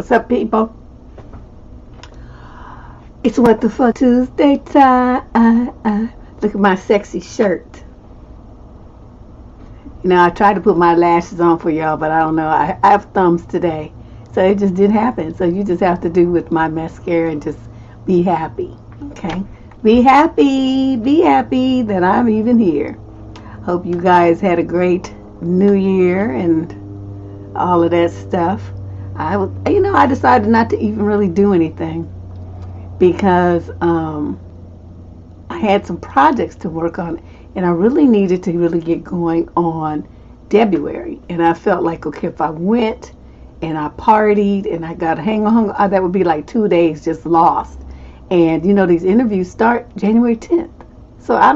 What's up, people? It's What the Fuck Tuesday time. Look at my sexy shirt. You know, I tried to put my lashes on for y'all, but I don't know. I have thumbs today, so it just didn't happen. So you just have to do with my mascara and just be happy, okay? Be happy that I'm even here. Hope you guys had a great New Year and all of that stuff. I decided not to even really do anything because I had some projects to work on, and I really needed to really get going on February. And I felt like, okay, if I went and I partied and I got hung, that would be like 2 days just lost. And you know, these interviews start January 10th, so I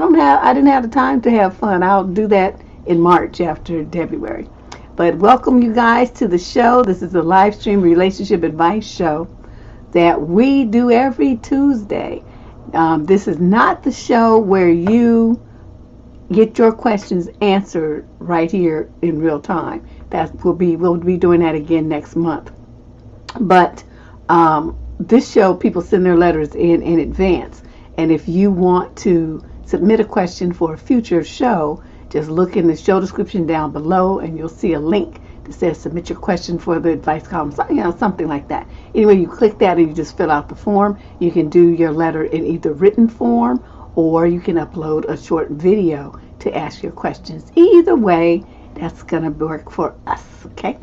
didn't have the time to have fun. I'll do that in March after February. But welcome you guys to the show. This is a live stream relationship advice show that we do every Tuesday. This is not the show where you get your questions answered right here in real time. We'll be doing that again next month. But this show, people send their letters in advance. And if you want to submit a question for a future show, just look in the show description down below and you'll see a link that says submit your question for the advice column, something like that. Anyway, you click that and you just fill out the form. You can do your letter in either written form or you can upload a short video to ask your questions. Either way, that's going to work for us, okay?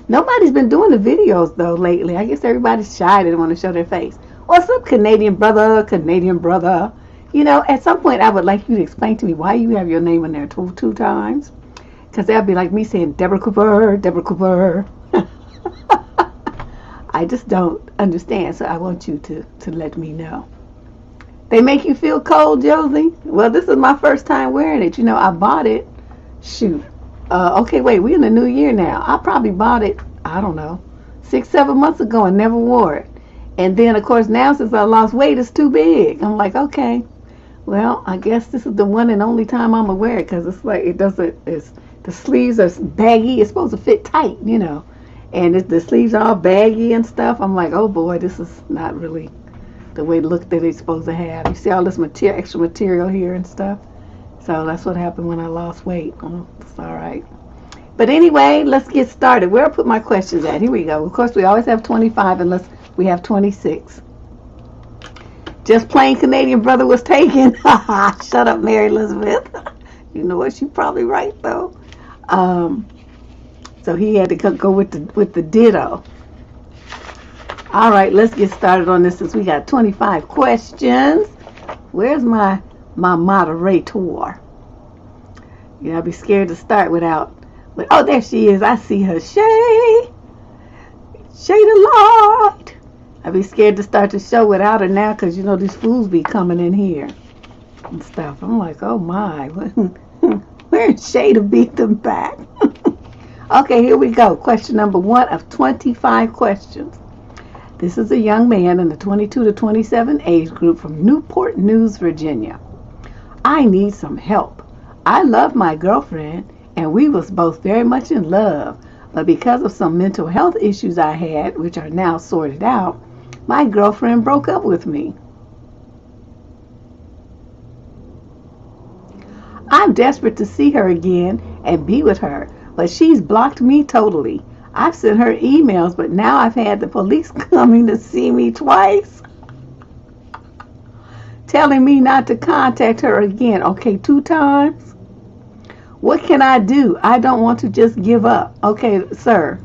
Nobody's been doing the videos, though, lately. I guess everybody's shy. They don't want to show their face. What's up, Canadian brother? Canadian brother. You know, at some point, I would like you to explain to me why you have your name in there two times. Because that would be like me saying, Deborrah Cooper, Deborah Cooper. I just don't understand, so I want you to let me know. They make you feel cold, Josie? Well, this is my first time wearing it. You know, I bought it. Shoot. Okay, wait, we're in the new year now. I probably bought it, I don't know, 6-7 months ago and never wore it. And then, of course, now since I lost weight, it's too big. I'm like, okay, well, I guess this is the one and only time I'm going to wear it because it's like the sleeves are baggy. It's supposed to fit tight, you know. And the sleeves are all baggy and stuff. I'm like, oh, boy, this is not really the way to look that it's supposed to have. You see all this extra material here and stuff. So that's what happened when I lost weight. Oh, it's all right. But anyway, let's get started. Where I put my questions at? Here we go. Of course, we always have 25 unless we have 26. Just plain Canadian brother was taken. Shut up, Mary Elizabeth. You know what? She's probably right, though. So he had to go with the ditto. All right, let's get started on this since we got 25 questions. Where's my moderator? You know, I'd be scared to start but oh, there she is. I see her. Shay the Lord. I'd be scared to start the show without her now because, you know, these fools be coming in here and stuff. I'm like, oh my, where's Shay to beat them back? Okay, here we go. Question number 1 of 25 questions. This is a young man in the 22 to 27 age group from Newport News, Virginia. I need some help. I love my girlfriend and we was both very much in love, but because of some mental health issues I had, which are now sorted out, my girlfriend broke up with me. I'm desperate to see her again and be with her, but she's blocked me totally. I've sent her emails, but now I've had the police coming to see me twice, telling me not to contact her again. Okay, 2 times? What can I do? I don't want to just give up. Okay, sir.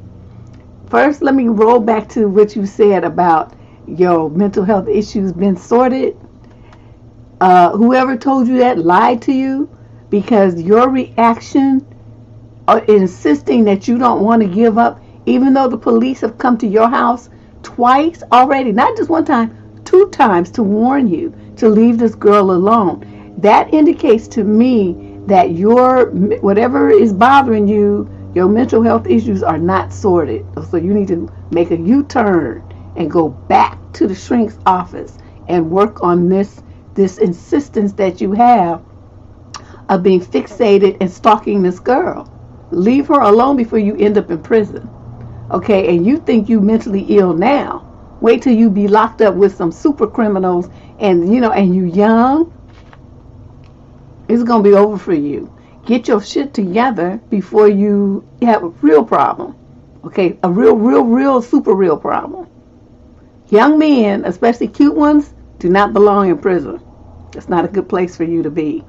First, let me roll back to what you said about your mental health issues been sorted. Whoever told you that lied to you because your reaction insisting that you don't want to give up, even though the police have come to your house twice already, not just 1 time, 2 times to warn you to leave this girl alone. That indicates to me that whatever is bothering you, your mental health issues are not sorted. So you need to make a U-turn and go back to the shrink's office and work on this insistence that you have of being fixated and stalking this girl. Leave her alone before you end up in prison. Okay, and you think you mentally ill now. Wait till you be locked up with some super criminals and and you young. It's gonna be over for you. Get your shit together before you have a real problem. Okay, a real, super real problem. Young men, especially cute ones, do not belong in prison. It's not a good place for you to be.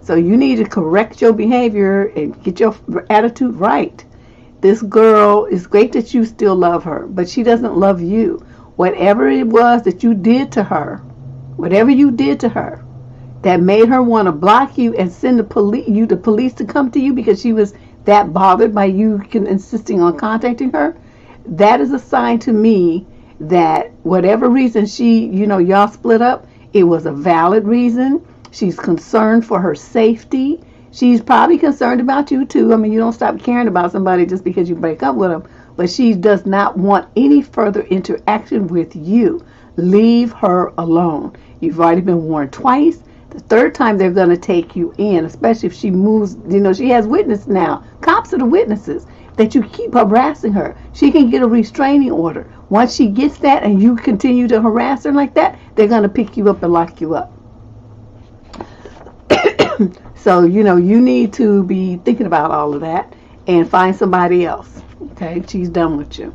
So you need to correct your behavior and get your attitude right. This girl, is great that you still love her, but she doesn't love you. Whatever it was that you did to her, that made her want to block you and send the police to come to you because she was that bothered by you insisting on contacting her, that is a sign to me that whatever reason y'all split up, it was a valid reason. She's concerned for her safety. She's probably concerned about you too. I mean, you don't stop caring about somebody just because you break up with them, but she does not want any further interaction with you. Leave her alone. You've already been warned twice. The third time they're going to take you in, especially if she moves, she has witness now. Cops are the witnesses that you keep harassing her. She can get a restraining order. Once she gets that and you continue to harass her like that, they're going to pick you up and lock you up. So, you need to be thinking about all of that and find somebody else. Okay, she's done with you.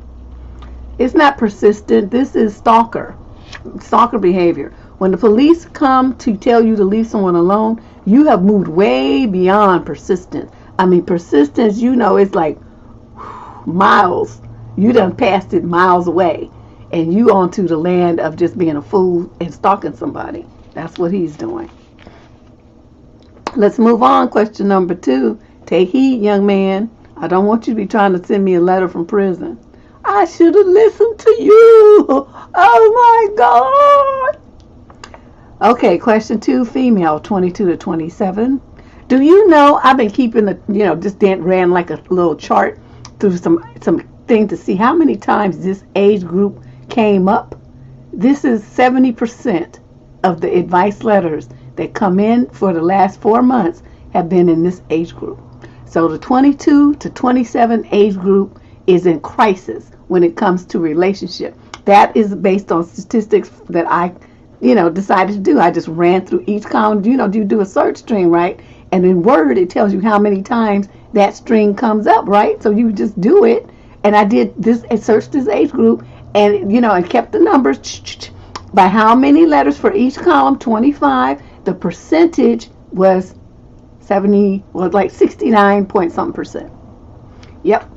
It's not persistent. This is stalker behavior. When the police come to tell you to leave someone alone, you have moved way beyond persistence. I mean, persistence, it's like miles. You done passed it miles away. And you onto the land of just being a fool and stalking somebody. That's what he's doing. Let's move on. Question number 2. Take heed, young man. I don't want you to be trying to send me a letter from prison. I should have listened to you. Oh my God. Okay, question 2, female, 22 to 27. Do you know, I've been keeping just ran like a little chart through some thing to see how many times this age group came up. This is 70% of the advice letters that come in for the last 4 months have been in this age group. So the 22 to 27 age group is in crisis when it comes to relationship. That is based on statistics that I decided to do. I just ran through each column. You do a search string, right? And in Word, it tells you how many times that string comes up, right? So you just do it. And I did this, I searched this age group and, and kept the numbers by how many letters for each column, 25. The percentage was 69 point something percent. Yep.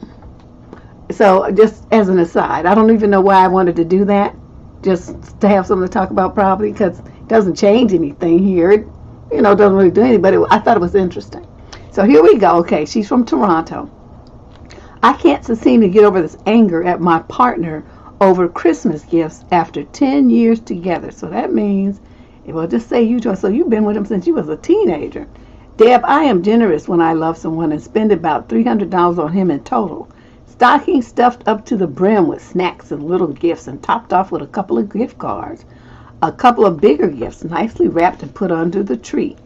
So just as an aside, I don't even know why I wanted to do that. Just to have something to talk about probably because it doesn't change anything here. It, doesn't really do anything, but I thought it was interesting. So here we go. Okay, she's from Toronto. I can't seem to get over this anger at my partner over Christmas gifts after 10 years together. So that means, just say so you've been with him since you was a teenager. Deb, I am generous when I love someone and spend about $300 on him in total. Stocking stuffed up to the brim with snacks and little gifts and topped off with a couple of gift cards. A couple of bigger gifts nicely wrapped and put under the tree.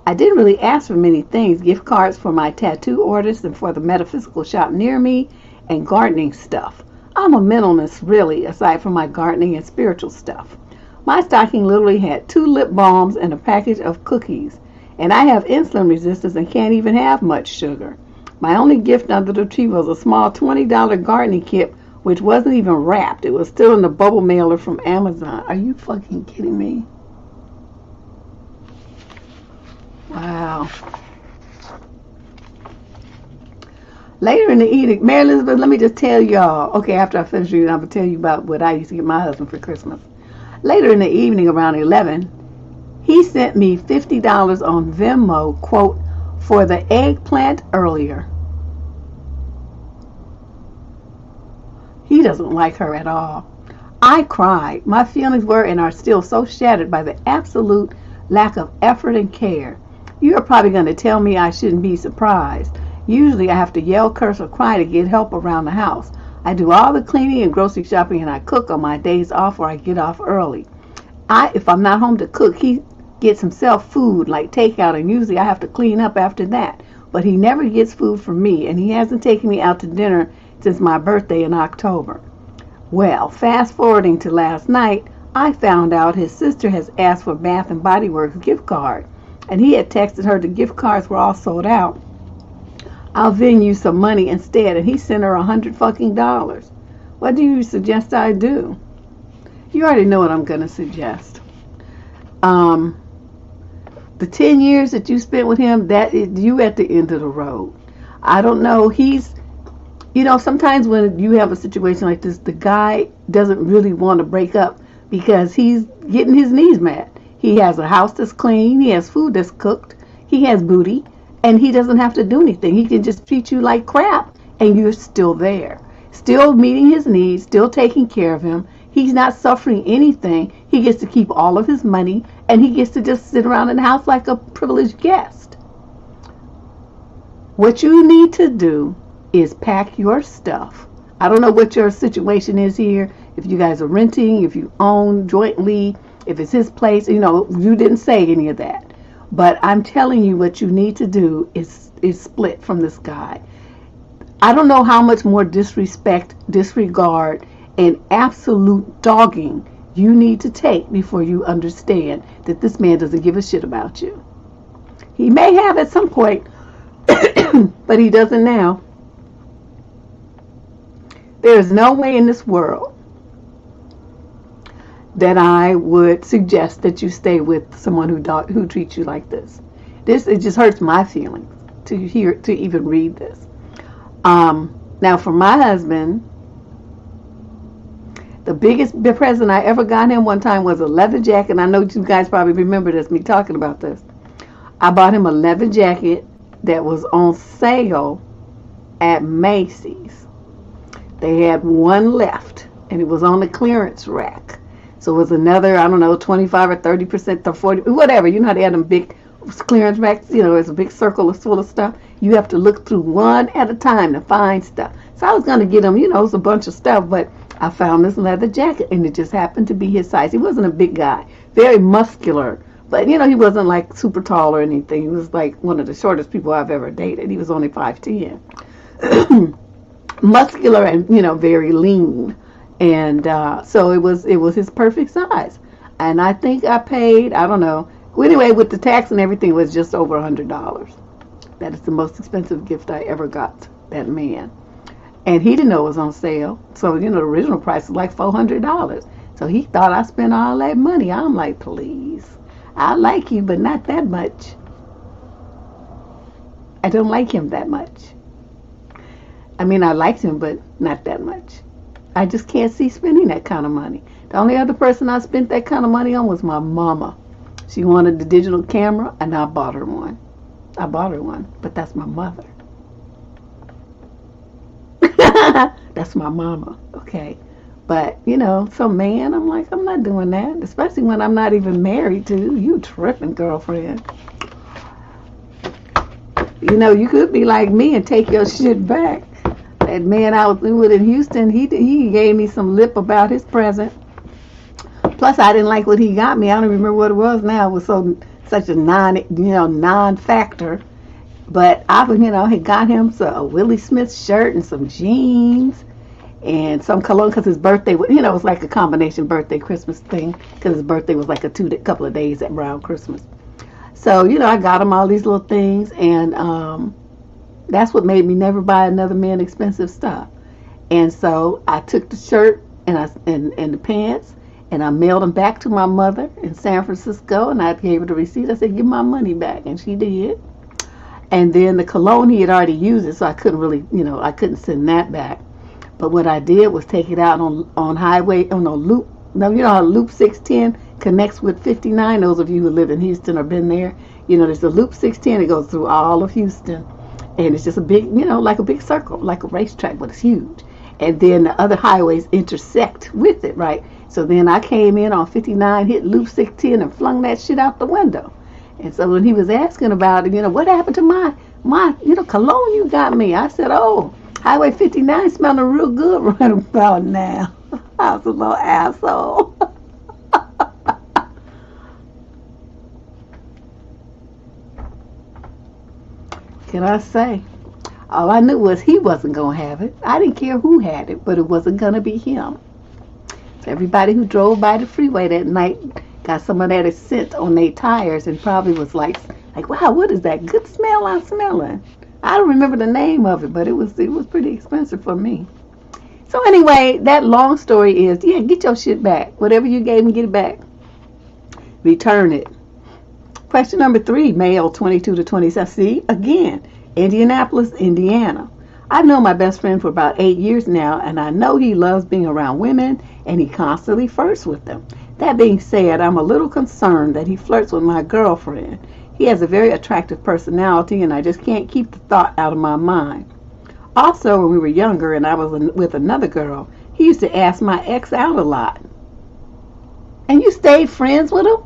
I didn't really ask for many things. Gift cards for my tattoo artist and for the metaphysical shop near me and gardening stuff. I'm a minimalist really, aside from my gardening and spiritual stuff. My stocking literally had 2 lip balms and a package of cookies. And I have insulin resistance and can't even have much sugar. My only gift under the tree was a small $20 gardening kit, which wasn't even wrapped. It was still in the bubble mailer from Amazon. Are you fucking kidding me? Wow. Later in the evening, Mary Elizabeth, let me just tell y'all. Okay, after I finish reading, I'm going to tell you about what I used to get my husband for Christmas. Later in the evening, around 11, he sent me $50 on Venmo, quote, for the eggplant earlier. He doesn't like her at all. I cried. My feelings were and are still so shattered by the absolute lack of effort and care. You are probably going to tell me I shouldn't be surprised. Usually I have to yell, curse, or cry to get help around the house. I do all the cleaning and grocery shopping and I cook on my days off or I get off early. If I'm not home to cook, he gets himself food like takeout and usually I have to clean up after that. But he never gets food from me and he hasn't taken me out to dinner since my birthday in October. Well, fast forwarding to last night, I found out his sister has asked for Bath and Body Works gift card, and he had texted her the gift cards were all sold out. I'll Venmo you some money instead, and he sent her $100 fucking. What do you suggest I do? You already know what I'm gonna suggest. The 10 years that you spent with him, that is you at the end of the road. I don't know. Sometimes when you have a situation like this, the guy doesn't really want to break up because he's getting his needs met. He has a house that's clean, he has food that's cooked, he has booty, and he doesn't have to do anything. He can just treat you like crap, and you're still there. Still meeting his needs, still taking care of him. He's not suffering anything. He gets to keep all of his money, and he gets to just sit around in the house like a privileged guest. What you need to do is pack your stuff. I don't know what your situation is here. If you guys are renting, if you own jointly, if it's his place, you didn't say any of that. But I'm telling you what you need to do is split from this guy. I don't know how much more disrespect, disregard, and absolute dogging you need to take before you understand that this man doesn't give a shit about you. He may have at some point, but he doesn't now. There is no way in this world that I would suggest that you stay with someone who treats you like this. It just hurts my feelings to even read this. Now for my husband, the biggest present I ever got him one time was a leather jacket. I know you guys probably remember this, me talking about this. I bought him a leather jacket that was on sale at Macy's. They had one left, and it was on the clearance rack. So it was another, 25 or 30% or 40, whatever. You know how they had them big clearance racks? It's a big circle full of stuff. You have to look through one at a time to find stuff. So I was going to get him, it's a bunch of stuff, but I found this leather jacket, and it just happened to be his size. He wasn't a big guy, very muscular, but, he wasn't like super tall or anything. He was like one of the shortest people I've ever dated. He was only 5'10". Muscular and very lean, and so it was his perfect size. And I think I paid, I don't know, anyway, with the tax and everything, it was just over $100. That is the most expensive gift I ever got that man, and he didn't know it was on sale. So the original price was like $400. So he thought I spent all that money. I'm like, please, I like you, but not that much. I don't like him that much. I mean, I liked him, but not that much. I just can't see spending that kind of money. The only other person I spent that kind of money on was my mama. She wanted the digital camera, and I bought her one. But that's my mother. That's my mama, okay? But, some man, I'm like, I'm not doing that, especially when I'm not even married to. You tripping, girlfriend. You could be like me and take your shit back. That man I was with in Houston, he gave me some lip about his present. Plus, I didn't like what he got me. I don't remember what it was now. It was such a non-factor. But I, had got him a Willie Smith shirt and some jeans and some cologne because his birthday, it was like a combination birthday Christmas thing because his birthday was like a couple of days around Christmas. So, I got him all these little things, and that's what made me never buy another man expensive stuff. And so I took the shirt and the pants, and I mailed them back to my mother in San Francisco, and I gave her the receipt. I said, give my money back, and she did. And then the cologne, he had already used it, so I couldn't really, I couldn't send that back. But what I did was take it out on highway, on a loop. Now, how Loop 610 connects with 59. Those of you who live in Houston or been there, there's a Loop 610 that goes through all of Houston. And it's just a big, like a big circle, like a racetrack, but it's huge. And then the other highways intersect with it, right? So then I came in on 59, hit Loop 610, and flung that shit out the window. And so when he was asking about it, what happened to my cologne you got me? I said, oh, Highway 59 smelling real good right about now. I was a little asshole. Can I say? All I knew was he wasn't going to have it. I didn't care who had it, but it wasn't going to be him. So everybody who drove by the freeway that night got some of that scent on their tires and probably was like, wow, what is that good smell I'm smelling? I don't remember the name of it, but it was pretty expensive for me. So anyway, that long story is, yeah, get your shit back. Whatever you gave me, get it back. Return it. Question number 3, male 22 to 27. See, again, Indianapolis, Indiana. I've known my best friend for about 8 years now, and I know he loves being around women, and he constantly flirts with them. That being said, I'm a little concerned that he flirts with my girlfriend. He has a very attractive personality, and I just can't keep the thought out of my mind. Also, when we were younger and I was with another girl, he used to ask my ex out a lot. And you stayed friends with him?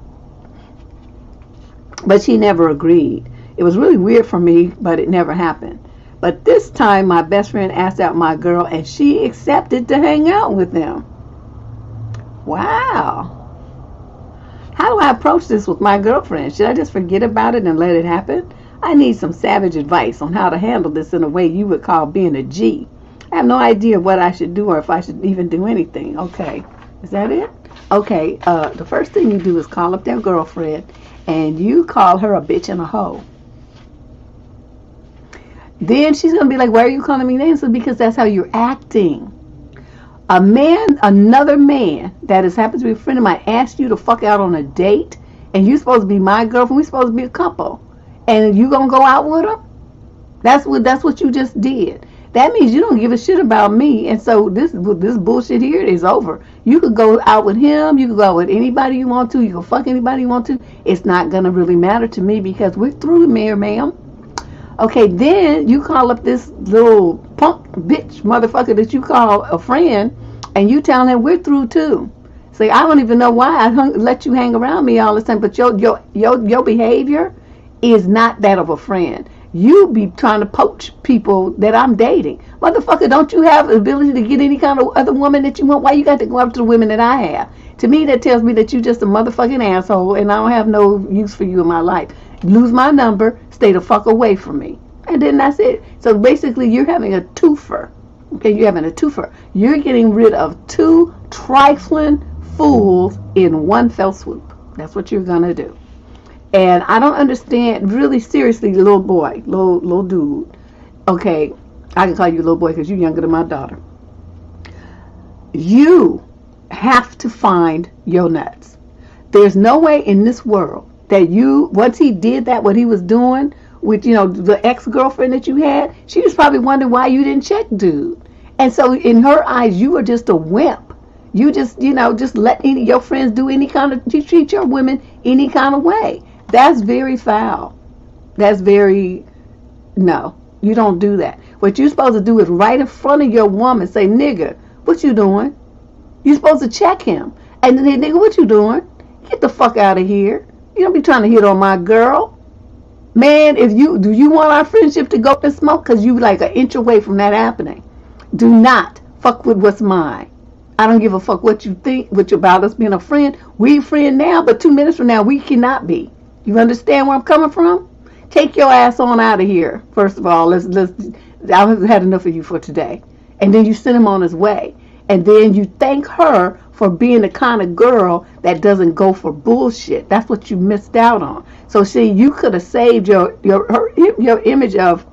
But she never agreed. It was really weird for me, but it never happened. But this time, my best friend asked out my girl, and she accepted to hang out with them. Wow. How do I approach this with my girlfriend? Should I just forget about it and let it happen? I need some savage advice on how to handle this in a way you would call being a G. I have no idea what I should do or if I should even do anything. Okay. Is that it? Okay. The first thing you do is call up their girlfriend and you call her a bitch and a hoe. Then she's going to be like, why are you calling me names? Because that's how you're acting. Another man that has happened to be a friend of mine asked you to fuck out on a date and you're supposed to be my girlfriend. We're supposed to be a couple. And you going to go out with him? That's what you just did. That means you don't give a shit about me. And so this bullshit here is over. You could go out with him. You could go out with anybody you want to. You can fuck anybody you want to. It's not going to really matter to me because we're through, ma'am. Okay, then you call up this little punk bitch motherfucker that you call a friend, and you tell him we're through too. Say, I don't even know why I let you hang around me all the time, but your behavior is not that of a friend. You be trying to poach people that I'm dating. Motherfucker, don't you have the ability to get any kind of other woman that you want? Why you got to go up to the women that I have? To me, that tells me that you just a motherfucking asshole, and I don't have no use for you in my life. Lose my number, stay the fuck away from me. And then that's it. So basically, you're having a twofer. Okay, you're having a twofer. You're getting rid of 2 trifling fools in one fell swoop. That's what you're going to do. And I don't understand, really seriously, little boy, little dude. Okay, I can call you little boy because you're younger than my daughter. You have to find your nuts. There's no way in this world that once he did that, what he was doing with, the ex-girlfriend that you had, she was probably wondering why you didn't check, dude. And so in her eyes, you were just a wimp. You just let your friends do any kind of, you treat your women any kind of way. That's very foul. That's no, you don't do that. What you're supposed to do is right in front of your woman, say, nigga, what you doing? You're supposed to check him. And then, nigga, what you doing? Get the fuck out of here. You don't be trying to hit on my girl. Man, do you want our friendship to go to smoke? Because you like an inch away from that happening. Do not fuck with what's mine. I don't give a fuck what you think, about us being a friend. We friend now, but 2 minutes from now, we cannot be. You understand where I'm coming from? Take your ass on out of here. First of all, I've had enough of you for today. And then you send him on his way. And then you thank her for being the kind of girl that doesn't go for bullshit. That's what you missed out on. So see, you could have saved her image of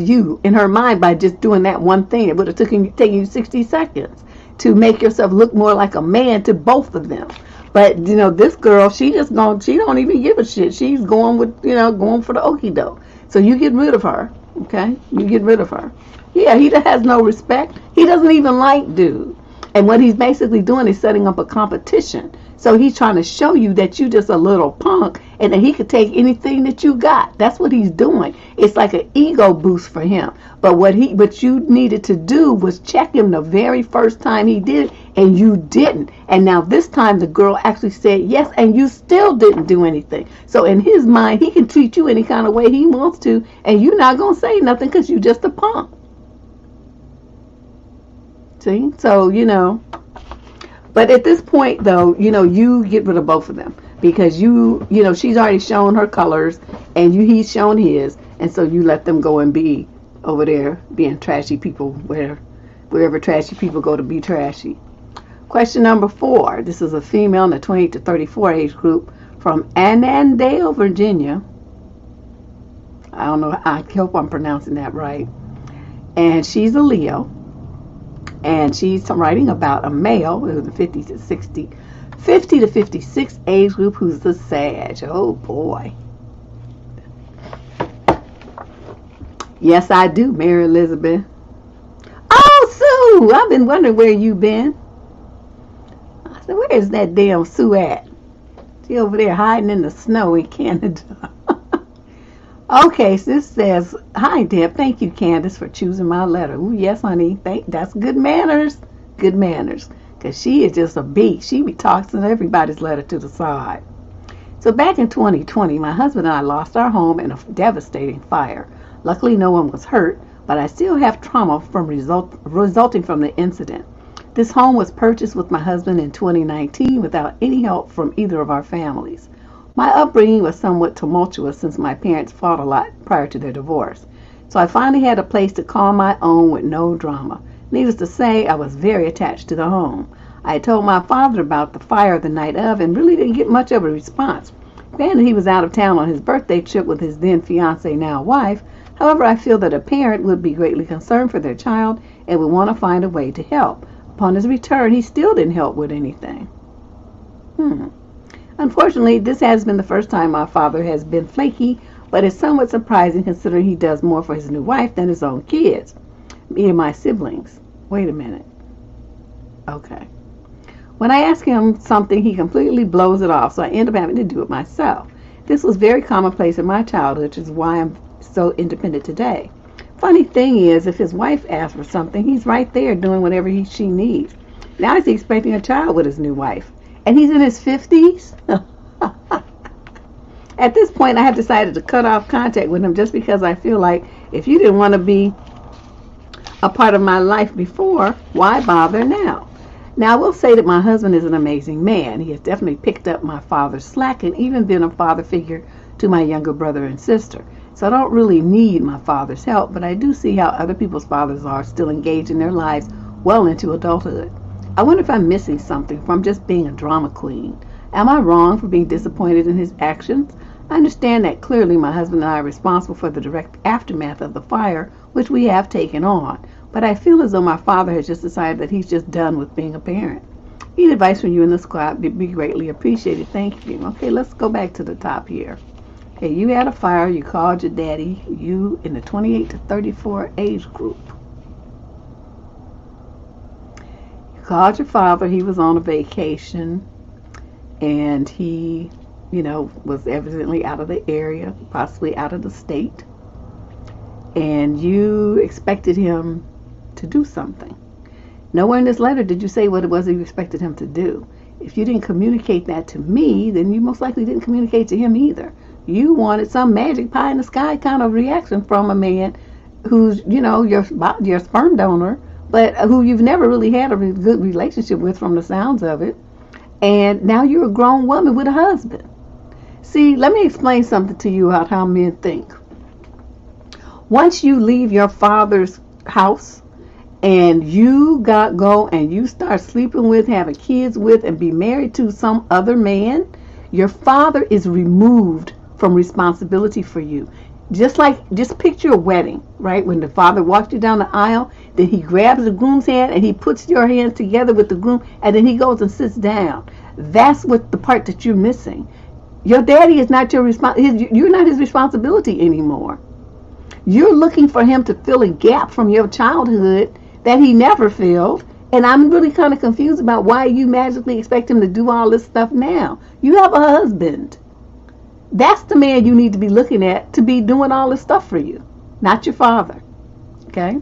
you in her mind by just doing that one thing. It would have taken you 60 seconds to make yourself look more like a man to both of them. But this girl, she don't even give a shit. She's going for the okie doke. So you get rid of her. Okay, you get rid of her. Yeah, he has no respect. He doesn't even like dude. And what he's basically doing is setting up a competition. So he's trying to show you that you just a little punk and that he could take anything that you got. That's what he's doing. It's like an ego boost for him. But what you needed to do was check him the very first time he did it, and you didn't. And now this time the girl actually said yes, and you still didn't do anything. So in his mind, he can treat you any kind of way he wants to, and you're not going to say nothing because you're just a punk. See? So, but at this point, though, you get rid of both of them because she's already shown her colors and he's shown his. And so you let them go and be over there being trashy people wherever trashy people go to be trashy. Question number 4. This is a female in the 28 to 34 age group from Annandale, Virginia. I don't know. I hope I'm pronouncing that right. And she's a Leo. And she's writing about a male who's the 50 to 56 age group who's a Sag. Oh boy. Yes, I do, Mary Elizabeth. Oh, Sue! I've been wondering where you've been. I said, where is that damn Sue at? She over there hiding in the snow in Canada. Okay, so this says, hi, Deb. Thank you, Candace, for choosing my letter. Ooh, yes, honey. That's good manners. Good manners. Because she is just a beast. She be tossing everybody's letter to the side. So back in 2020, my husband and I lost our home in a devastating fire. Luckily, no one was hurt, but I still have trauma from resulting from the incident. This home was purchased with my husband in 2019 without any help from either of our families. My upbringing was somewhat tumultuous since my parents fought a lot prior to their divorce. So I finally had a place to call my own with no drama. Needless to say, I was very attached to the home. I had told my father about the fire the night of and really didn't get much of a response. Granted, he was out of town on his birthday trip with his then fiancée, now wife. However, I feel that a parent would be greatly concerned for their child and would want to find a way to help. Upon his return, he still didn't help with anything. Unfortunately, this has been the first time my father has been flaky, but it's somewhat surprising considering he does more for his new wife than his own kids. Me and my siblings. Wait a minute. Okay. When I ask him something, he completely blows it off, so I end up having to do it myself. This was very commonplace in my childhood, which is why I'm so independent today. Funny thing is, if his wife asks for something, he's right there doing whatever she needs. Now he's expecting a child with his new wife. And he's in his 50s? At this point, I have decided to cut off contact with him just because I feel like if you didn't want to be a part of my life before, why bother now? Now, I will say that my husband is an amazing man. He has definitely picked up my father's slack and even been a father figure to my younger brother and sister. So I don't really need my father's help, but I do see how other people's fathers are still engaged in their lives well into adulthood. I wonder if I'm missing something from just being a drama queen. Am I wrong for being disappointed in his actions? I understand that clearly my husband and I are responsible for the direct aftermath of the fire, which we have taken on. But I feel as though my father has just decided that he's just done with being a parent. Any advice from you in the squad would be greatly appreciated. Thank you. Okay, let's go back to the top here. Okay, you had a fire. You called your daddy. You in the 28 to 34 age group. Called your father. He was on a vacation and he, was evidently out of the area, possibly out of the state, and you expected him to do something. Nowhere in this letter did you say what it was that you expected him to do. If you didn't communicate that to me, then you most likely didn't communicate to him either. You wanted some magic pie in the sky kind of reaction from a man who's, your sperm donor, but who you've never really had a good relationship with from the sounds of it. And now you're a grown woman with a husband. See, let me explain something to you about how men think. Once you leave your father's house and you go and you start sleeping with, having kids with, and be married to some other man, your father is removed from responsibility for you. Just picture a wedding, right? When the father walks you down the aisle, then he grabs the groom's hand and he puts your hands together with the groom, and then he goes and sits down. That's what the part that you're missing. Your daddy is not you're not his responsibility anymore. You're looking for him to fill a gap from your childhood that he never filled, and I'm really kind of confused about why you magically expect him to do all this stuff now. You have a husband. That's the man you need to be looking at to be doing all this stuff for you, not your father. Okay?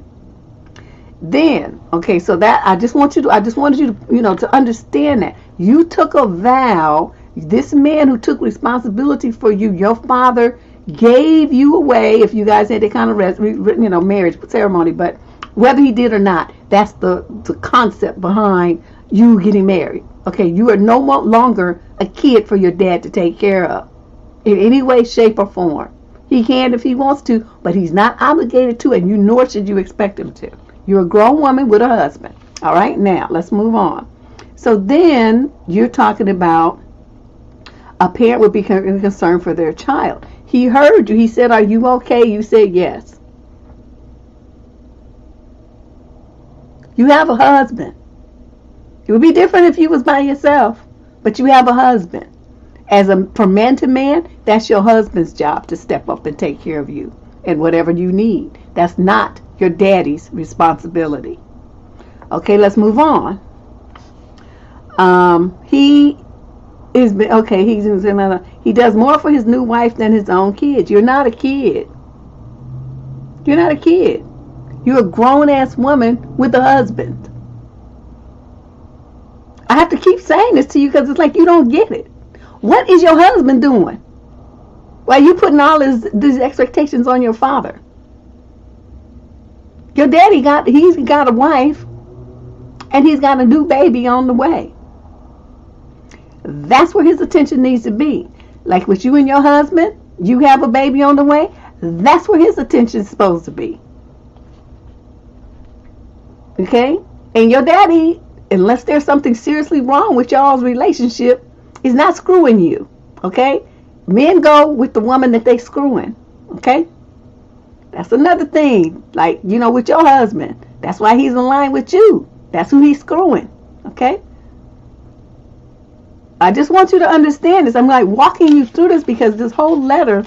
Then, okay, so that I just wanted you to, to understand that you took a vow. This man who took responsibility for you, your father gave you away. If you guys had that kind of marriage ceremony, but whether he did or not, that's the concept behind you getting married. Okay, you are no longer a kid for your dad to take care of in any way, shape, or form. He can if he wants to, but he's not obligated to, and nor should you expect him to. You're a grown woman with a husband. All right, now let's move on. So then you're talking about a parent would be concerned for their child. He heard you. He said, "Are you okay?" You said yes. You have a husband. It would be different if you was by yourself, but you have a husband. From man to man, that's your husband's job to step up and take care of you and whatever you need. That's not your daddy's responsibility. Okay, let's move on. He does more for his new wife than his own kids. You're not a kid. You're not a kid. You're a grown-ass woman with a husband. I have to keep saying this to you because it's like you don't get it. What is your husband doing? Why are you putting all these expectations on your father? Your daddy he's got a wife and he's got a new baby on the way. That's where his attention needs to be. Like with you and your husband, you have a baby on the way. That's where his attention is supposed to be. Okay? And your daddy, unless there's something seriously wrong with y'all's relationship, is not screwing you. Okay? Men go with the woman that they screwing. Okay? That's another thing. Like, with your husband. That's why he's in line with you. That's who he's screwing. Okay? I just want you to understand this. I'm like walking you through this because this whole letter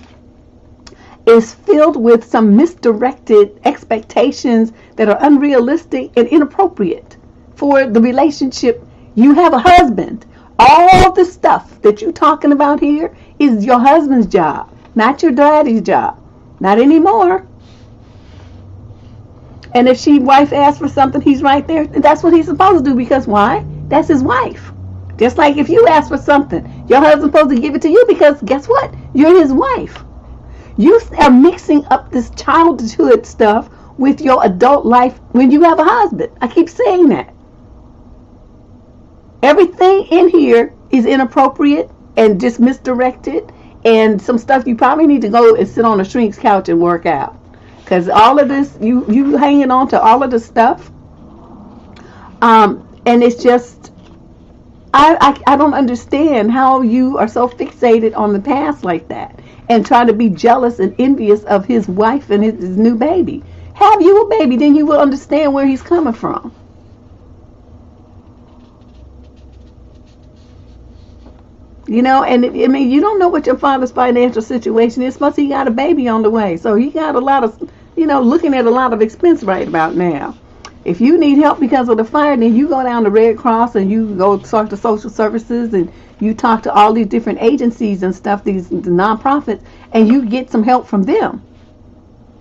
is filled with some misdirected expectations that are unrealistic and inappropriate for the relationship. You have a husband. All the stuff that you're talking about here is your husband's job, not your daddy's job. Not anymore. And if wife asks for something, he's right there. And that's what he's supposed to do because why? That's his wife. Just like if you ask for something, your husband's supposed to give it to you because guess what? You're his wife. You are mixing up this childhood stuff with your adult life when you have a husband. I keep saying that. Everything in here is inappropriate and just misdirected, and some stuff you probably need to go and sit on a shrink's couch and work out. Because all of this, you hanging on to all of the stuff, and it's just, I don't understand how you are so fixated on the past like that and try to be jealous and envious of his wife and his new baby. Have you a baby, then you will understand where he's coming from. And you don't know what your father's financial situation is. Plus, he got a baby on the way. So he got a lot of, looking at a lot of expense right about now. If you need help because of the fire, then you go down to Red Cross and you go talk to social services and you talk to all these different agencies and stuff, the nonprofits, and you get some help from them.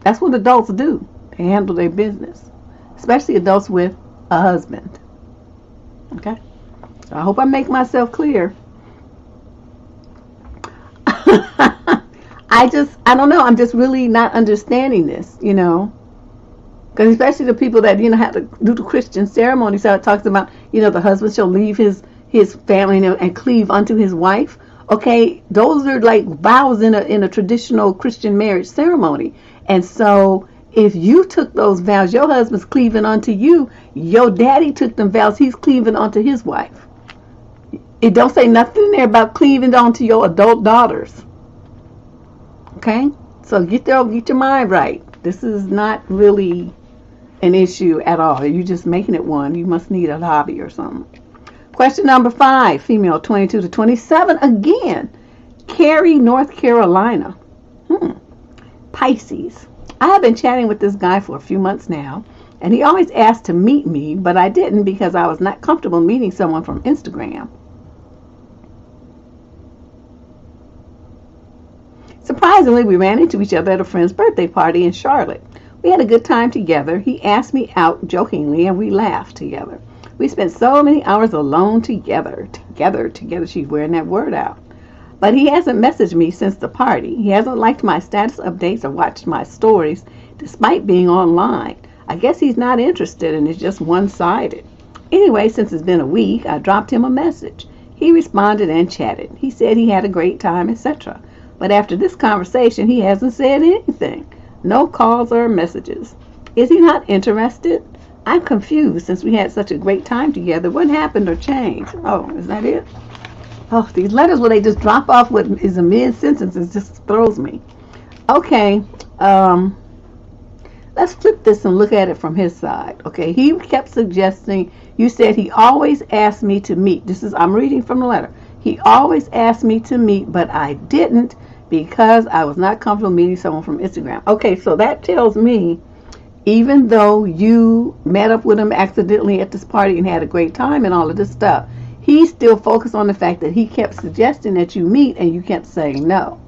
That's what adults do. They handle their business, especially adults with a husband. Okay? So I hope I make myself clear. I don't know. I'm just really not understanding this, because especially the people that, have to do the Christian ceremony. So it talks about, the husband shall leave his family and cleave unto his wife. Okay, those are like vows in a traditional Christian marriage ceremony. And so if you took those vows, your husband's cleaving unto you. Your daddy took them vows. He's cleaving unto his wife. It don't say nothing there about cleaving onto your adult daughters. Okay? So get your mind right. This is not really an issue at all. You're just making it one. You must need a hobby or something. Question number 5, female 22 to 27. Again, Cary, North Carolina. Pisces. I have been chatting with this guy for a few months now, and he always asked to meet me, but I didn't because I was not comfortable meeting someone from Instagram. Surprisingly, we ran into each other at a friend's birthday party in Charlotte. We had a good time together. He asked me out jokingly, and we laughed together. We spent so many hours alone together. She's wearing that word out. But he hasn't messaged me since the party. He hasn't liked my status updates or watched my stories, despite being online. I guess he's not interested and it's just one-sided. Anyway, since it's been a week, I dropped him a message. He responded and chatted. He said he had a great time, etc. But after this conversation, he hasn't said anything. No calls or messages. Is he not interested? I'm confused since we had such a great time together. What happened or changed? Oh, is that it? Oh, these letters where they just drop off what is a mid-sentence just throws me. Okay, let's flip this and look at it from his side. Okay, he kept suggesting, you said he always asked me to meet. I'm reading from the letter. He always asked me to meet, but I didn't because I was not comfortable meeting someone from Instagram. Okay, so that tells me, even though you met up with him accidentally at this party and had a great time and all of this stuff, he still focused on the fact that he kept suggesting that you meet and you kept saying no.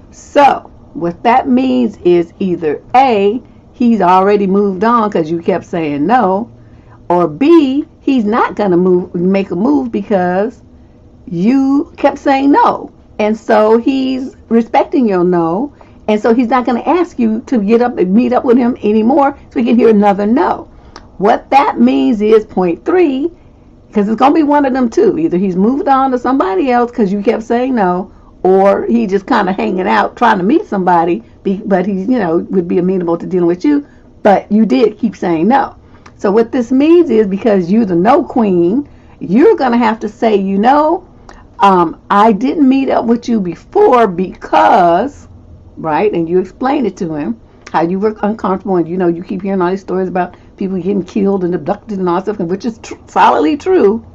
So what that means is either A, he's already moved on because you kept saying no, or B, he's not going to make a move because you kept saying no. And so he's respecting your no, and so he's not going to ask you to get up and meet up with him anymore so we can hear another no. What that means is point 3, because it's going to be one of them two. Either he's moved on to somebody else because you kept saying no, or he just kind of hanging out trying to meet somebody, but he, would be amenable to dealing with you, but you did keep saying no. So what this means is, because you're the no queen, you're going to have to say, I didn't meet up with you before because, right? And you explain it to him, how you were uncomfortable, and you keep hearing all these stories about people getting killed and abducted and all that stuff, which is solidly true.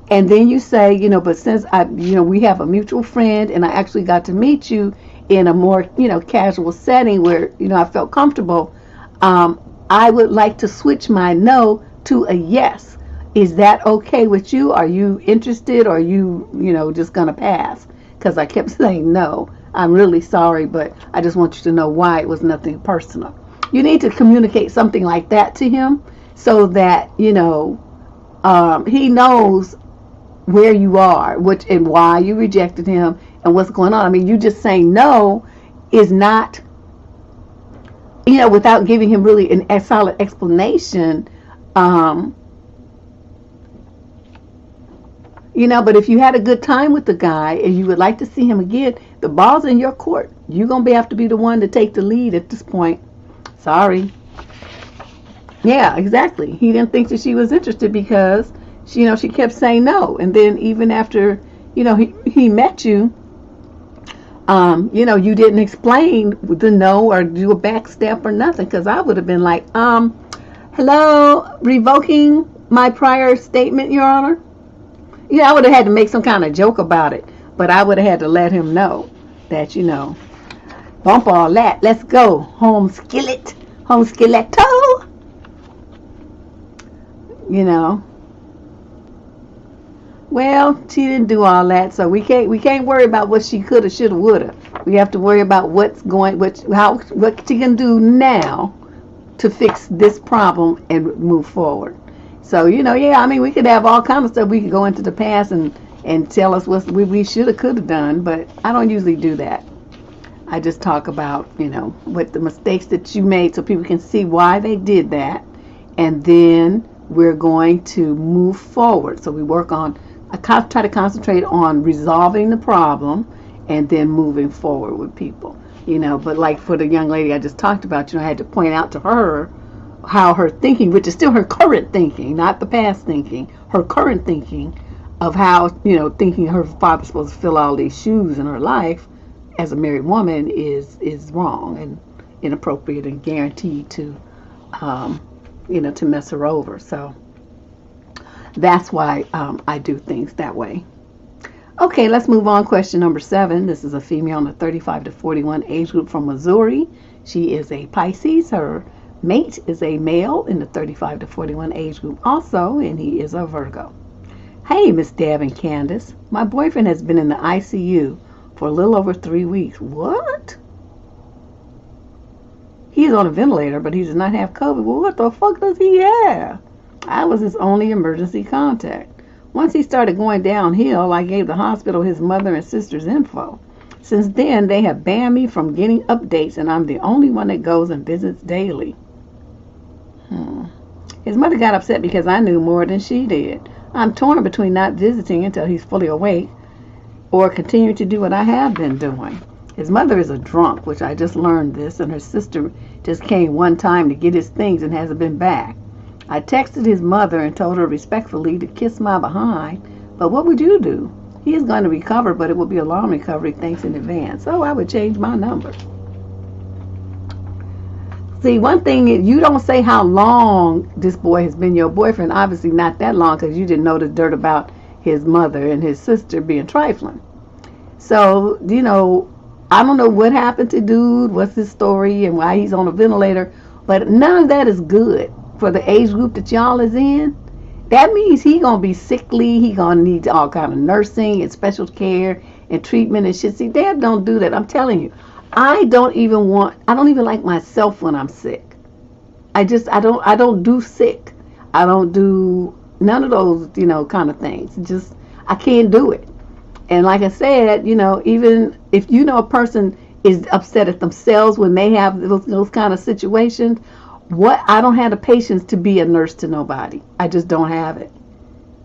And then you say, but since we have a mutual friend and I actually got to meet you in a more, casual setting where, I felt comfortable, I would like to switch my no to a yes. Is that okay with you? Are you interested, or are you, just going to pass? Because I kept saying no. I'm really sorry, but I just want you to know why it was nothing personal. You need to communicate something like that to him so that, he knows where you are, and why you rejected him and what's going on. I mean, you just saying no is not, without giving him really a solid explanation, but if you had a good time with the guy and you would like to see him again, the ball's in your court. You're going to have to be the one to take the lead at this point. Sorry. Yeah, exactly. He didn't think that she was interested because, she kept saying no. And then even after, he met you, you didn't explain the no or do a back step or nothing, because I would have been like, hello, revoking my prior statement, Your Honor. I would have had to make some kind of joke about it, but I would have had to let him know that, bump all that. Let's go. Home skilletto. Well, she didn't do all that, so we can't worry about what she coulda, shoulda, woulda. We have to worry about what she can do now to fix this problem and move forward. So, we could have all kinds of stuff. We could go into the past and tell us what we shoulda, coulda done, but I don't usually do that. I just talk about, what the mistakes that you made so people can see why they did that, and then we're going to move forward. So we work on, I try to concentrate on resolving the problem and then moving forward with people, but like for the young lady I just talked about, I had to point out to her how her thinking, which is still her current thinking, not the past thinking, her current thinking of how, thinking her father's supposed to fill all these shoes in her life as a married woman is wrong and inappropriate and guaranteed to, to mess her over. So that's why I do things that way. Okay, let's move on. Question number 7. This is a female in the 35 to 41 age group from Missouri. She is a Pisces. Her mate is a male in the 35 to 41 age group also, and he is a Virgo. Hey, Miss Deb and Candace. My boyfriend has been in the ICU for a little over 3 weeks. What? He's on a ventilator, but he does not have COVID. Well, what the fuck does he have? I was his only emergency contact. Once he started going downhill, I gave the hospital his mother and sister's info. Since then, they have banned me from getting updates, and I'm the only one that goes and visits daily. His mother got upset because I knew more than she did. I'm torn between not visiting until he's fully awake or continuing to do what I have been doing. His mother is a drunk, which I just learned this, and her sister just came one time to get his things and hasn't been back. I texted his mother and told her respectfully to kiss my behind, but what would you do? He is going to recover, but it will be a long recovery, thanks in advance. So I would change my number. See, one thing is, you don't say how long this boy has been your boyfriend. Obviously not that long, because you didn't know the dirt about his mother and his sister being trifling. So, I don't know what happened to dude, what's his story, and why he's on a ventilator, but none of that is good for the age group that y'all is in. That means he gonna be sickly, he gonna need all kind of nursing and special care and treatment and shit. See, Dad don't do that. I'm telling you. I don't even like myself when I'm sick. I don't do sick. I don't do none of those, kind of things. Just, I can't do it. And like I said, even if a person is upset at themselves when they have those kind of situations, I don't have the patience to be a nurse to nobody. I just don't have it.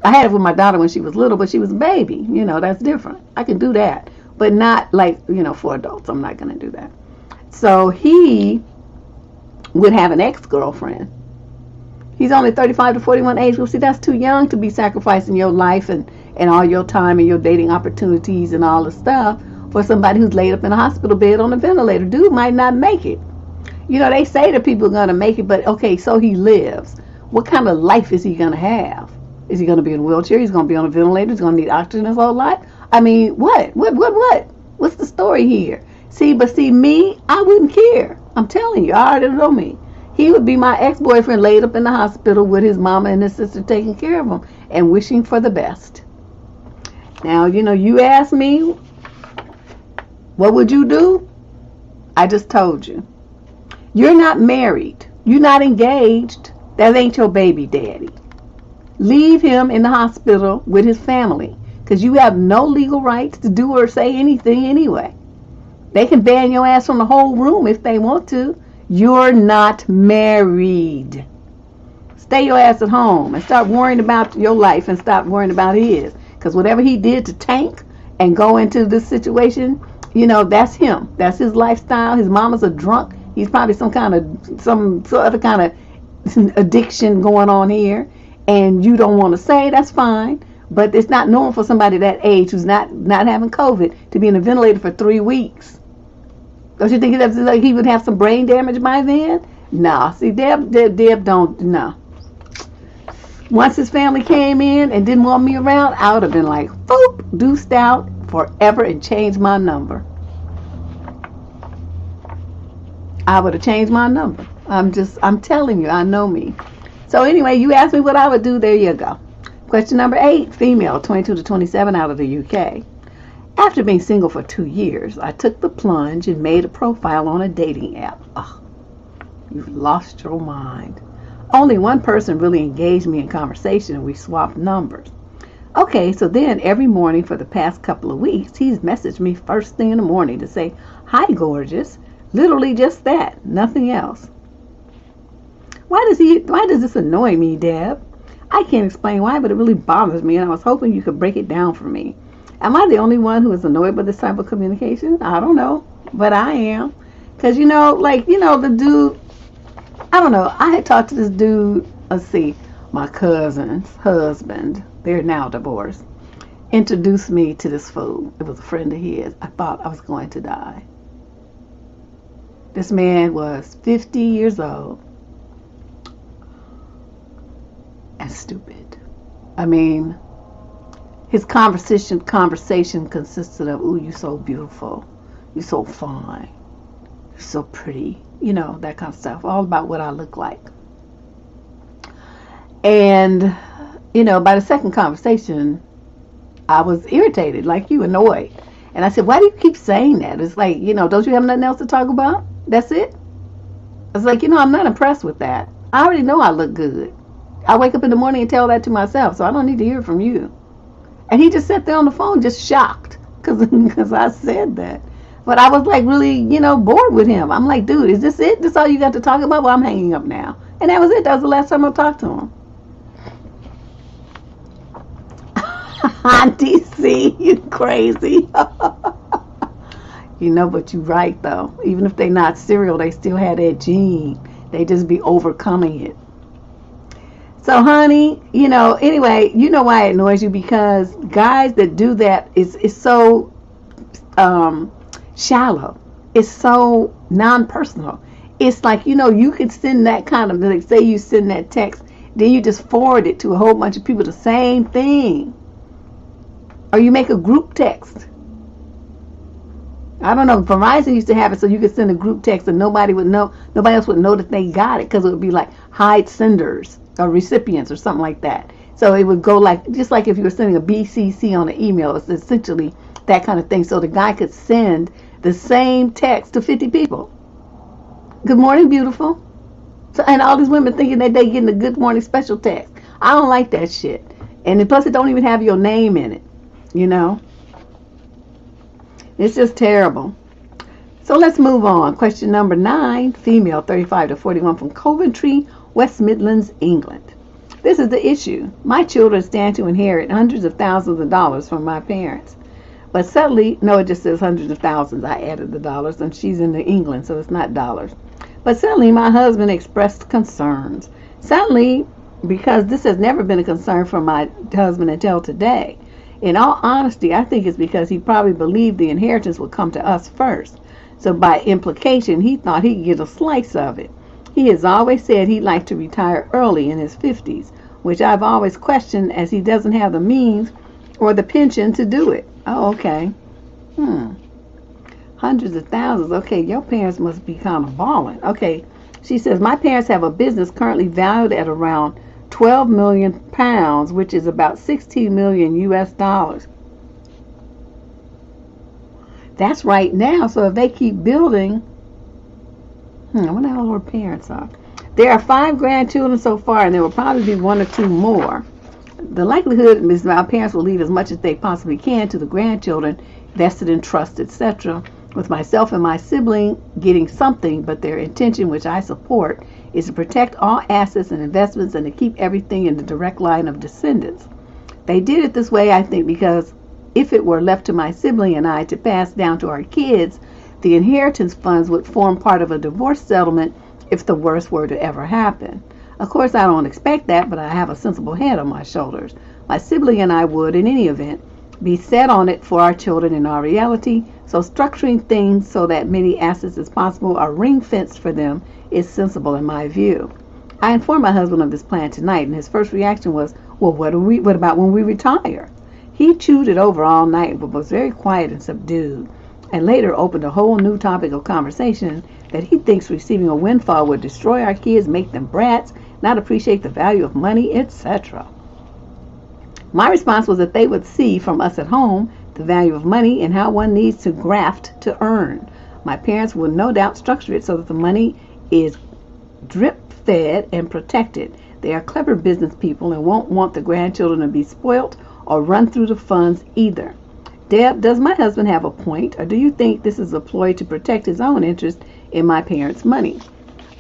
I had it with my daughter when she was little, but she was a baby. That's different. I can do that. But not like, for adults. I'm not going to do that. So he would have an ex-girlfriend. He's only 35 to 41 age group. See, that's too young to be sacrificing your life and all your time and your dating opportunities and all the stuff for somebody who's laid up in a hospital bed on a ventilator. Dude might not make it. They say that people are going to make it, but okay, so he lives. What kind of life is he going to have? Is he going to be in a wheelchair? He's going to be on a ventilator? He's going to need oxygen his whole life? I mean, what? What's the story here? See, me, I wouldn't care. I'm telling you, I already know me. He would be my ex-boyfriend laid up in the hospital with his mama and his sister taking care of him and wishing for the best. Now, you asked me, what would you do? I just told you. You're not married. You're not engaged. That ain't your baby daddy. Leave him in the hospital with his family, because you have no legal rights to do or say anything anyway. They can ban your ass from the whole room if they want to. You're not married. Stay your ass at home and start worrying about your life and stop worrying about his. Because whatever he did to tank and go into this situation, that's him. That's his lifestyle. His mama's a drunk. He's probably some other kind of addiction going on here. And you don't want to say, that's fine. But it's not normal for somebody that age who's not having COVID to be in a ventilator for 3 weeks. Don't you think that's like he would have some brain damage by then? No. See, Deb don't, no. Once his family came in and didn't want me around, I would have been like, boop, deuced out forever and changed my number. I would have changed my number. I'm telling you, I know me. So anyway, you asked me what I would do. There you go. Question number 8, female, 22 to 27, out of the UK. After being single for 2 years, I took the plunge and made a profile on a dating app. Oh, you've lost your mind. Only one person really engaged me in conversation, and we swapped numbers. Okay, so then every morning for the past couple of weeks, he's messaged me first thing in the morning to say, hi, gorgeous. Literally just that, nothing else. Why does this annoy me, Deb? I can't explain why, but it really bothers me, and I was hoping you could break it down for me. Am I the only one who is annoyed by this type of communication? I don't know, but I am. Because, the dude, I don't know. I had talked to this dude, my cousin's husband, they're now divorced, introduced me to this fool. It was a friend of his. I thought I was going to die. This man was 50 years old and stupid. I mean, his conversation consisted of, ooh, you're so beautiful, you're so fine, you're so pretty, that kind of stuff, all about what I look like. And, by the second conversation, I was irritated, like you, annoyed. And I said, why do you keep saying that? It's like, don't you have nothing else to talk about? That's it? It's like, I'm not impressed with that. I already know I look good. I wake up in the morning and tell that to myself, so I don't need to hear from you. And he just sat there on the phone just shocked because I said that. But I was like really, bored with him. I'm like, dude, is this it? This all you got to talk about? Well, I'm hanging up now. And that was it. That was the last time I talked to him. DC, you crazy. You know, but you're right, though. Even if they're not serial, they still have that gene. They just be overcoming it. So, honey, you know, anyway, you know why it annoys you, because guys that do that is so shallow. It's so non-personal. It's like, you know, you could send that kind of, like, say you send that text, then you just forward it to a whole bunch of people, the same thing. Or you make a group text. I don't know, Verizon used to have it so you could send a group text and nobody else would know that they got it, because it would be like hide senders or recipients or something like that. So it would go like, just like if you were sending a BCC on an email, it's essentially that kind of thing. So the guy could send the same text to 50 people. Good morning, beautiful. So, and all these women thinking that they getting a good morning special text. I don't like that shit. And plus it don't even have your name in it, you know. It's just terrible. So let's move on. Question number 9, female, 35 to 41, from Coventry, West Midlands, England. This is the issue. My children stand to inherit hundreds of thousands of dollars from my parents. But suddenly, no, it just says hundreds of thousands. I added the dollars, and she's in England, so it's not dollars. But suddenly, my husband expressed concerns. Suddenly, because this has never been a concern for my husband until today. In all honesty, I think it's because he probably believed the inheritance would come to us first. So by implication, he thought he'd get a slice of it. He has always said he'd like to retire early in his 50s, which I've always questioned, as he doesn't have the means or the pension to do it. Oh, okay. Hundreds of thousands. Okay, your parents must be kind of balling. Okay, she says, my parents have a business currently valued at around 12 million pounds, which is about 16 million US dollars. That's right now. So if they keep building, I wonder how old her parents are. There are 5 grandchildren so far, and there will probably be 1 or 2 more. The likelihood is that our parents will leave as much as they possibly can to the grandchildren, vested in trust, etc., with myself and my sibling getting something, but their intention, which I support, is to protect all assets and investments and to keep everything in the direct line of descendants. They did it this way, I think, because if it were left to my sibling and I to pass down to our kids, the inheritance funds would form part of a divorce settlement if the worst were to ever happen. Of course, I don't expect that, but I have a sensible head on my shoulders. My sibling and I would, in any event, be set on it for our children in our reality, so structuring things so that many assets as possible are ring-fenced for them is sensible in my view. I informed my husband of this plan tonight, and his first reaction was, well, what about when we retire? He chewed it over all night, but was very quiet and subdued, and later opened a whole new topic of conversation that he thinks receiving a windfall would destroy our kids, make them brats, not appreciate the value of money, etc. My response was that they would see from us at home the value of money and how one needs to graft to earn. My parents will no doubt structure it so that the money is drip-fed and protected. They are clever business people and won't want the grandchildren to be spoilt or run through the funds either. Deb, does my husband have a point, or do you think this is a ploy to protect his own interest in my parents' money?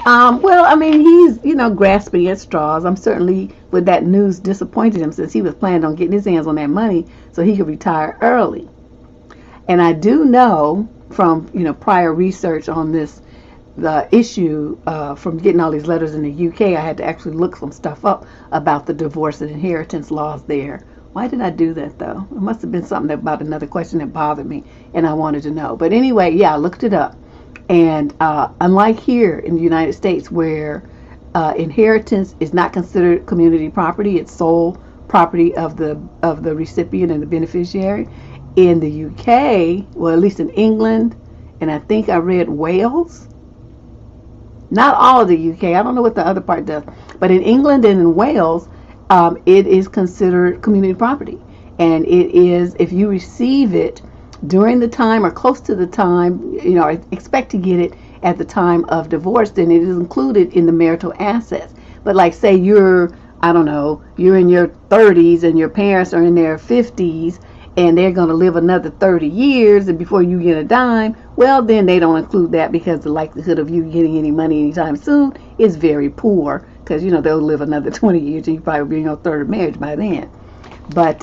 Well, I mean, he's, grasping at straws. I'm certainly, with that news, disappointed him, since he was planning on getting his hands on that money so he could retire early. And I do know from, prior research on this, the issue from getting all these letters in the UK, I had to actually look some stuff up about the divorce and inheritance laws there. Why did I do that, though? It must have been something about another question that bothered me, and I wanted to know. But anyway, yeah, I looked it up. And unlike here in the United States, where inheritance is not considered community property, it's sole property of the recipient and the beneficiary. In the UK, well, at least in England, and I think I read Wales. Not all of the UK. I don't know what the other part does. But in England and in Wales, it is considered community property. And it is, if you receive it during the time or close to the time, expect to get it at the time of divorce, then it is included in the marital assets. But like, say you're in your 30s and your parents are in their 50s and they're going to live another 30 years and before you get a dime, well, then they don't include that, because the likelihood of you getting any money anytime soon is very poor, because, they'll live another 20 years and you probably be in your third marriage by then. But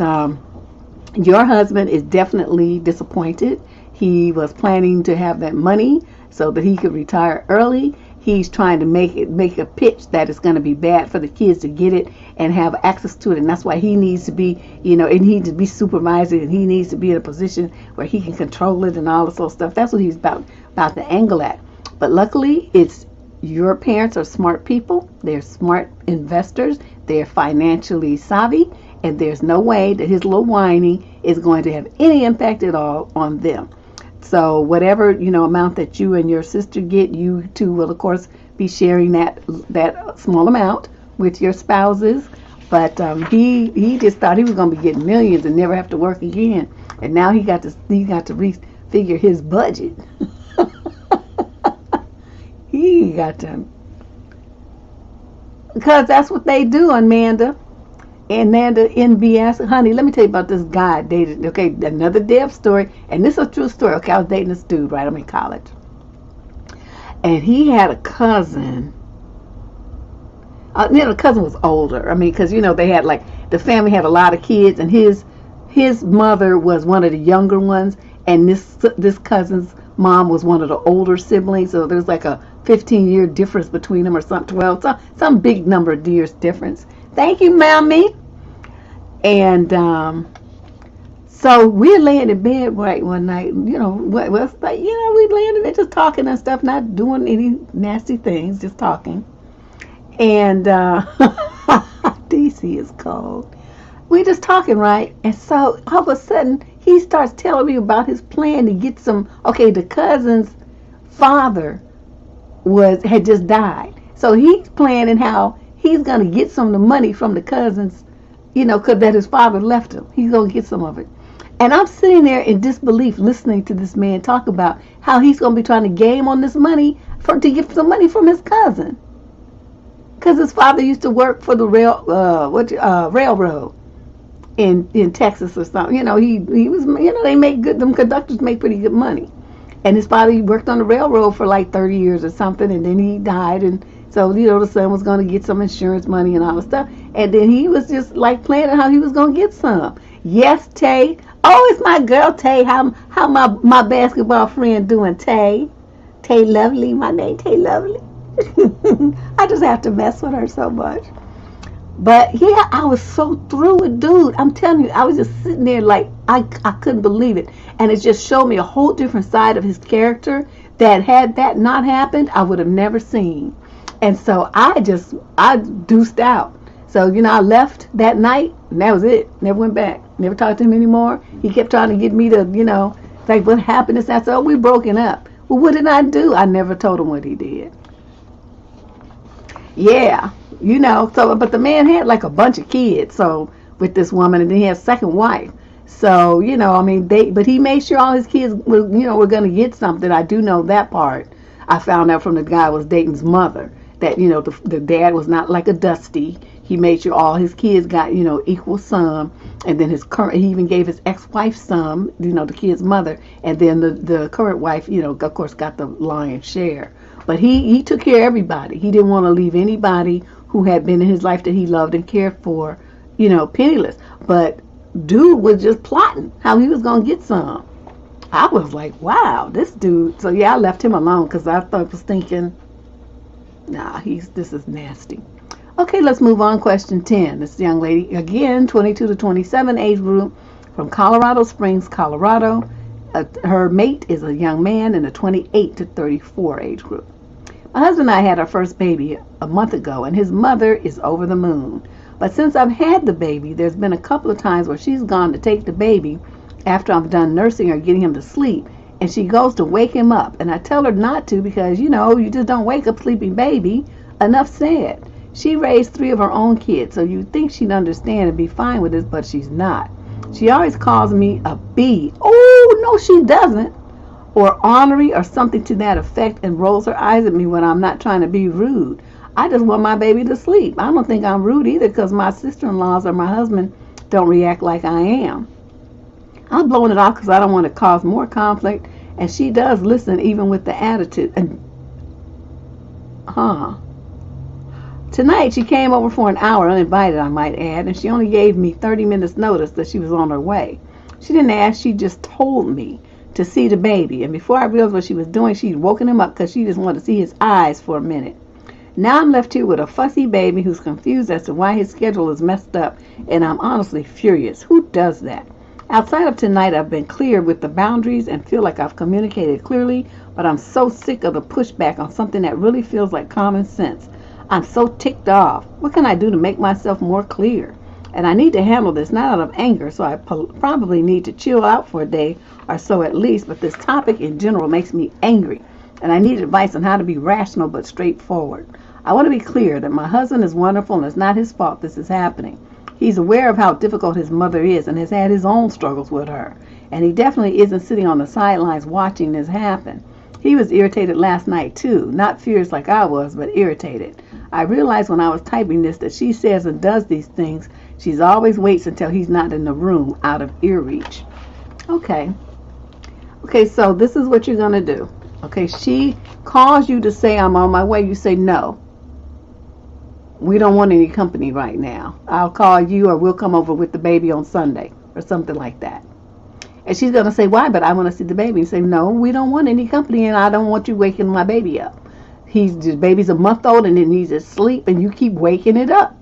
your husband is definitely disappointed, He was planning to have that money so that he could retire early. He's trying to make a pitch that it's going to be bad for the kids to get it and have access to it, and that's why he needs to be, and he needs to be supervising, and he needs to be in a position where he can control it and all this sort of stuff. That's what he's about the angle at. But luckily, it's your parents are smart people. They're smart investors. They're financially savvy, and there's no way that his little whining is going to have any impact at all on them. So whatever, amount that you and your sister get, you two will, of course, be sharing that small amount with your spouses. But he just thought he was going to be getting millions and never have to work again. And now he got to refigure his budget. He got to, because that's what they do, Amanda. And Nanda NBS, honey, let me tell you about this guy I dated. Okay, another Deb story, and this is a true story. Okay, I was dating this dude, right? I'm in college, and he had a cousin. The cousin was older. I mean, because they had the family had a lot of kids, and his mother was one of the younger ones, and this cousin's mom was one of the older siblings. So there's like a 15-year difference between them, or something, 12, some big number of years difference. Thank you, Mommy. And so we're laying in bed one night, we laying in there just talking and stuff, not doing any nasty things, just talking. And DC is cold. We're just talking, right? And so all of a sudden, he starts telling me about his plan to get the cousin's father had just died. So he's planning how he's going to get some of the money from the cousins, because that his father left him. He's going to get some of it. And I'm sitting there in disbelief listening to this man talk about how he's going to be trying to game on this money to get some money from his cousin. Because his father used to work for the railroad in Texas or something. He was, they make good, them conductors make pretty good money. And his father, he worked on the railroad for like 30 years or something, and then he died, and so, the son was going to get some insurance money and all that stuff. And then he was just planning how he was going to get some. Yes, Tay. Oh, it's my girl, Tay. How my basketball friend doing, Tay? Tay Lovely. My name, Tay Lovely. I just have to mess with her so much. But yeah, I was so through with dude. I'm telling you, I was just sitting there I couldn't believe it. And it just showed me a whole different side of his character that had that not happened, I would have never seen. And so I deuced out. So, I left that night, and that was it. Never went back. Never talked to him anymore. He kept trying to get me to, what happened? And I said, we broken up. Well, what did I do? I never told him what he did. Yeah, so, but the man had a bunch of kids, so, with this woman, and then he had a second wife. So, but he made sure all his kids were going to get something. I do know that part. I found out from the guy I was dating's mother. That, the dad was not like a Dusty. He made sure all his kids got, equal sum. And then he even gave his ex-wife some, the kid's mother. And then the current wife, of course, got the lion's share. But he took care of everybody. He didn't want to leave anybody who had been in his life that he loved and cared for, penniless. But dude was just plotting how he was going to get some. I was like, wow, this dude. So, yeah, I left him alone because I was thinking, nah, this is nasty. Okay, let's move on. Question 10. This young lady, again, 22 to 27 age group from Colorado Springs, Colorado. Her mate is a young man in a 28 to 34 age group. My husband and I had our first baby a month ago, and his mother is over the moon. But since I've had the baby, there's been a couple of times where she's gone to take the baby after I'm done nursing or getting him to sleep, and she goes to wake him up. And I tell her not to because, you just don't wake up sleeping baby. Enough said. She raised 3 of her own kids, so you'd think she'd understand and be fine with this, but she's not. She always calls me a bee. Oh, no, she doesn't. Or ornery or something to that effect, and rolls her eyes at me when I'm not trying to be rude. I just want my baby to sleep. I don't think I'm rude either because my sister-in-laws or my husband don't react like I am. I'm blowing it off because I don't want to cause more conflict, and she does listen even with the attitude. And tonight she came over for an hour, uninvited I might add, and she only gave me 30 minutes notice that she was on her way. She didn't ask, she just told me to see the baby. And before I realized what she was doing, she'd woken him up because she just wanted to see his eyes for a minute. Now I'm left here with a fussy baby who's confused as to why his schedule is messed up, and I'm honestly furious. Who does that? Outside of tonight, I've been clear with the boundaries and feel like I've communicated clearly, but I'm so sick of the pushback on something that really feels like common sense. I'm so ticked off. What can I do to make myself more clear? And I need to handle this not out of anger, so I probably need to chill out for a day or so at least, but this topic in general makes me angry, and I need advice on how to be rational but straightforward. I want to be clear that my husband is wonderful and it's not his fault this is happening. He's aware of how difficult his mother is and has had his own struggles with her, and he definitely isn't sitting on the sidelines watching this happen. He was irritated last night too, not furious like I was, but irritated. I realized when I was typing this that she says and does these things. She's always waits until he's not in the room, out of ear reach. Okay, so this is what you're going to do. Okay, she calls you to say, I'm on my way. You say, no, we don't want any company right now. I'll call you or we'll come over with the baby on Sunday or something like that. And she's going to say, why? But I want to see the baby. And say, no, we don't want any company and I don't want you waking my baby up. The baby's a month old and it needs to sleep and you keep waking it up.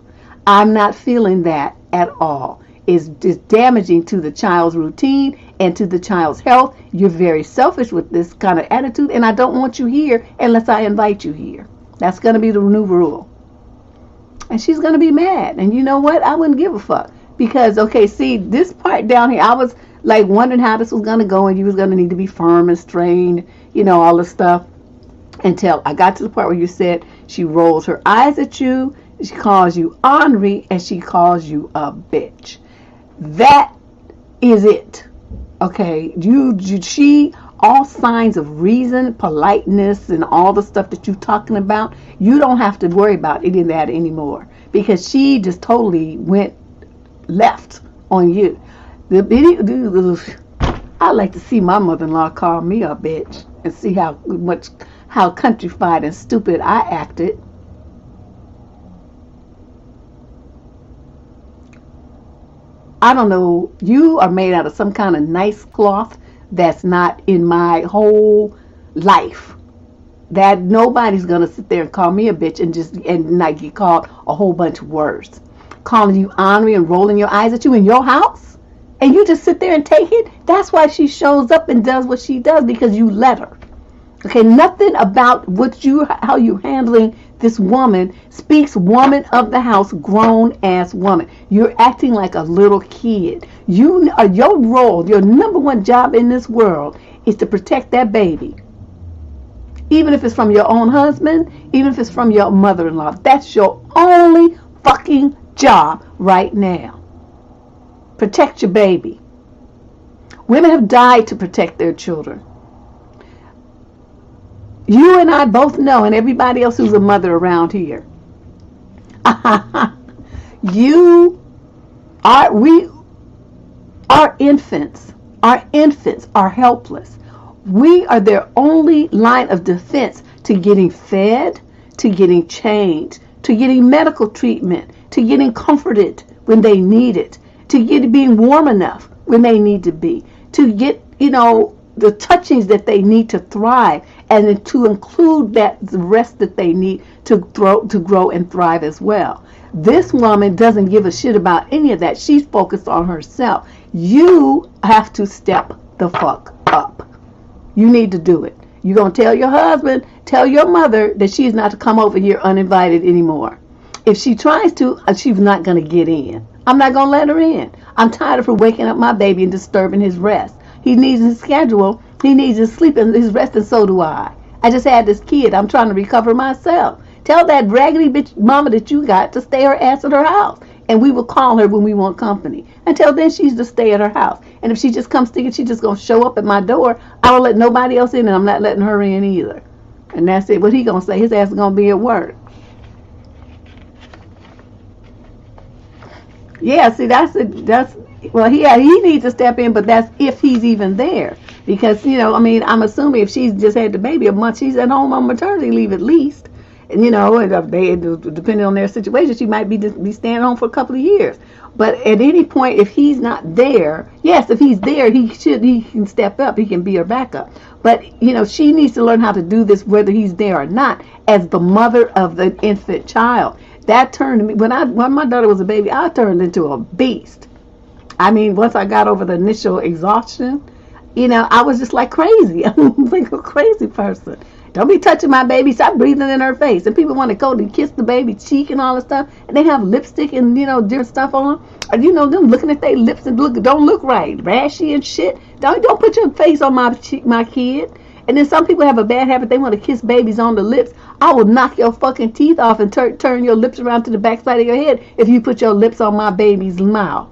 I'm not feeling that at all. It's just damaging to the child's routine and to the child's health. You're very selfish with this kind of attitude, and I don't want you here unless I invite you here. That's going to be the new rule. And she's going to be mad. And you know what? I wouldn't give a fuck. Because, okay, see, this part down here, I was like wondering how this was going to go, and you was going to need to be firm and strained, you know, all this stuff. Until I got to the part where you said she rolls her eyes at you, she calls you ornery, and she calls you a bitch. That is it. Okay, she, all signs of reason, politeness, and all the stuff that you're talking about, you don't have to worry about any of that anymore. Because she just totally went left on you. I like to see my mother-in-law call me a bitch and see how countrified and stupid I acted. I don't know, you are made out of some kind of nice cloth that's not in my whole life. That nobody's going to sit there and call me a bitch and not get called a whole bunch of words. Calling you ornery and rolling your eyes at you in your house. And you just sit there and take it. That's why she shows up and does what she does, because you let her. Okay, nothing about how you handling this woman speaks woman of the house, grown ass woman. You're acting like a little kid. Your role, your number one job in this world is to protect that baby. Even if it's from your own husband, even if it's from your mother-in-law. That's your only fucking job right now. Protect your baby. Women have died to protect their children. You and I both know, and everybody else who's a mother around here. Our infants are helpless. We are their only line of defense to getting fed, to getting changed, to getting medical treatment, to getting comforted when they need it, to being warm enough when they need to be, to get, the touchings that they need to thrive, and to include the rest that they need to grow and thrive as well. This woman doesn't give a shit about any of that. She's focused on herself. You have to step the fuck up. You need to do it. You're going to tell your husband, tell your mother that she's not to come over here uninvited anymore. If she tries to, she's not going to get in. I'm not going to let her in. I'm tired of her waking up my baby and disturbing his rest. He needs his schedule. He needs his sleep and his rest, and so do I. I just had this kid. I'm trying to recover myself. Tell that raggedy bitch mama that you got to stay her ass at her house. And we will call her when we want company. Until then, she's to stay at her house. And if she just comes thinking she's just going to show up at my door, I don't let nobody else in, and I'm not letting her in either. And that's it. What he going to say? His ass is going to be at work. Yeah, see, he needs to step in, but that's if he's even there. Because, I'm assuming if she's just had the baby a month, she's at home on maternity leave at least. And, depending on their situation, she might be staying home for a couple of years. But at any point, if he's not there, yes, if he's there, he can step up. He can be her backup. But, she needs to learn how to do this whether he's there or not as the mother of the infant child. That turned me, when my daughter was a baby, I turned into a beast. I mean, once I got over the initial exhaustion, I was just like crazy. I was like a crazy person. Don't be touching my baby. Stop breathing in her face. And people want to go to kiss the baby cheek and all this stuff. And they have lipstick and, different stuff on. Or, them looking at their lips and don't look right. Rashy and shit. Don't put your face on my kid. And then some people have a bad habit. They want to kiss babies on the lips. I will knock your fucking teeth off and turn your lips around to the backside of your head if you put your lips on my baby's mouth.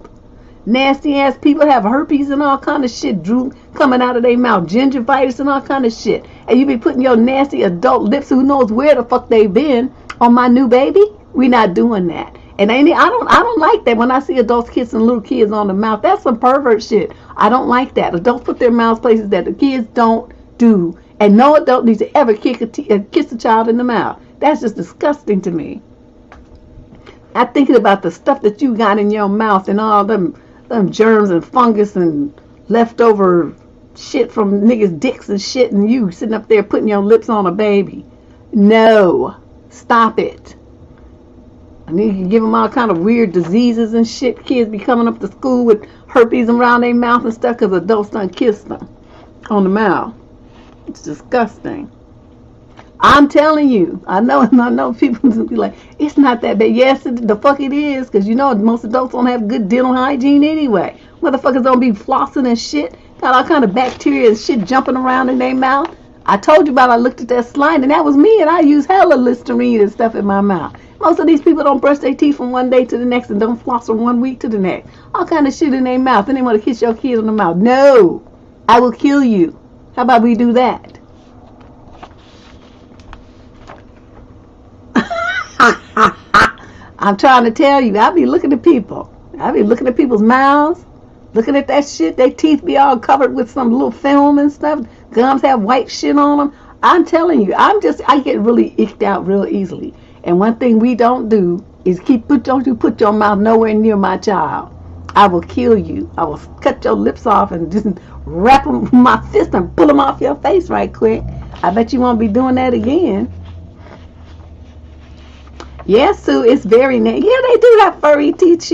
Nasty ass people have herpes and all kind of shit coming out of their mouth, gingivitis and all kind of shit. And you be putting your nasty adult lips, who knows where the fuck they been, on my new baby? We not doing that. And I don't like that when I see adults kissing little kids on the mouth. That's some pervert shit. I don't like that. Adults put their mouths places that the kids don't do. And no adult needs to ever kiss a child in the mouth. That's just disgusting to me. I'm thinking about the stuff that you got in your mouth and all them germs and fungus and leftover shit from niggas' dicks and shit, and you sitting up there putting your lips on a baby. No. Stop it. And you can give them all kind of weird diseases and shit. Kids be coming up to school with herpes around their mouth and stuff because adults done kissed them on the mouth. It's disgusting. I'm telling you. I know people be like, it's not that bad. Yes, the fuck it is, because most adults don't have good dental hygiene anyway. Motherfuckers don't be flossing and shit. Got all kind of bacteria and shit jumping around in their mouth. I told you about I looked at that slide, and that was me, and I use hella Listerine and stuff in my mouth. Most of these people don't brush their teeth from one day to the next and don't floss from 1 week to the next. All kind of shit in their mouth. And they want to kiss your kid on the mouth. No. I will kill you. How about we do that? I'm trying to tell you, I be looking at people. I be looking at people's mouths, looking at that shit. Their teeth be all covered with some little film and stuff. Gums have white shit on them. I'm telling you, I get really icked out real easily. And one thing we don't do is don't you put your mouth nowhere near my child. I will kill you. I will cut your lips off and just wrap them with my fist and pull them off your face right quick. I bet you won't be doing that again. Yes, Sue, it's very nasty. Yeah, they do have furry teeth,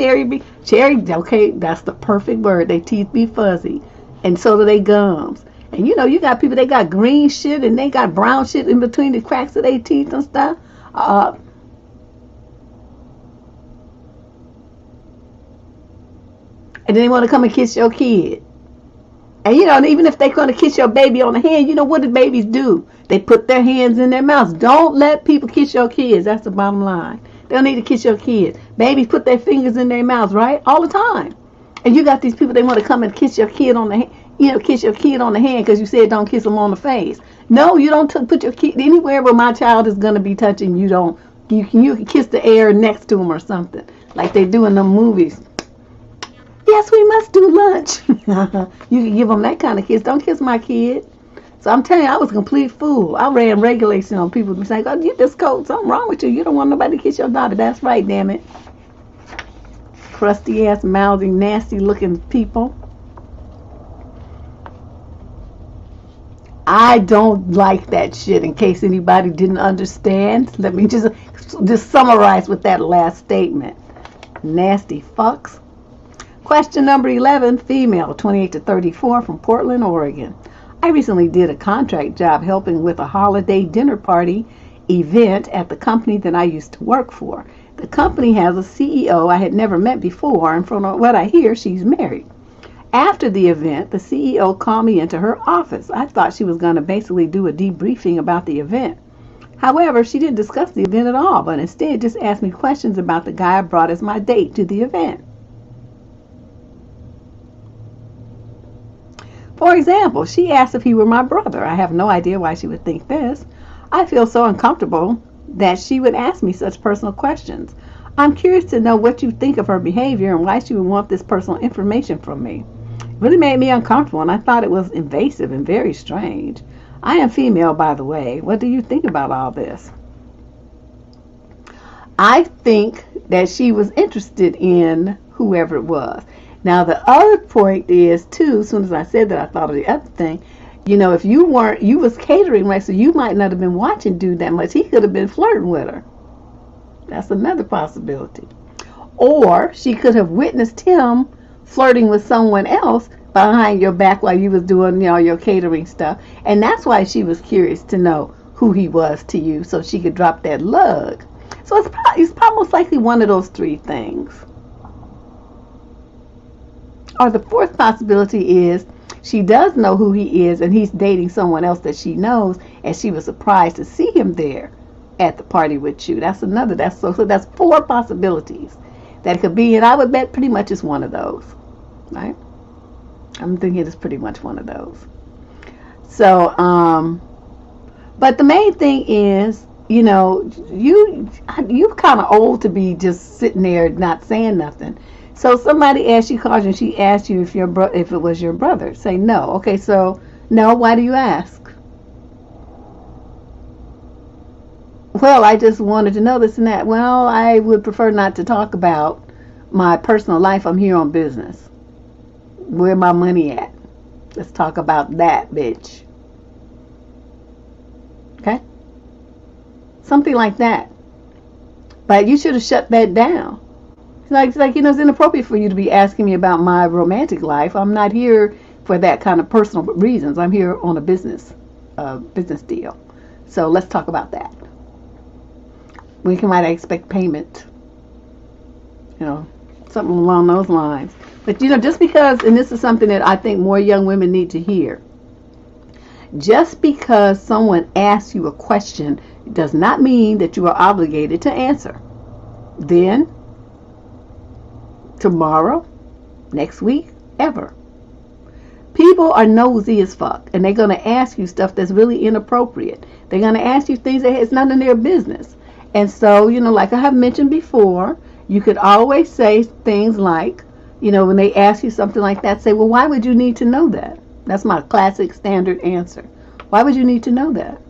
Cherry, okay, that's the perfect word. Their teeth be fuzzy. And so do their gums. And you got people, they got green shit and they got brown shit in between the cracks of their teeth and stuff. And then they want to come and kiss your kid. And even if they're going to kiss your baby on the hand, what do babies do? They put their hands in their mouths. Don't let people kiss your kids. That's the bottom line. They don't need to kiss your kids. Babies put their fingers in their mouths, right? All the time. And you got these people, they want to come and kiss your kid on the hand, kiss your kid on the hand because you said don't kiss them on the face. No, you don't put your kid anywhere where my child is going to be touching. You can kiss the air next to them or something like they do in them movies. Yes, we must do lunch. You can give them that kind of kiss. Don't kiss my kid. So I'm telling you, I was a complete fool. I ran regulation on people saying, oh, you just cold. Something wrong with you. You don't want nobody to kiss your daughter. That's right, damn it. Crusty ass, mouthy, nasty looking people. I don't like that shit. In case anybody didn't understand, let me just summarize with that last statement. Nasty fucks. Question number 11, female, 28 to 34, from Portland, Oregon. I recently did a contract job helping with a holiday dinner party event at the company that I used to work for. The company has a CEO I had never met before, and from what I hear, she's married. After the event, the CEO called me into her office. I thought she was going to basically do a debriefing about the event. However, she didn't discuss the event at all, but instead just asked me questions about the guy I brought as my date to the event. For example, she asked if he were my brother. I have no idea why she would think this. I feel so uncomfortable that she would ask me such personal questions. I'm curious to know what you think of her behavior and why she would want this personal information from me. It really made me uncomfortable, and I thought it was invasive and very strange. I am female, by the way. What do you think about all this? I think that she was interested in whoever it was. Now, the other point is, too, as soon as I said that, I thought of the other thing. You know, if you was catering, right, so you might not have been watching dude that much. He could have been flirting with her. That's another possibility. Or she could have witnessed him flirting with someone else behind your back while you was doing, you know, your catering stuff. And that's why she was curious to know who he was to you, so she could drop that lug. So it's most likely one of those three things. Or the fourth possibility is she does know who he is and he's dating someone else that she knows, and she was surprised to see him there at the party with you. That's another. So that's four possibilities that it could be, and I would bet pretty much it's one of those. Right? I'm thinking it's pretty much one of those. So, but the main thing is, you know, you're kind of old to be just sitting there not saying nothing. So somebody asks you, calls you, and she asks you if it was your brother. Say no. Okay, so no. Why do you ask? Well, I just wanted to know this and that. Well, I would prefer not to talk about my personal life. I'm here on business. Where my money at? Let's talk about that, bitch. Okay? Something like that. But you should have shut that down. It's like, you know, it's inappropriate for you to be asking me about my romantic life. I'm not here for that kind of personal reasons. I'm here on a business deal. So let's talk about that. When might I expect payment? You know, something along those lines. But, you know, just because, and this is something that I think more young women need to hear, just because someone asks you a question does not mean that you are obligated to answer. Then, tomorrow, next week, ever. People are nosy as fuck, and they're going to ask you stuff that's really inappropriate. They're going to ask you things that it's none of their business. And so, you know, like I have mentioned before, you could always say things like, you know, when they ask you something like that, say, well, why would you need to know that? That's my classic standard answer. Why would you need to know that?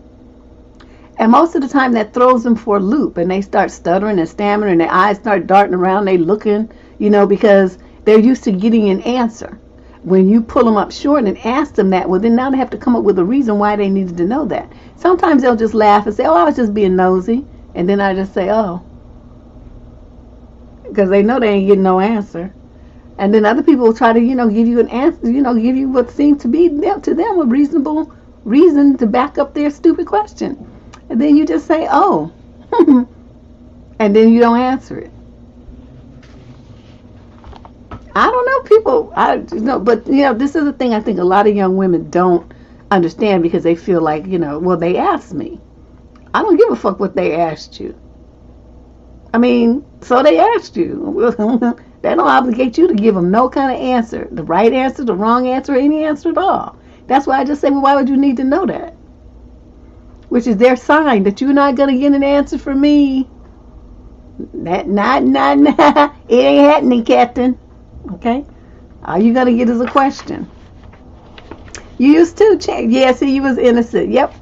And most of the time that throws them for a loop, and they start stuttering and stammering, and their eyes start darting around, they looking, you know, because they're used to getting an answer. When you pull them up short and ask them that, well, then now they have to come up with a reason why they needed to know that. Sometimes they'll just laugh and say, oh, I was just being nosy. And then I just say, oh. Because they know they ain't getting no answer. And then other people will try to, you know, give you an answer, you know, give you what seems to be to them a reasonable reason to back up their stupid question. And then you just say, oh. And then you don't answer it. I don't know, but, you know, this is the thing I think a lot of young women don't understand, because they feel like, you know, well, they asked me. I don't give a fuck what they asked you. I mean, so they asked you. They don't obligate you to give them no kind of answer. The right answer, the wrong answer, any answer at all. That's why I just say, well, why would you need to know that? Which is their sign that you're not going to get an answer from me. Not. It ain't happening, Captain. Okay? All you got to get is a question. You used to check. Yeah, see, you was innocent. Yep.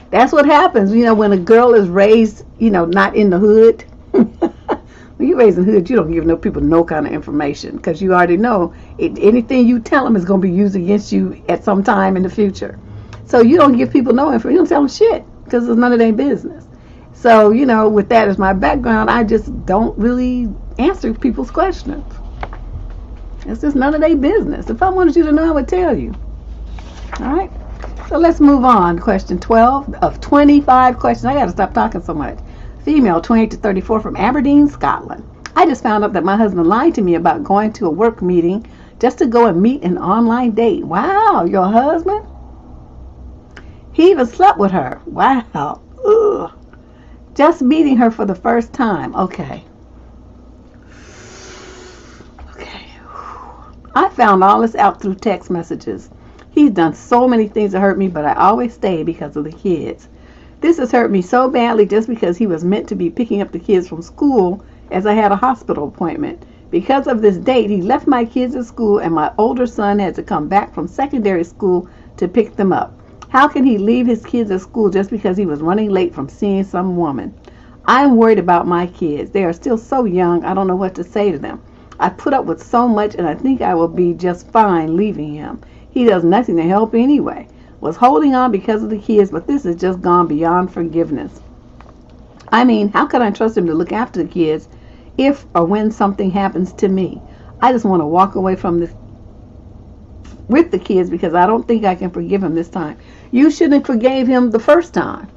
That's what happens, you know, when a girl is raised, you know, not in the hood. When you're raised in the hood, you don't give no people no kind of information, because you already know anything you tell them is going to be used against you at some time in the future. So you don't give people no information. You don't tell them shit, because it's none of their business. So, you know, with that as my background, I just don't really answer people's questions. It's just none of their business. If I wanted you to know, I would tell you. All right? So let's move on. Question 12 of 25 questions. I got to stop talking so much. Female, 28 to 34, from Aberdeen, Scotland. I just found out that my husband lied to me about going to a work meeting just to go and meet an online date. Wow, your husband? He even slept with her. Wow. Ugh. Just meeting her for the first time. Okay. I found all this out through text messages. He's done so many things to hurt me, but I always stay because of the kids. This has hurt me so badly just because he was meant to be picking up the kids from school as I had a hospital appointment. Because of this date, he left my kids at school, and my older son had to come back from secondary school to pick them up. How can he leave his kids at school just because he was running late from seeing some woman? I'm worried about my kids. They are still so young. I don't know what to say to them. I put up with so much, and I think I will be just fine leaving him. He does nothing to help anyway. Was holding on because of the kids, but this has just gone beyond forgiveness. I mean, how can I trust him to look after the kids if or when something happens to me? I just want to walk away from this with the kids because I don't think I can forgive him this time. You shouldn't have forgave him the first time.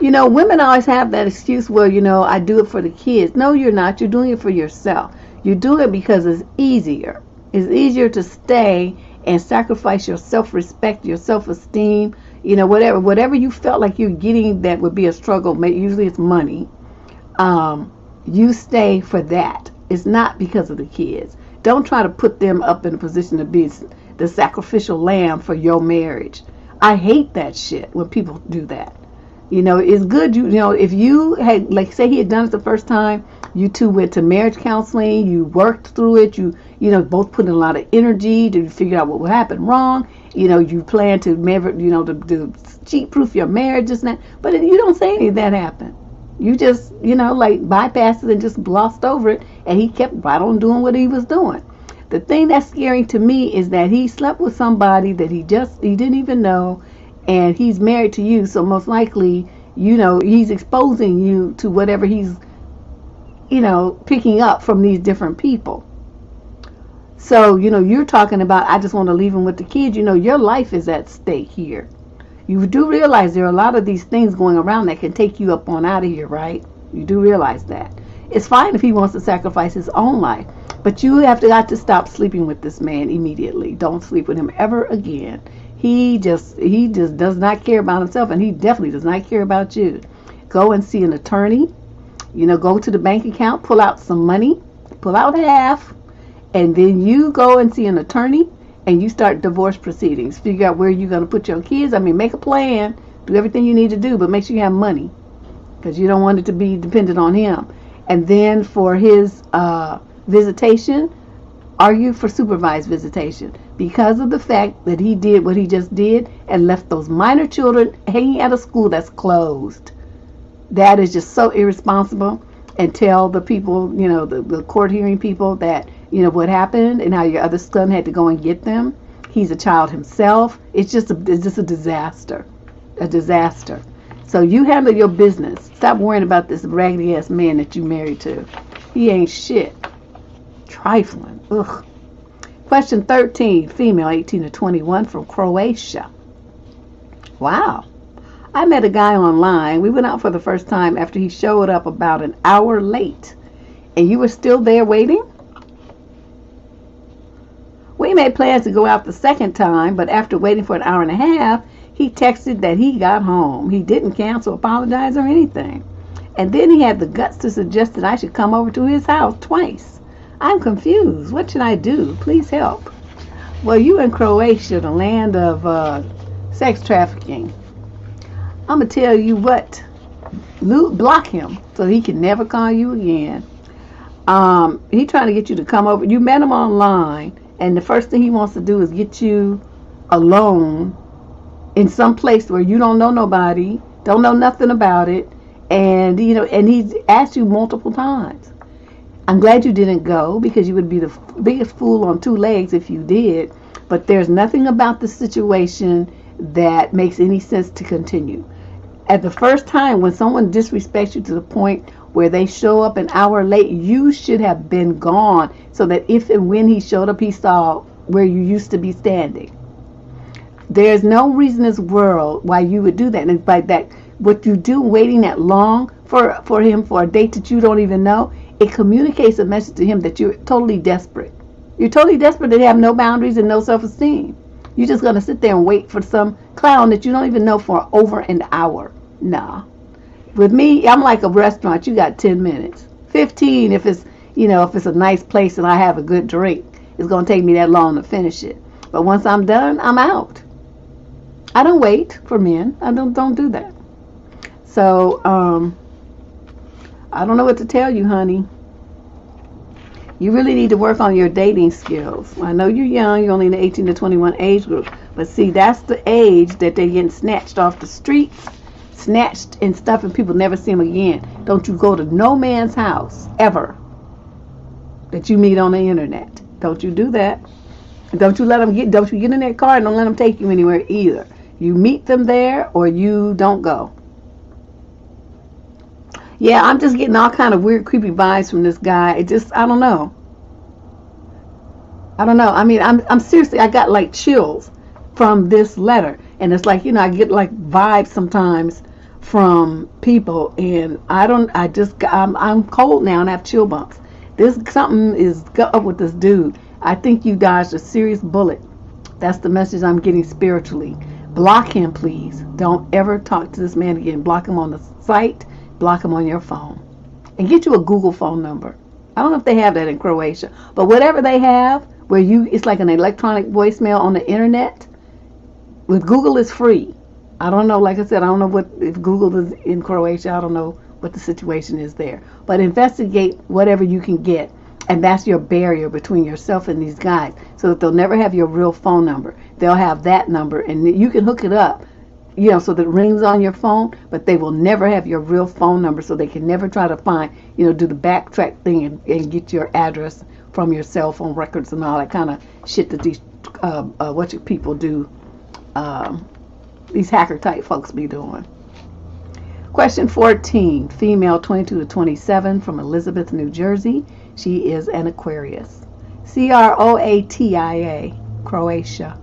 You know, women always have that excuse, well, you know, I do it for the kids. No, you're not. You're doing it for yourself. You do it because it's easier. It's easier to stay and sacrifice your self-respect, your self-esteem, you know, whatever you felt like you're getting that would be a struggle. Usually it's money. You stay for that. It's not because of the kids. Don't try to put them up in a position to be the sacrificial lamb for your marriage. I hate that shit when people do that. You know, it's good, you know, if you had, like, say he had done it the first time, you two went to marriage counseling, you worked through it, you know, both put in a lot of energy to figure out what happened wrong, you know, you plan to, you know, to cheat-proof your marriage, and that, but you don't say any of that happened. You just, you know, like, bypassed it and just glossed over it, and he kept right on doing what he was doing. The thing that's scary to me is that he slept with somebody that he didn't even know, and he's married to you, so most likely, you know, he's exposing you to whatever he's, you know, picking up from these different people. So, you know, you're talking about, I just want to leave him with the kids. You know, your life is at stake here. You do realize there are a lot of these things going around that can take you up on out of here, right? You do realize that. It's fine if he wants to sacrifice his own life, but you have got to stop sleeping with this man immediately. Don't sleep with him ever again. He just does not care about himself, and he definitely does not care about you. Go and see an attorney. You know, go to the bank account, pull out some money, pull out half, and then you go and see an attorney, and you start divorce proceedings. Figure out where you're going to put your kids. I mean, make a plan. Do everything you need to do, but make sure you have money, because you don't want it to be dependent on him. And then for his visitation, argue for supervised visitation, because of the fact that he did what he just did and left those minor children hanging at a school that's closed. That is just so irresponsible. And tell the people, you know, the court hearing people that, you know, what happened and how your other son had to go and get them. He's a child himself. It's just a disaster. A disaster. So you handle your business. Stop worrying about this raggedy ass man that you married to. He ain't shit. Trifling. Ugh. Question 13, female, 18 to 21, from Croatia. Wow. I met a guy online. We went out for the first time after he showed up about an hour late. And you were still there waiting? We made plans to go out the second time, but after waiting for an hour and a half, he texted that he got home. He didn't cancel, apologize, or anything. And then he had the guts to suggest that I should come over to his house twice. I'm confused. What should I do? Please help. Well, you in Croatia, the land of sex trafficking. I'm going to tell you what. Block him so he can never call you again. He trying to get you to come over. You met him online, and the first thing he wants to do is get you alone in some place where you don't know nobody, don't know nothing about it, and, you know, and he's asked you multiple times. I'm glad you didn't go, because you would be the biggest fool on two legs if you did. But there's nothing about the situation that makes any sense to continue. At the first time, when someone disrespects you to the point where they show up an hour late, you should have been gone, so that if and when he showed up, he saw where you used to be standing. There's no reason in this world why you would do that. And by that, what you do waiting that long for him for a date that you don't even know, it communicates a message to him that you're totally desperate. You're totally desperate, that you have no boundaries and no self-esteem. You're just going to sit there and wait for some clown that you don't even know for over an hour. Nah. With me, I'm like a restaurant. You got 10 minutes. 15 if it's, you know, if it's a nice place and I have a good drink. It's going to take me that long to finish it. But once I'm done, I'm out. I don't wait for men. I don't do that. So, I don't know what to tell you, honey. You really need to work on your dating skills. I know you're young. You're only in the 18 to 21 age group. But see, that's the age that they're getting snatched off the streets, snatched and stuff and people never see them again. Don't you go to no man's house ever that you meet on the internet. Don't you do that. Don't you get in that car and don't let them take you anywhere either. You meet them there or you don't go. Yeah, I'm just getting all kind of weird, creepy vibes from this guy. I don't know. I mean, I'm seriously, I got like chills from this letter. And it's like, I get like vibes sometimes from people, and I'm cold now and I have chill bumps. Something is up with this dude. I think you dodged a serious bullet. That's the message I'm getting spiritually. Block him, please. Don't ever talk to this man again. Block him on the site. Block him on your phone. And get you a Google phone number. I don't know if they have that in Croatia, but whatever they have, it's like an electronic voicemail on the internet. With Google, it's free. I don't know, like I said, I don't know if Google is in Croatia. I don't know what the situation is there. But investigate whatever you can get. And that's your barrier between yourself and these guys, so that they'll never have your real phone number. They'll have that number, and you can hook it up, so that it rings on your phone, but they will never have your real phone number, so they can never try to find, do the backtrack thing and get your address from your cell phone records and all that kind of shit that these people do. These hacker type folks be doing. Question 14, female 22 to 27 from Elizabeth, New Jersey. She is an Aquarius. Croatia, Croatia.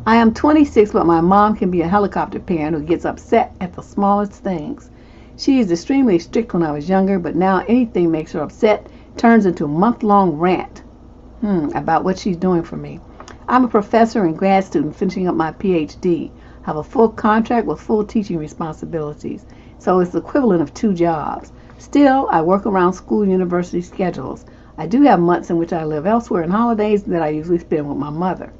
I am 26, but my mom can be a helicopter parent who gets upset at the smallest things. She is extremely strict when I was younger, but now anything makes her upset, turns into a month-long rant about what she's doing for me. I'm a professor and grad student finishing up my PhD. I have a full contract with full teaching responsibilities, so it's the equivalent of 2 jobs. Still, I work around school university schedules. I do have months in which I live elsewhere and holidays that I usually spend with my mother.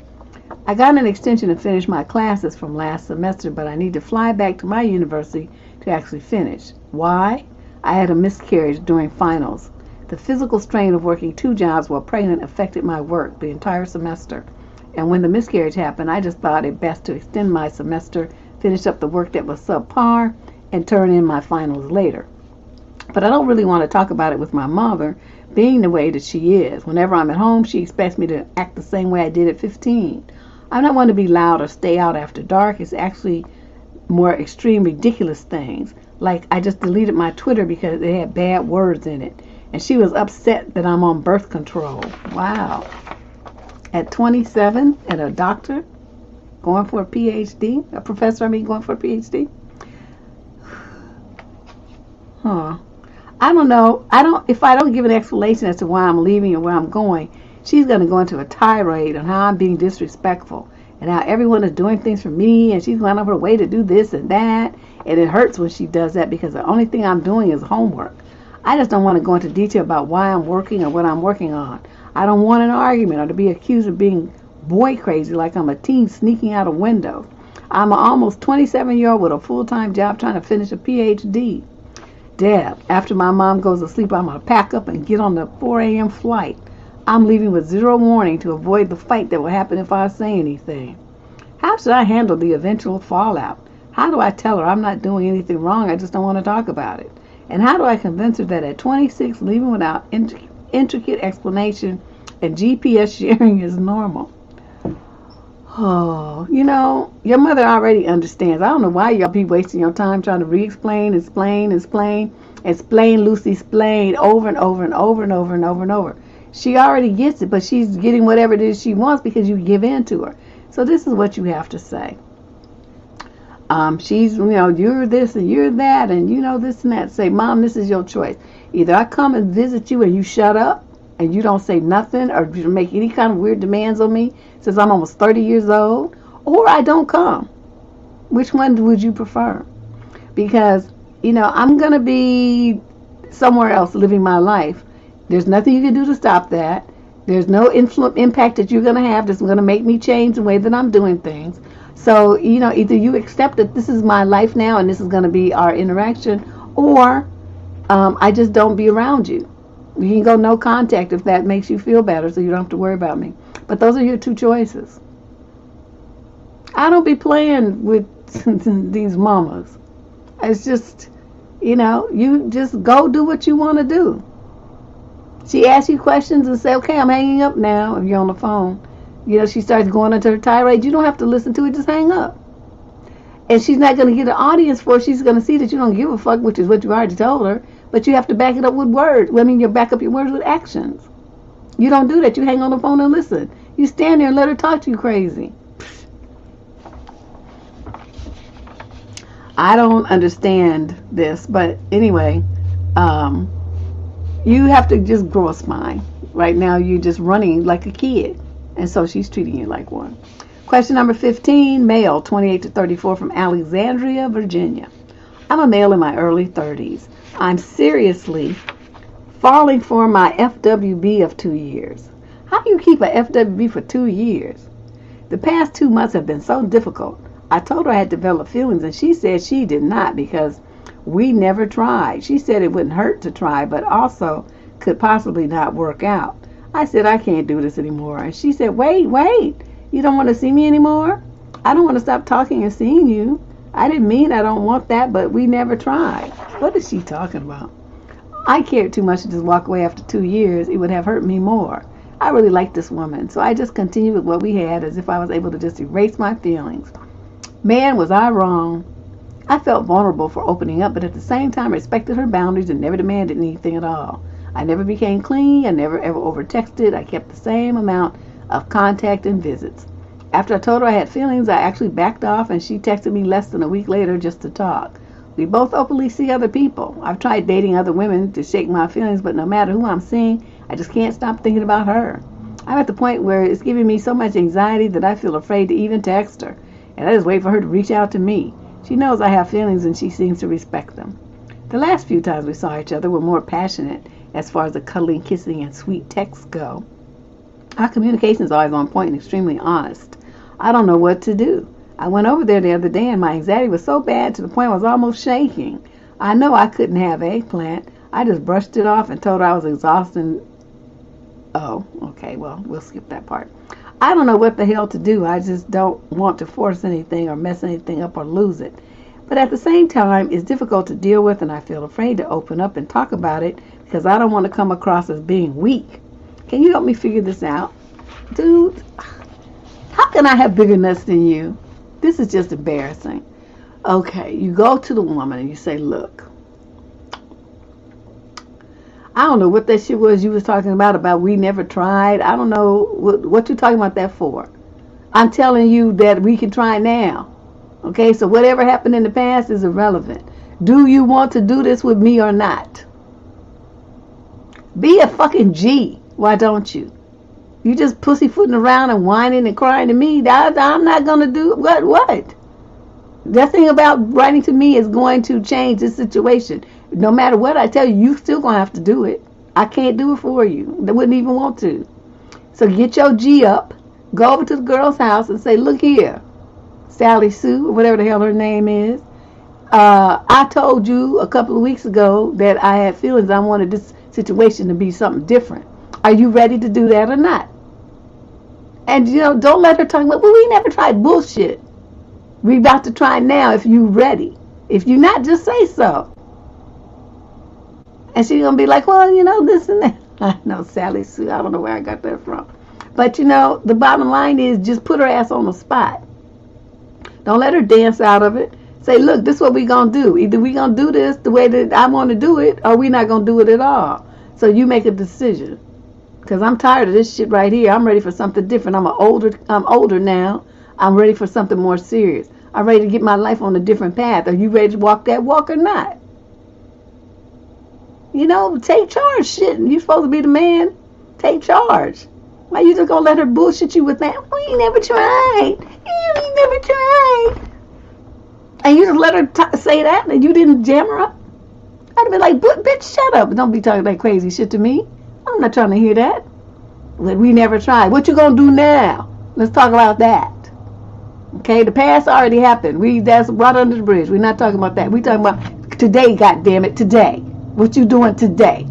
I got an extension to finish my classes from last semester, but I need to fly back to my university to actually finish. Why? I had a miscarriage during finals. The physical strain of working 2 jobs while pregnant affected my work the entire semester. And when the miscarriage happened, I just thought it best to extend my semester, finish up the work that was subpar, and turn in my finals later. But I don't really want to talk about it with my mother, being the way that she is. Whenever I'm at home, she expects me to act the same way I did at 15. I don't want to be loud or stay out after dark. It's actually more extreme, ridiculous things. Like I just deleted my Twitter because it had bad words in it. And she was upset that I'm on birth control. Wow. At 27, and a doctor, going for a PhD, a professor, going for a PhD. I don't know. If I don't give an explanation as to why I'm leaving or where I'm going, she's going to go into a tirade on how I'm being disrespectful and how everyone is doing things for me, and she's going out of her way to do this and that. And it hurts when she does that because the only thing I'm doing is homework. I just don't want to go into detail about why I'm working or what I'm working on. I don't want an argument or to be accused of being boy crazy like I'm a teen sneaking out a window. I'm an almost 27-year-old with a full-time job trying to finish a PhD. Deb, after my mom goes to sleep, I'm going to pack up and get on the 4 a.m. flight. I'm leaving with 0 warning to avoid the fight that will happen if I say anything. How should I handle the eventual fallout? How do I tell her I'm not doing anything wrong, I just don't want to talk about it? And how do I convince her that at 26, leaving without intricate explanation and GPS sharing is normal? Oh, your mother already understands. I don't know why y'all be wasting your time trying to re-explain, explain, Lucy, explain over and over and over and over and over and over. She already gets it, but she's getting whatever it is she wants because you give in to her. So this is what you have to say. She's, you're this and you're that and this and that. Say, Mom, this is your choice. Either I come and visit you and you shut up and you don't say nothing or you make any kind of weird demands on me since I'm almost 30 years old, or I don't come. Which one would you prefer? Because, I'm going to be somewhere else living my life. There's nothing you can do to stop that. There's no impact that you're going to have that's going to make me change the way that I'm doing things. So, either you accept that this is my life now and this is going to be our interaction, or I just don't be around you. You can go no contact if that makes you feel better so you don't have to worry about me. But those are your 2 choices. I don't be playing with these mamas. It's just, you just go do what you want to do. She asks you questions and say, okay, I'm hanging up now. If you're on the phone, she starts going into her tirade. You don't have to listen to it. Just hang up. And she's not going to get an audience for it. She's going to see that you don't give a fuck, which is what you already told her. But you have to back it up with words. You back up your words with actions. You don't do that. You hang on the phone and listen. You stand there and let her talk to you crazy. I don't understand this, but anyway, you have to just grow a spine. Right now, you're just running like a kid, and so she's treating you like one. Question number 15, male, 28 to 34, from Alexandria, Virginia. I'm a male in my early 30s. I'm seriously falling for my FWB of 2 years. How do you keep a FWB for 2 years? The past 2 months have been so difficult. I told her I had developed feelings, and she said she did not because we never tried. She said it wouldn't hurt to try, but also could possibly not work out. I said, I can't do this anymore. And she said, wait. You don't want to see me anymore? I don't want to stop talking and seeing you. I didn't mean I don't want that, but we never tried. What is she talking about? I cared too much to just walk away after 2 years. It would have hurt me more. I really liked this woman, so I just continued with what we had as if I was able to just erase my feelings. Man, was I wrong. I felt vulnerable for opening up, but at the same time respected her boundaries and never demanded anything at all. I never became clingy. I never ever over-texted. I kept the same amount of contact and visits. After I told her I had feelings, I actually backed off, and she texted me less than a week later just to talk. We both openly see other people. I've tried dating other women to shake my feelings, but no matter who I'm seeing, I just can't stop thinking about her. I'm at the point where it's giving me so much anxiety that I feel afraid to even text her, and I just wait for her to reach out to me. She knows I have feelings, and she seems to respect them. The last few times we saw each other were more passionate as far as the cuddling, kissing, and sweet texts go. Our communication is always on point and extremely honest. I don't know what to do. I went over there the other day, and my anxiety was so bad to the point I was almost shaking. I know I couldn't have eggplant. I just brushed it off and told her I was exhausted. Oh, okay, well, we'll skip that part. I don't know what the hell to do. I just don't want to force anything or mess anything up or lose it. But at the same time, it's difficult to deal with, and I feel afraid to open up and talk about it because I don't want to come across as being weak. Can you help me figure this out? Dude, how can I have bigger nuts than you? This is just embarrassing. Okay, you go to the woman and you say, look, I don't know what that shit was you was talking about we never tried. I don't know what you're talking about that for. I'm telling you that we can try now. Okay, so whatever happened in the past is irrelevant. Do you want to do this with me or not? Be a fucking G. Why don't you? You just pussyfooting around and whining and crying to me. I'm not going to do what? That thing about writing to me is going to change this situation. No matter what I tell you, you still going to have to do it. I can't do it for you. I wouldn't even want to. So get your G up. Go over to the girl's house and say, look here, Sally Sue, or whatever the hell her name is. I told you a couple of weeks ago that I had feelings. I wanted this situation to be something different. Are you ready to do that or not? And, don't let her talk about, well, we never tried bullshit. We about to try now if you ready. If you're not, just say so. And she's going to be like, well, this and that. I know, Sally Sue. I don't know where I got that from. But, the bottom line is just put her ass on the spot. Don't let her dance out of it. Say, look, this is what we going to do. Either we going to do this the way that I want to do it, or we not going to do it at all. So you make a decision. Because I'm tired of this shit right here. I'm ready for something different. I'm older now. I'm ready for something more serious. I'm ready to get my life on a different path. Are you ready to walk that walk or not? Take charge, shit. You're supposed to be the man. Take charge. Why you just gonna let her bullshit you with that? We never tried. We never tried. And you just let her say that and you didn't jam her up? I'd be like, bitch, shut up. Don't be talking that crazy shit to me. I'm not trying to hear that. But we never tried. What you gonna do now? Let's talk about that. Okay, the past already happened. That's right under the bridge. We're not talking about that. We're talking about today, goddammit, today. What you doing today?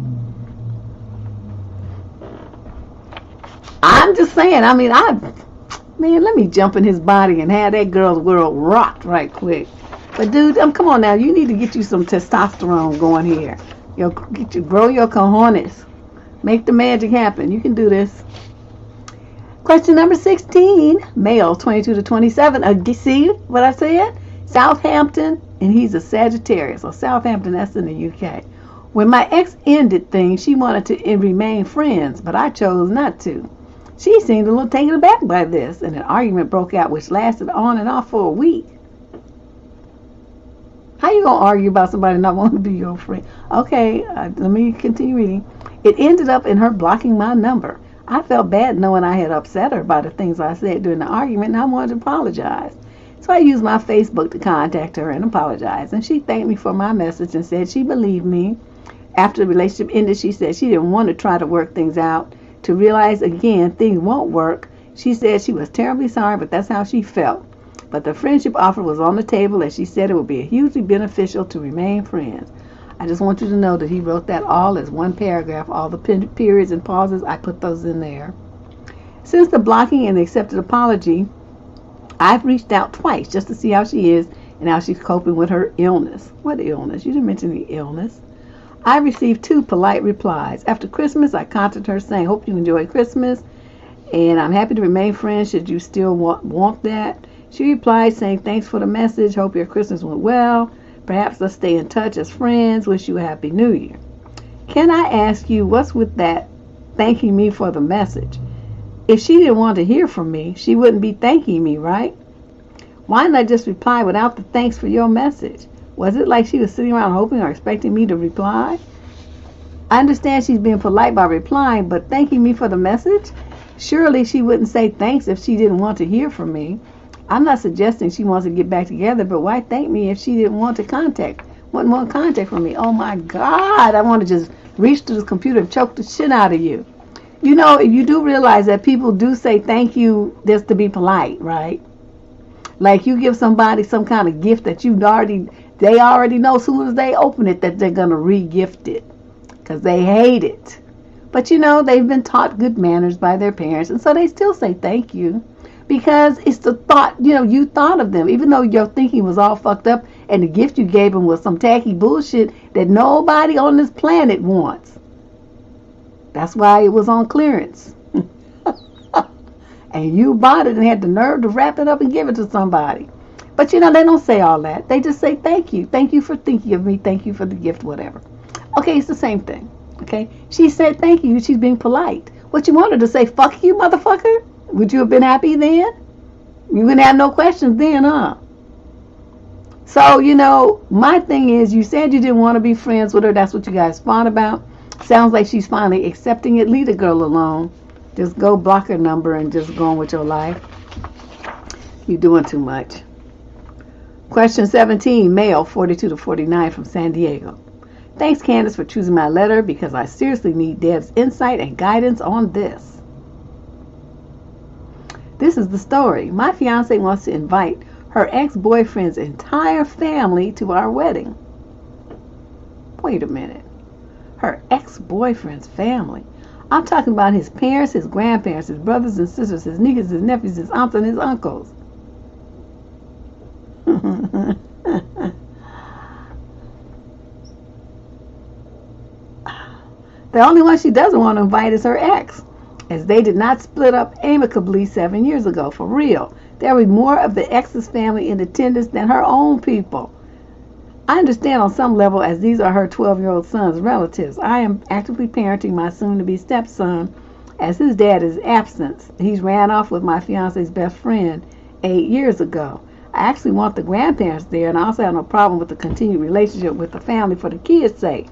I'm just saying, man, let me jump in his body and have that girl's world rocked right quick. But dude, come on now. You need to get you some testosterone going here. Grow your cojones. Make the magic happen. You can do this. Question number 16. Male, 22 to 27. See what I said? Southampton, and he's a Sagittarius. So Southampton, that's in the UK. When my ex ended things, she wanted to remain friends, but I chose not to. She seemed a little taken aback by this, and an argument broke out which lasted on and off for a week. How you going to argue about somebody not wanting to be your friend? Okay, let me continue reading. It ended up in her blocking my number. I felt bad knowing I had upset her by the things I said during the argument, and I wanted to apologize. So I used my Facebook to contact her and apologize, and she thanked me for my message and said she believed me. After the relationship ended, she said she didn't want to try to work things out, to realize again things won't work. She said she was terribly sorry, but that's how she felt. But the friendship offer was on the table, and she said it would be hugely beneficial to remain friends. I just want you to know that he wrote that all as one paragraph. All the periods and pauses, I put those in there. Since the blocking and the accepted apology, I've reached out twice just to see how she is and how she's coping with her illness. What illness? You didn't mention the illness. I received 2 polite replies. After Christmas, I contacted her saying, hope you enjoy Christmas, and I'm happy to remain friends should you still want that. She replied saying, thanks for the message, hope your Christmas went well. Perhaps let's stay in touch as friends, wish you a happy new year. Can I ask you, what's with that thanking me for the message? If she didn't want to hear from me, she wouldn't be thanking me, right? Why not just reply without the thanks for your message? Was it like she was sitting around hoping or expecting me to reply? I understand she's being polite by replying, but thanking me for the message? Surely she wouldn't say thanks if she didn't want to hear from me. I'm not suggesting she wants to get back together, but why thank me if she didn't want contact from me? Oh my God, I want to just reach through this computer and choke the shit out of you. You know, you do realize that people do say thank you just to be polite, right? Like you give somebody some kind of gift that they already know as soon as they open it that they're going to re-gift it because they hate it. But you know, they've been taught good manners by their parents, and so they still say thank you because it's the thought, you thought of them, even though your thinking was all fucked up and the gift you gave them was some tacky bullshit that nobody on this planet wants. That's why it was on clearance. And you bought it and had the nerve to wrap it up and give it to somebody. But they don't say all that. They just say thank you. Thank you for thinking of me. Thank you for the gift, whatever. Okay, it's the same thing. Okay? She said thank you. She's being polite. What you wanted to say, fuck you, motherfucker? Would you have been happy then? You wouldn't have no questions then, huh? So, my thing is, you said you didn't want to be friends with her. That's what you guys fought about. Sounds like she's finally accepting it. Leave the girl alone. Just go block her number and just go on with your life. You're doing too much. Question 17, male, 42 to 49 from San Diego. Thanks, Candace, for choosing my letter because I seriously need Deb's insight and guidance on this. This is the story. My fiance wants to invite her ex-boyfriend's entire family to our wedding. Wait a minute. Her ex-boyfriend's family? I'm talking about his parents, his grandparents, his brothers and sisters, his nieces, his nephews, his aunts, and his uncles. The only one she doesn't want to invite is her ex, as they did not split up amicably 7 years ago. For real, there will be more of the ex's family in attendance than her own people. I understand on some level, as these are her 12-year-old son's relatives. I am actively parenting my soon-to-be stepson, as his dad is absent. He's ran off with my fiance's best friend 8 years ago. I actually want the grandparents there, and I also have no problem with the continued relationship with the family for the kids' sake.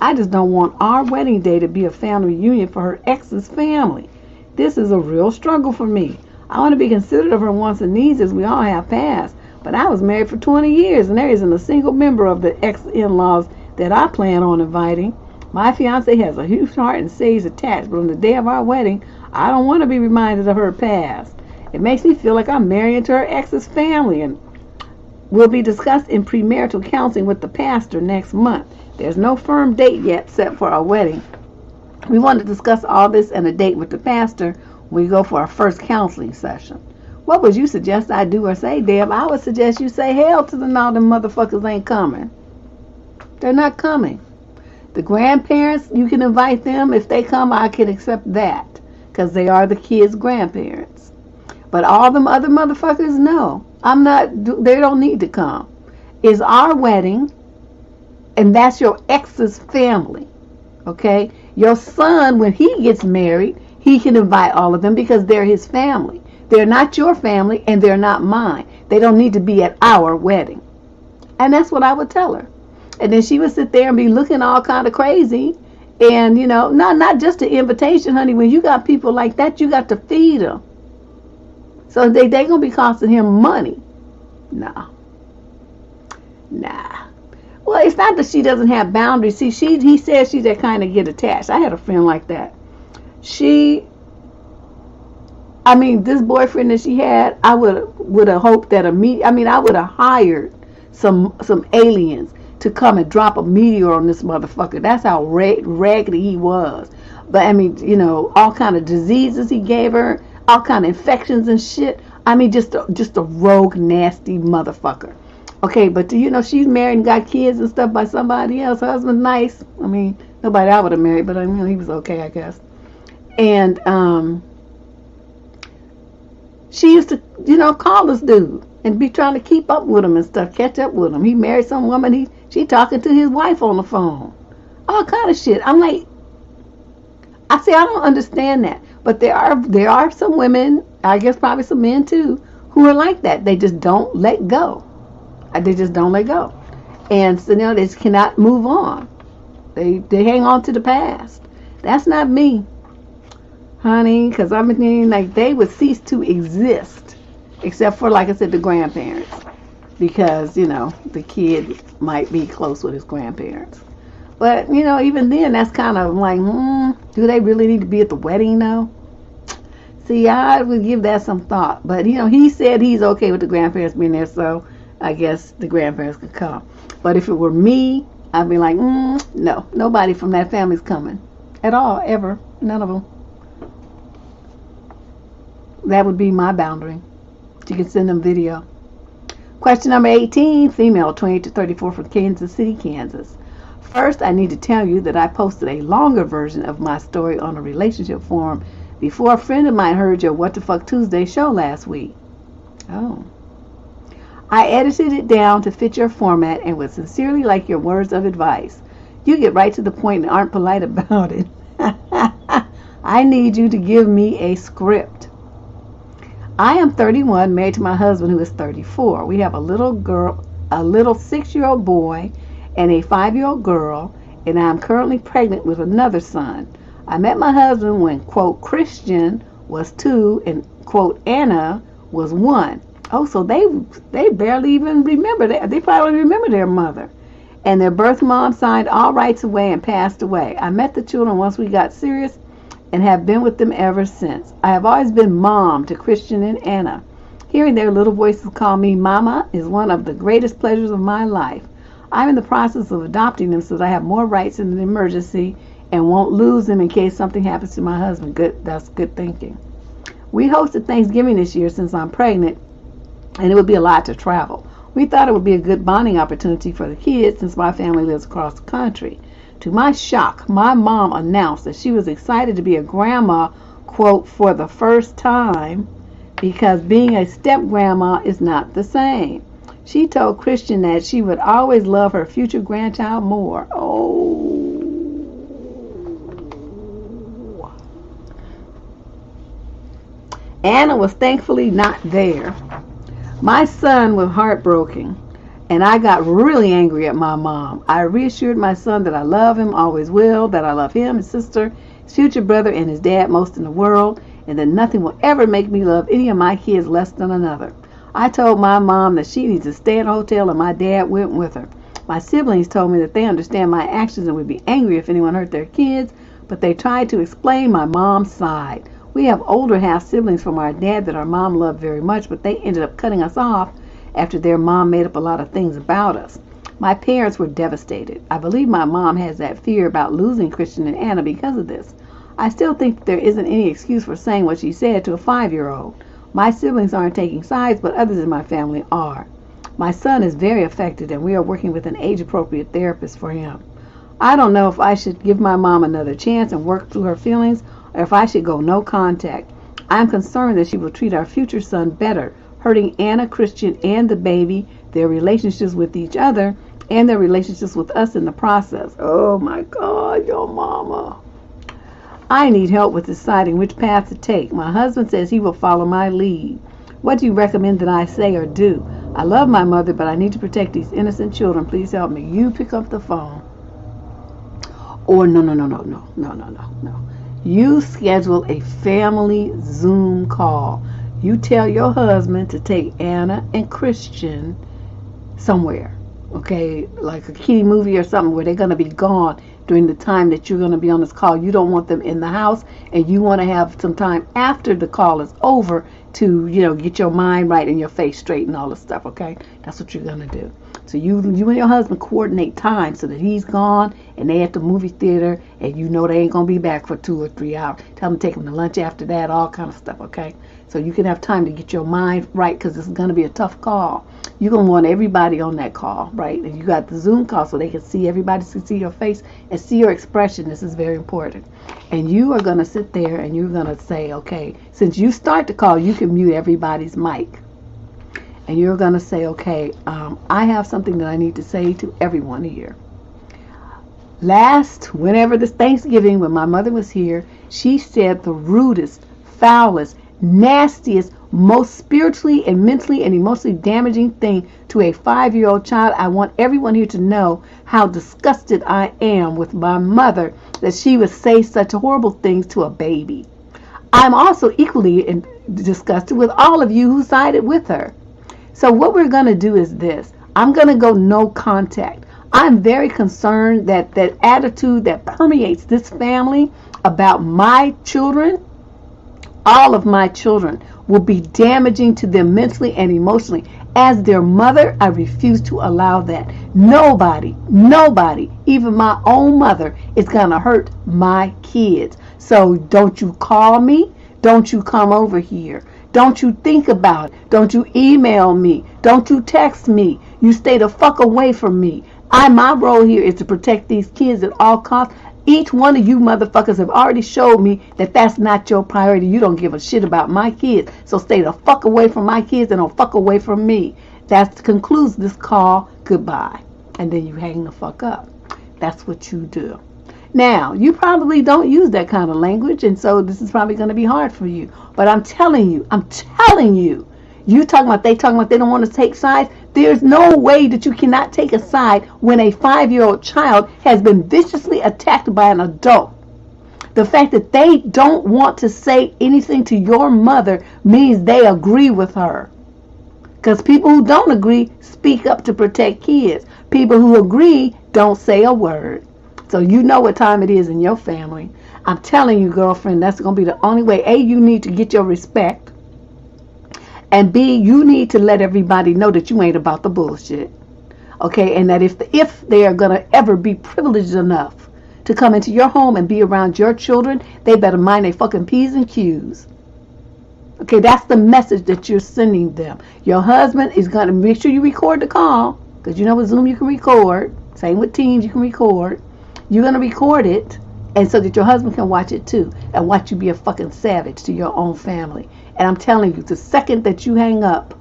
I just don't want our wedding day to be a family reunion for her ex's family. This is a real struggle for me. I want to be considerate of her wants and needs, as we all have passed. But I was married for 20 years, and there isn't a single member of the ex-in-laws that I plan on inviting. My fiance has a huge heart and stays attached, but on the day of our wedding, I don't want to be reminded of her past. It makes me feel like I'm married into her ex's family, and will be discussed in premarital counseling with the pastor next month. There's no firm date yet set for our wedding. We want to discuss all this and a date with the pastor when we go for our first counseling session. What would you suggest I do or say, Deb? I would suggest you say hell to them. All them motherfuckers ain't coming. They're not coming. The grandparents, you can invite them. If they come, I can accept that because they are the kids' grandparents. But all them other motherfuckers, no. I'm not. They don't need to come. It's our wedding, and that's your ex's family. Okay? Your son, when he gets married, he can invite all of them because they're his family. They're not your family, and they're not mine. They don't need to be at our wedding. And that's what I would tell her. And then she would sit there and be looking all kind of crazy. And, you know, not just an invitation, honey. When you got people like that, you got to feed them. So they going to be costing him money. Nah. Well, it's not that she doesn't have boundaries. See, he says she's that kind of get attached. I had a friend like that. This boyfriend that she had, I would have hoped that I would have hired some aliens to come and drop a meteor on this motherfucker. That's how raggedy he was. But all kind of diseases he gave her, all kind of infections and shit. Just a rogue, nasty motherfucker. Okay, but she's married and got kids and stuff by somebody else. Her husband's nice. Nobody I would have married, but he was okay, I guess. And she used to, call this dude and be trying to keep up with him and stuff, catch up with him. He married some woman. She talking to his wife on the phone, all kind of shit. I'm like, I don't understand that, but there are some women, I guess probably some men too, who are like that. They just don't let go. They just don't let go, and so they just cannot move on. They hang on to the past. That's not me, honey, because they would cease to exist, except for, like I said, the grandparents, because the kid might be close with his grandparents. But even then, that's kind of like, do they really need to be at the wedding though? See, I would give that some thought. But he said he's okay with the grandparents being there, so I guess the grandparents could come. But if it were me, I'd be like, no, nobody from that family's coming at all, ever, none of them. That would be my boundary. You can send them video. Question number 18, female, 28 to 34 from Kansas City, Kansas. First, I need to tell you that I posted a longer version of my story on a relationship forum before a friend of mine heard your What the Fuck Tuesday show last week. Oh. I edited it down to fit your format and would sincerely like your words of advice. You get right to the point and aren't polite about it. I need you to give me a script. I am 31, married to my husband who is 34. We have a little 6-year-old boy and a 5-year-old girl, and I am currently pregnant with another son. I met my husband when, quote, Christian was 2 and, quote, Anna was 1. Oh, so they barely even remember that. They probably remember their mother. And their birth mom signed all rights away and passed away. I met the children once we got serious and have been with them ever since. I have always been mom to Christian and Anna. Hearing their little voices call me mama is one of the greatest pleasures of my life. I'm in the process of adopting them so that I have more rights in an emergency and won't lose them in case something happens to my husband. Good, that's good thinking. We hosted Thanksgiving this year since I'm pregnant, and it would be a lot to travel. We thought it would be a good bonding opportunity for the kids since my family lives across the country. To my shock, my mom announced that she was excited to be a grandma, quote, for the first time, because being a step-grandma is not the same. She told Christian that she would always love her future grandchild more. Oh. Anna was thankfully not there. My son was heartbroken, and I got really angry at my mom. I reassured my son that I love him, always will, that I love him, his sister, his future brother, and his dad most in the world, and that nothing will ever make me love any of my kids less than another. I told my mom that she needs to stay in a hotel, and my dad went with her. My siblings told me that they understand my actions and would be angry if anyone hurt their kids, but they tried to explain my mom's side. We have older half-siblings from our dad that our mom loved very much, but they ended up cutting us off after their mom made up a lot of things about us. My parents were devastated. I believe my mom has that fear about losing Christian and Anna because of this. I still think there isn't any excuse for saying what she said to a 5-year-old. My siblings aren't taking sides, but others in my family are. My son is very affected, and we are working with an age-appropriate therapist for him. I don't know if I should give my mom another chance and work through her feelings, or if I should go no contact. I'm concerned that she will treat our future son better, hurting Anna, Christian, and the baby, their relationships with each other, and their relationships with us in the process. Oh my God, your mama. I need help with deciding which path to take. My husband says he will follow my lead. What do you recommend that I say or do? I love my mother, but I need to protect these innocent children. Please help me. You pick up the phone. Or no. You schedule a family Zoom call. You tell your husband to take Anna and Christian somewhere. Okay, like a kiddie movie or something where they're going to be gone during the time that you're going to be on this call. You don't want them in the house, and you want to have some time after the call is over to, get your mind right and your face straight and all this stuff, okay? That's what you're going to do. So you and your husband coordinate time so that he's gone and they at the movie theater, and they ain't going to be back for 2 or 3 hours. Tell them to take them to lunch after that, all kind of stuff, okay? So you can have time to get your mind right, because it's going to be a tough call. You're going to want everybody on that call, right? And you got the Zoom call so they can see, everybody can see your face and see your expression. This is very important. And you are going to sit there and you're going to say, okay, since you start the call, you can mute everybody's mic. And you're going to say, okay, I have something that I need to say to everyone here. Whenever this Thanksgiving, when my mother was here, she said the rudest, foulest, nastiest, most spiritually and mentally and emotionally damaging thing to a 5-year-old child. I want everyone here to know how disgusted I am with my mother that she would say such horrible things to a baby. I'm also equally disgusted with all of you who sided with her. So what we're going to do is this. I'm going to go no contact. I'm very concerned that that attitude that permeates this family about my children, all of my children, will be damaging to them mentally and emotionally. As their mother, I refuse to allow that. Nobody, even my own mother, is going to hurt my kids. So don't you call me. Don't you come over here. Don't you think about it. Don't you email me. Don't you text me. You stay the fuck away from me. My role here is to protect these kids at all costs. Each one of you motherfuckers have already showed me that that's not your priority. You don't give a shit about my kids. So stay the fuck away from my kids and don't fuck away from me. That concludes this call. Goodbye. And then you hang the fuck up. That's what you do. Now, you probably don't use that kind of language, and so this is probably going to be hard for you. But I'm telling you, you talking about they don't want to take sides. There's no way that you cannot take a side when a 5-year-old child has been viciously attacked by an adult. The fact that they don't want to say anything to your mother means they agree with her. Because people who don't agree speak up to protect kids. People who agree don't say a word. So you know what time it is in your family. I'm telling you, girlfriend, that's going to be the only way. A, you need to get your respect. And B, you need to let everybody know that you ain't about the bullshit. Okay, and that if they are going to ever be privileged enough to come into your home and be around your children, they better mind their fucking P's and Q's. Okay, that's the message that you're sending them. Your husband is going to make sure you record the call, because you know with Zoom you can record. Same with Teams, you can record. You're going to record it, and so that your husband can watch it too, and watch you be a fucking savage to your own family. And I'm telling you, the second that you hang up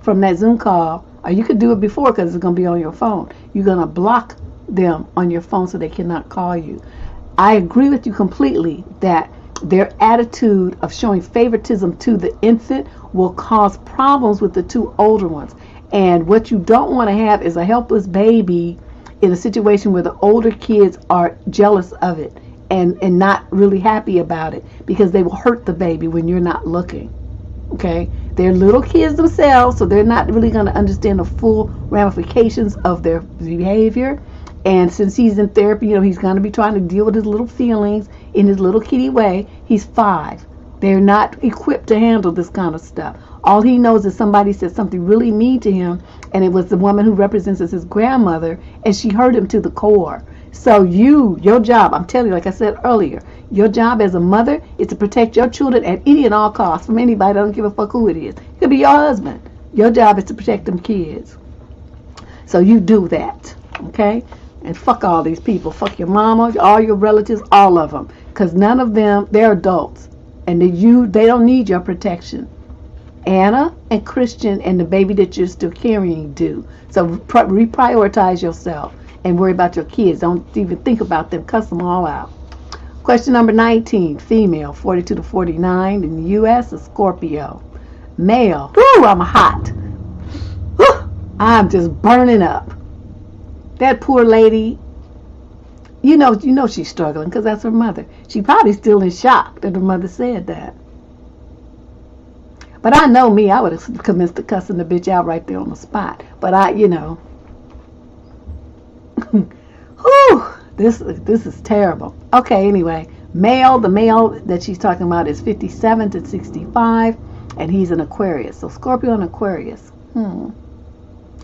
from that Zoom call, or you could do it before because it's going to be on your phone, you're going to block them on your phone so they cannot call you. I agree with you completely that their attitude of showing favoritism to the infant will cause problems with the 2 older ones. And what you don't want to have is a helpless baby in a situation where the older kids are jealous of it and not really happy about it, because they will hurt the baby when you're not looking. Okay? They're little kids themselves, so they're not really going to understand the full ramifications of their behavior. And since he's in therapy, he's going to be trying to deal with his little feelings in his little kitty way. He's 5. They're not equipped to handle this kind of stuff. All he knows is somebody said something really mean to him, and it was the woman who represents as his grandmother, and she hurt him to the core. So your job, I'm telling you, like I said earlier, your job as a mother is to protect your children at any and all costs from anybody. I don't give a fuck who it is. It could be your husband. Your job is to protect them kids. So you do that, okay? And fuck all these people. Fuck your mama, all your relatives, all of them. Because none of them, they're adults. And they don't need your protection. Anna and Christian and the baby that you're still carrying do. So reprioritize yourself and worry about your kids. Don't even think about them. Cuss them all out. Question number 19. Female, 42 to 49. In the U.S., a Scorpio. Male. Ooh, I'm hot. I'm just burning up. That poor lady, you know she's struggling because that's her mother. She probably still in shock that her mother said that. But I know me, I would have commenced to cussing the bitch out right there on the spot. But whew, this is terrible. Okay, anyway, the male that she's talking about is 57 to 65, and he's an Aquarius. So Scorpio and Aquarius.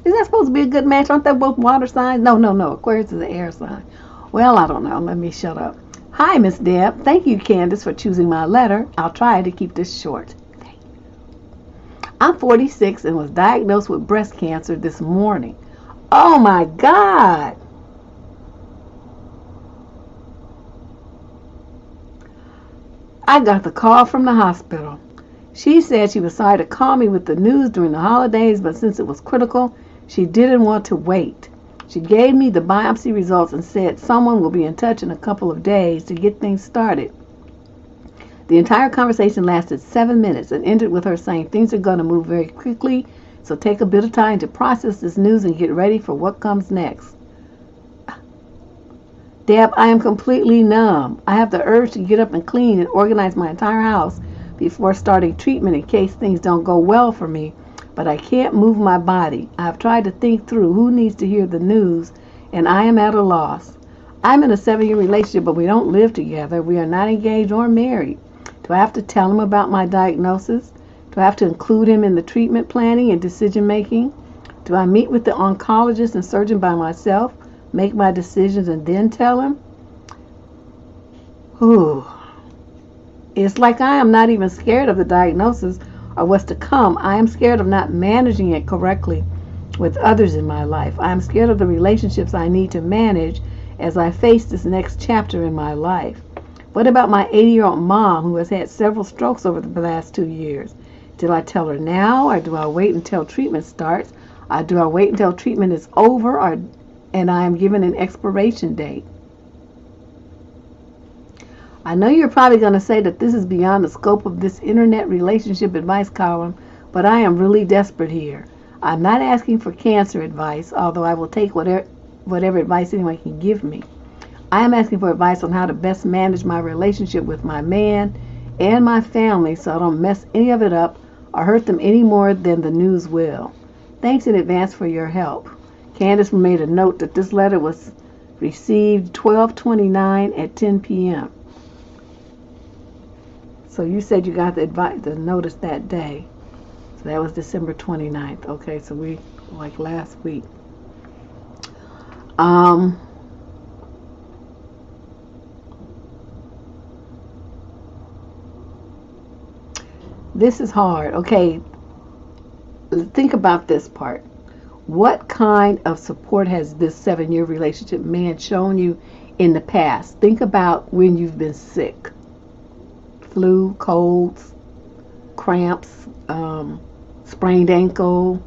Is that supposed to be a good match? Aren't they both water signs? No. Aquarius is an air sign. Well, I don't know. Let me shut up. Hi, Miss Deb. Thank you, Candace, for choosing my letter. I'll try to keep this short. Thank you. I'm 46 and was diagnosed with breast cancer this morning. Oh, my God. I got the call from the hospital. She said she was sorry to call me with the news during the holidays, but since it was critical, she didn't want to wait. She gave me the biopsy results and said someone will be in touch in a couple of days to get things started. The entire conversation lasted 7 minutes and ended with her saying things are going to move very quickly, so take a bit of time to process this news and get ready for what comes next. Deb, I am completely numb. I have the urge to get up and clean and organize my entire house before starting treatment in case things don't go well for me, but I can't move my body. I've tried to think through who needs to hear the news, and I am at a loss. I'm in a 7-year relationship, but we don't live together. We are not engaged or married. Do I have to tell him about my diagnosis? Do I have to include him in the treatment planning and decision making? Do I meet with the oncologist and surgeon by myself, make my decisions, and then tell him? Ooh. It's like I am not even scared of the diagnosis or what's to come. I am scared of not managing it correctly with others in my life. I am scared of the relationships I need to manage as I face this next chapter in my life. What about my 80-year-old mom who has had several strokes over the last 2 years? Do I tell her now, or do I wait until treatment starts? Or do I wait until treatment is over and I am given an expiration date? I know you're probably going to say that this is beyond the scope of this internet relationship advice column, but I am really desperate here. I'm not asking for cancer advice, although I will take whatever advice anyone can give me. I am asking for advice on how to best manage my relationship with my man and my family so I don't mess any of it up or hurt them any more than the news will. Thanks in advance for your help. Candace made a note that this letter was received 12/29 at 10 p.m. So you said you got the notice that day. So that was December 29th. Okay, so we like last week. This is hard. Okay, think about this part. What kind of support has this 7-year relationship man shown you in the past? Think about when you've been sick. Flu, colds, cramps, sprained ankle,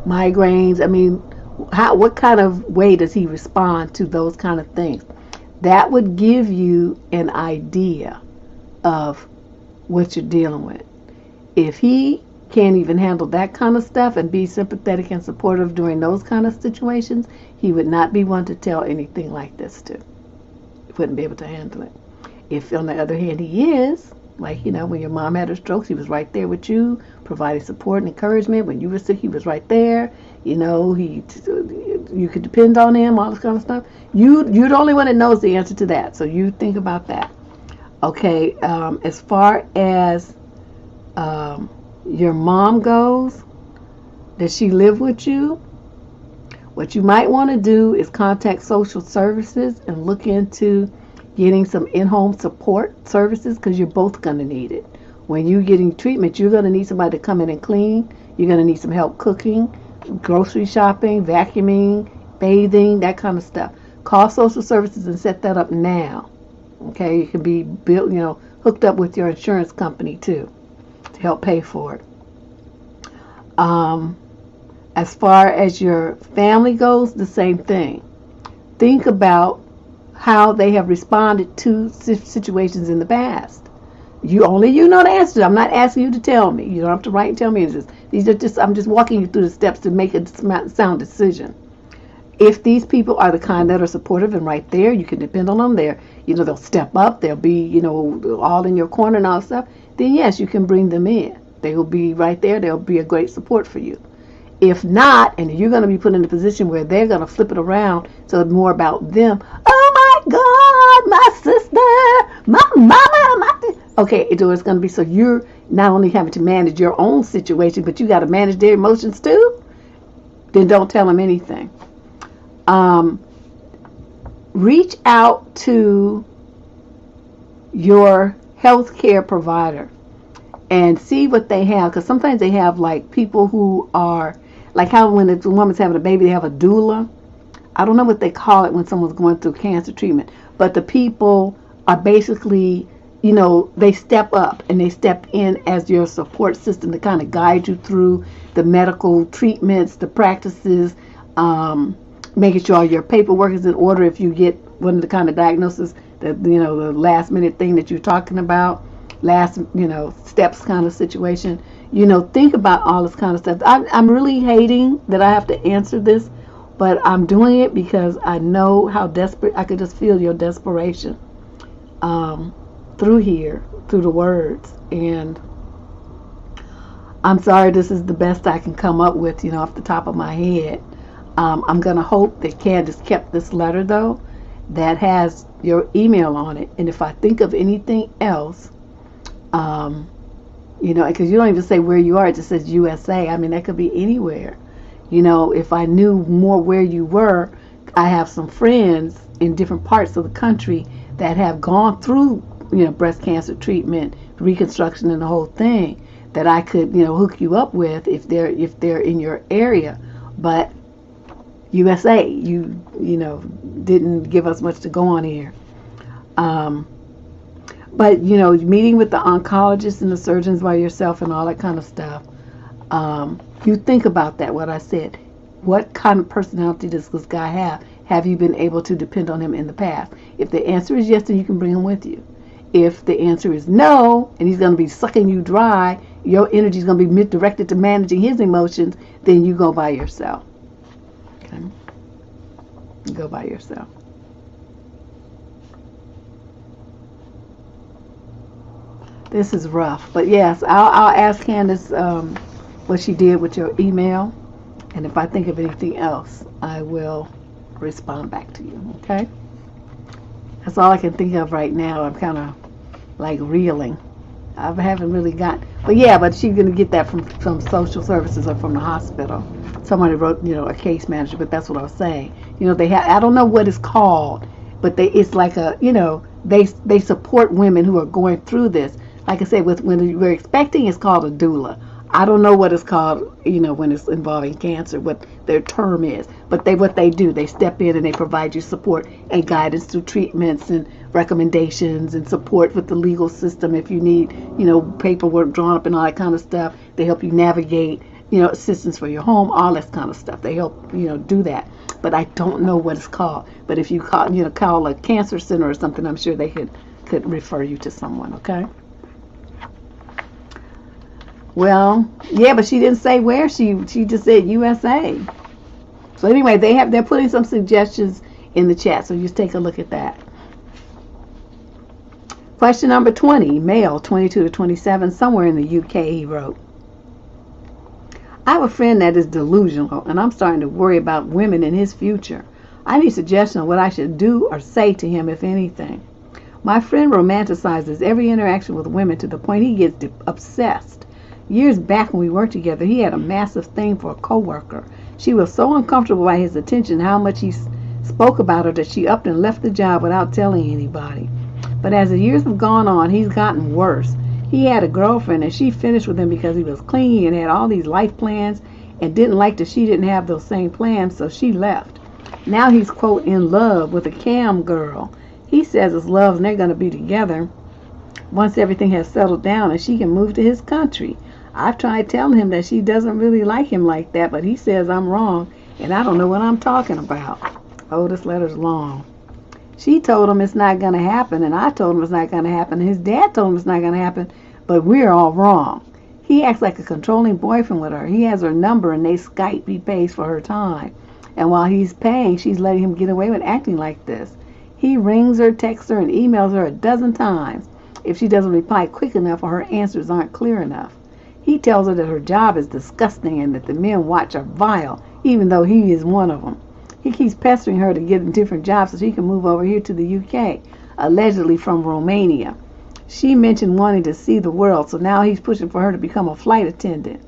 migraines. I mean, what kind of way does he respond to those kind of things? That would give you an idea of what you're dealing with. If he can't even handle that kind of stuff and be sympathetic and supportive during those kind of situations, he would not be one to tell anything like this to. Wouldn't be able to handle it. If on the other hand he is, like, when your mom had her strokes, he was right there with you, providing support and encouragement. When you were sick, he was right there. You could depend on him, all this kind of stuff. You're the only one that knows the answer to that, so you think about that. Okay, as far as your mom goes, does she live with you? What you might want to do is contact social services and look into getting some in-home support services, because you're both going to need it. When you're getting treatment, you're going to need somebody to come in and clean. You're going to need some help cooking, grocery shopping, vacuuming, bathing, that kind of stuff. Call social services and set that up now. Okay, you can be built, hooked up with your insurance company too to help pay for it. As far as your family goes, the same thing. Think about how they have responded to situations in the past. You know the answer. I'm not asking you to tell me. You don't have to write and tell me. I'm just walking you through the steps to make a sound decision. If these people are the kind that are supportive and right there, you can depend on them. They'll step up. They'll be, all in your corner and all stuff. Then yes, you can bring them in. They will be right there. They'll be a great support for you. If not, and you're going to be put in a position where they're going to flip it around so it's more about them. Oh my God, my sister, my mama, okay, it's going to be, so you're not only having to manage your own situation, but you got to manage their emotions too. Then don't tell them anything. Reach out to your healthcare provider and see what they have, because sometimes they have like people who are like how when a woman's having a baby, they have a doula. I don't know what they call it when someone's going through cancer treatment, but the people are basically, they step up and they step in as your support system to kind of guide you through the medical treatments, the practices, making sure your paperwork is in order if you get one of the kind of diagnosis that, the last minute thing that you're talking about, last, steps kind of situation. Think about all this kind of stuff. I'm really hating that I have to answer this, but I'm doing it because I know how desperate, I could just feel your desperation through the words. And I'm sorry, this is the best I can come up with, off the top of my head. I'm going to hope that Candace kept this letter, though, that has your email on it. And if I think of anything else, because you don't even say where you are, it just says USA. I mean, that could be anywhere. If I knew more where you were, I have some friends in different parts of the country that have gone through, breast cancer treatment, reconstruction, and the whole thing that I could, hook you up with if they're in your area. But USA, you didn't give us much to go on here. But, meeting with the oncologists and the surgeons by yourself and all that kind of stuff, you think about that, what I said. What kind of personality does this guy have? Have you been able to depend on him in the past? If the answer is yes, then you can bring him with you. If the answer is no, and he's going to be sucking you dry, your energy is going to be directed to managing his emotions, then you go by yourself. Okay? You go by yourself. This is rough, but yes, I'll ask Candace what she did with your email, and if I think of anything else, I will respond back to you. Okay? That's all I can think of right now. I'm kind of like reeling. I haven't really got, but she's gonna get that from social services or from the hospital. Somebody wrote, a case manager, but that's what I was saying. They have, I don't know what it's called, but it's like a, they support women who are going through this. Like I said, when we're expecting, it's called a doula. I don't know what it's called, when it's involving cancer, what their term is. But what they do, they step in and they provide you support and guidance through treatments and recommendations and support with the legal system if you need, paperwork drawn up and all that kind of stuff. They help you navigate, assistance for your home, all that kind of stuff. They help, do that. But I don't know what it's called. But if you call a cancer center or something, I'm sure they could refer you to someone, okay? Well, yeah, but she didn't say where. She just said USA. So anyway, they're putting some suggestions in the chat, so just take a look at that. Question number 20, male, 22 to 27, somewhere in the UK, he wrote. I have a friend that is delusional, and I'm starting to worry about women in his future. I need suggestions on what I should do or say to him, if anything. My friend romanticizes every interaction with women to the point he gets obsessed. Years back when we worked together, he had a massive thing for a coworker. She was so uncomfortable by his attention, how much he spoke about her, that she upped and left the job without telling anybody. But as the years have gone on, he's gotten worse. He had a girlfriend, and she finished with him because he was clingy and had all these life plans and didn't like that she didn't have those same plans, so she left. Now he's, quote, in love with a cam girl. He says it's love and they're going to be together once everything has settled down and she can move to his country. I've tried telling him that she doesn't really like him like that, but he says I'm wrong and I don't know what I'm talking about. Oh, this letter's long. She told him it's not going to happen, and I told him it's not going to happen, and his dad told him it's not going to happen, but we're all wrong. He acts like a controlling boyfriend with her. He has her number and they Skype. He pays for her time. And while he's paying, she's letting him get away with acting like this. He rings her, texts her, and emails her a dozen times if she doesn't reply quick enough or her answers aren't clear enough. He tells her that her job is disgusting and that the men watch are vile, even though he is one of them. He keeps pestering her to get a different job so she can move over here to the UK, allegedly from Romania. She mentioned wanting to see the world, so now he's pushing for her to become a flight attendant.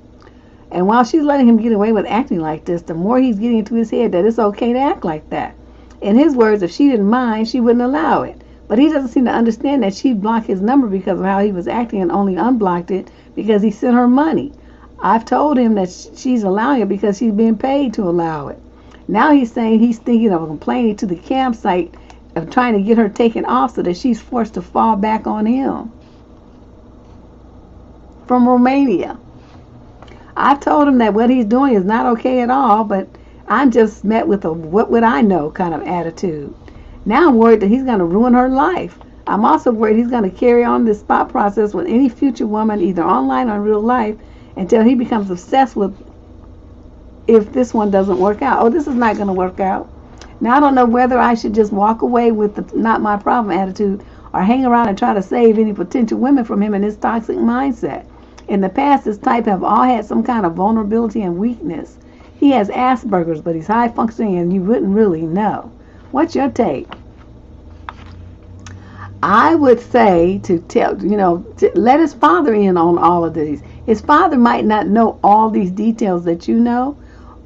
And while she's letting him get away with acting like this, the more he's getting into his head that it's okay to act like that. In his words, if she didn't mind, she wouldn't allow it. But he doesn't seem to understand that she'd block his number because of how he was acting and only unblocked it because he sent her money. I've told him that she's allowing it because she's being paid to allow it. Now he's saying he's thinking of complaining to the campsite of trying to get her taken off so that she's forced to fall back on him. From Romania. I told him that what he's doing is not okay at all, but I'm just met with a what would I know kind of attitude. Now I'm worried that he's going to ruin her life. I'm also worried he's going to carry on this spot process with any future woman, either online or in real life, until he becomes obsessed with if this one doesn't work out. Oh, this is not going to work out. Now I don't know whether I should just walk away with the not my problem attitude or hang around and try to save any potential women from him and his toxic mindset. In the past, this type have all had some kind of vulnerability and weakness. He has Asperger's, but he's high functioning and you wouldn't really know. What's your take? I would say to tell, to let his father in on all of these. His father might not know all these details that you know,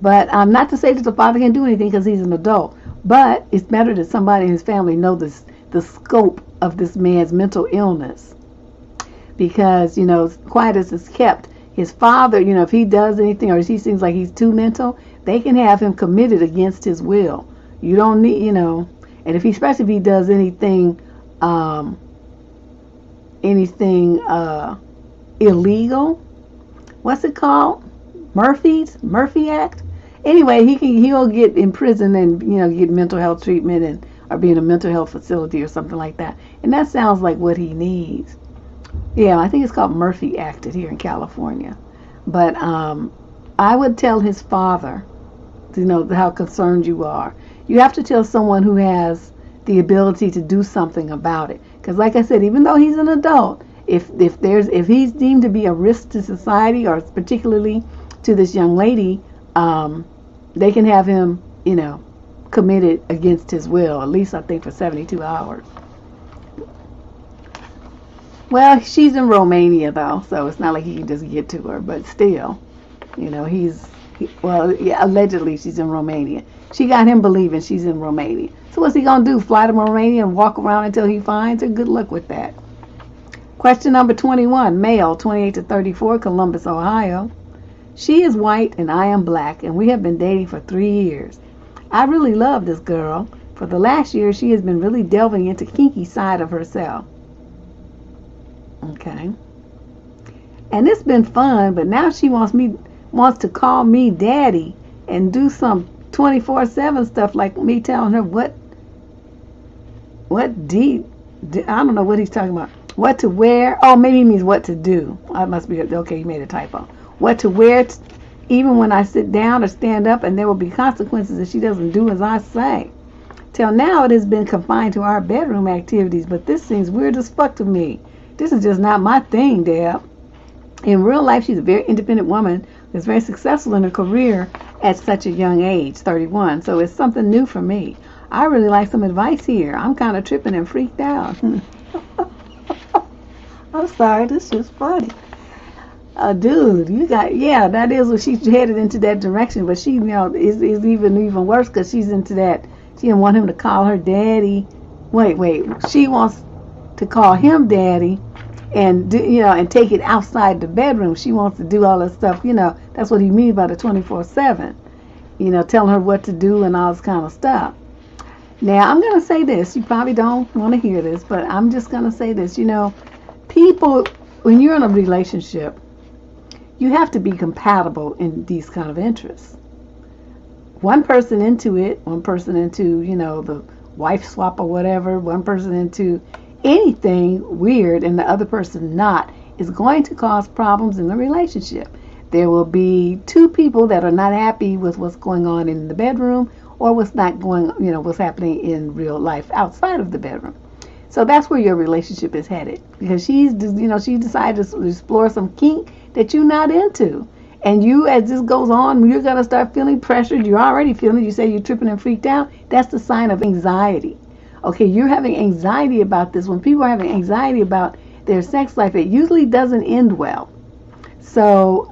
but not to say that the father can't do anything because he's an adult. But it's better that somebody in his family know the scope of this man's mental illness. Because, quiet as it's kept, his father, if he does anything or he seems like he's too mental, they can have him committed against his will. You don't need, and especially if he does anything illegal. What's it called? Murphy Act? Anyway, he'll get in prison and, get mental health treatment or be in a mental health facility or something like that. And that sounds like what he needs. Yeah, I think it's called Murphy Act here in California. But I would tell his father, how concerned you are. You have to tell someone who has the ability to do something about it. Because like I said, even though he's an adult, if he's deemed to be a risk to society or particularly to this young lady, they can have him, committed against his will, at least I think for 72 hours. Well, she's in Romania though, so it's not like he can just get to her, but still, allegedly she's in Romania. She got him believing she's in Romania. So what's he going to do, fly to Romania and walk around until he finds her? Good luck with that. Question number 21, male, 28 to 34, Columbus, Ohio. She is white and I am black, and we have been dating for 3 years. I really love this girl. For the last year, she has been really delving into kinky side of herself. Okay. And it's been fun, but now she wants to call me daddy and do some 24/7 stuff like me telling her I don't know what he's talking about. What to wear. Oh, maybe he means what to do. I must be, okay, he made a typo. What to wear even when I sit down or stand up, and there will be consequences if she doesn't do as I say. Till now, it has been confined to our bedroom activities, but this seems weird as fuck to me. This is just not my thing, Deb. In real life, she's a very independent woman that's very successful in her career at such a young age, 31. So it's something new for me. I really like some advice here. I'm kind of tripping and freaked out. I'm sorry, this is funny. Dude, you got, yeah, that is what she's headed into that direction. But she, is even worse because she's into that. She didn't want him to call her daddy. Wait. She wants to call him daddy, and and take it outside the bedroom. She wants to do all that stuff. That's what he means by the 24/7. Telling her what to do and all this kind of stuff. Now, I'm going to say this. You probably don't want to hear this, but I'm just going to say this. People, when you're in a relationship, you have to be compatible in these kind of interests. One person into it, one person into, the wife swap or whatever, one person into anything weird and the other person not, is going to cause problems in the relationship. There will be two people that are not happy with what's going on in the bedroom or what's happening in real life outside of the bedroom. So that's where your relationship is headed, because she decided to explore some kink that you're not into. And you, as this goes on, you're going to start feeling pressured. You're already feeling, you say you're tripping and freaked out. That's the sign of anxiety. Okay, you're having anxiety about this. When people are having anxiety about their sex life, it usually doesn't end well. So,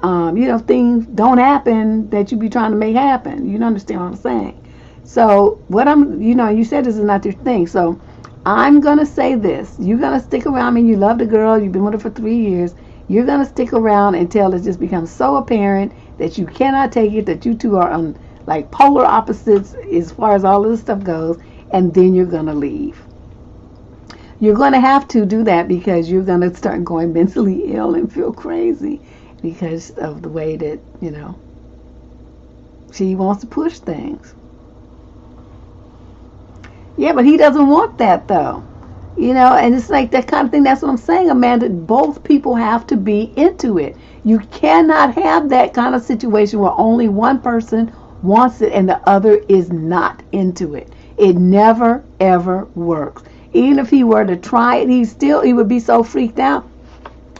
things don't happen that you be trying to make happen. You understand what I'm saying? So, you said this is not your thing. So, I'm going to say this. You're going to stick around. I mean, you love the girl. You've been with her for 3 years. You're going to stick around until it just becomes so apparent that you cannot take it, that you two are on like polar opposites as far as all of this stuff goes, and then you're going to leave. You're going to have to do that because you're going to start going mentally ill and feel crazy because of the way that, she wants to push things. Yeah, but he doesn't want that though. And it's like that kind of thing. That's what I'm saying, Amanda. Both people have to be into it. You cannot have that kind of situation where only one person wants it and the other is not into it. It never, ever works. Even if he were to try it, he would be so freaked out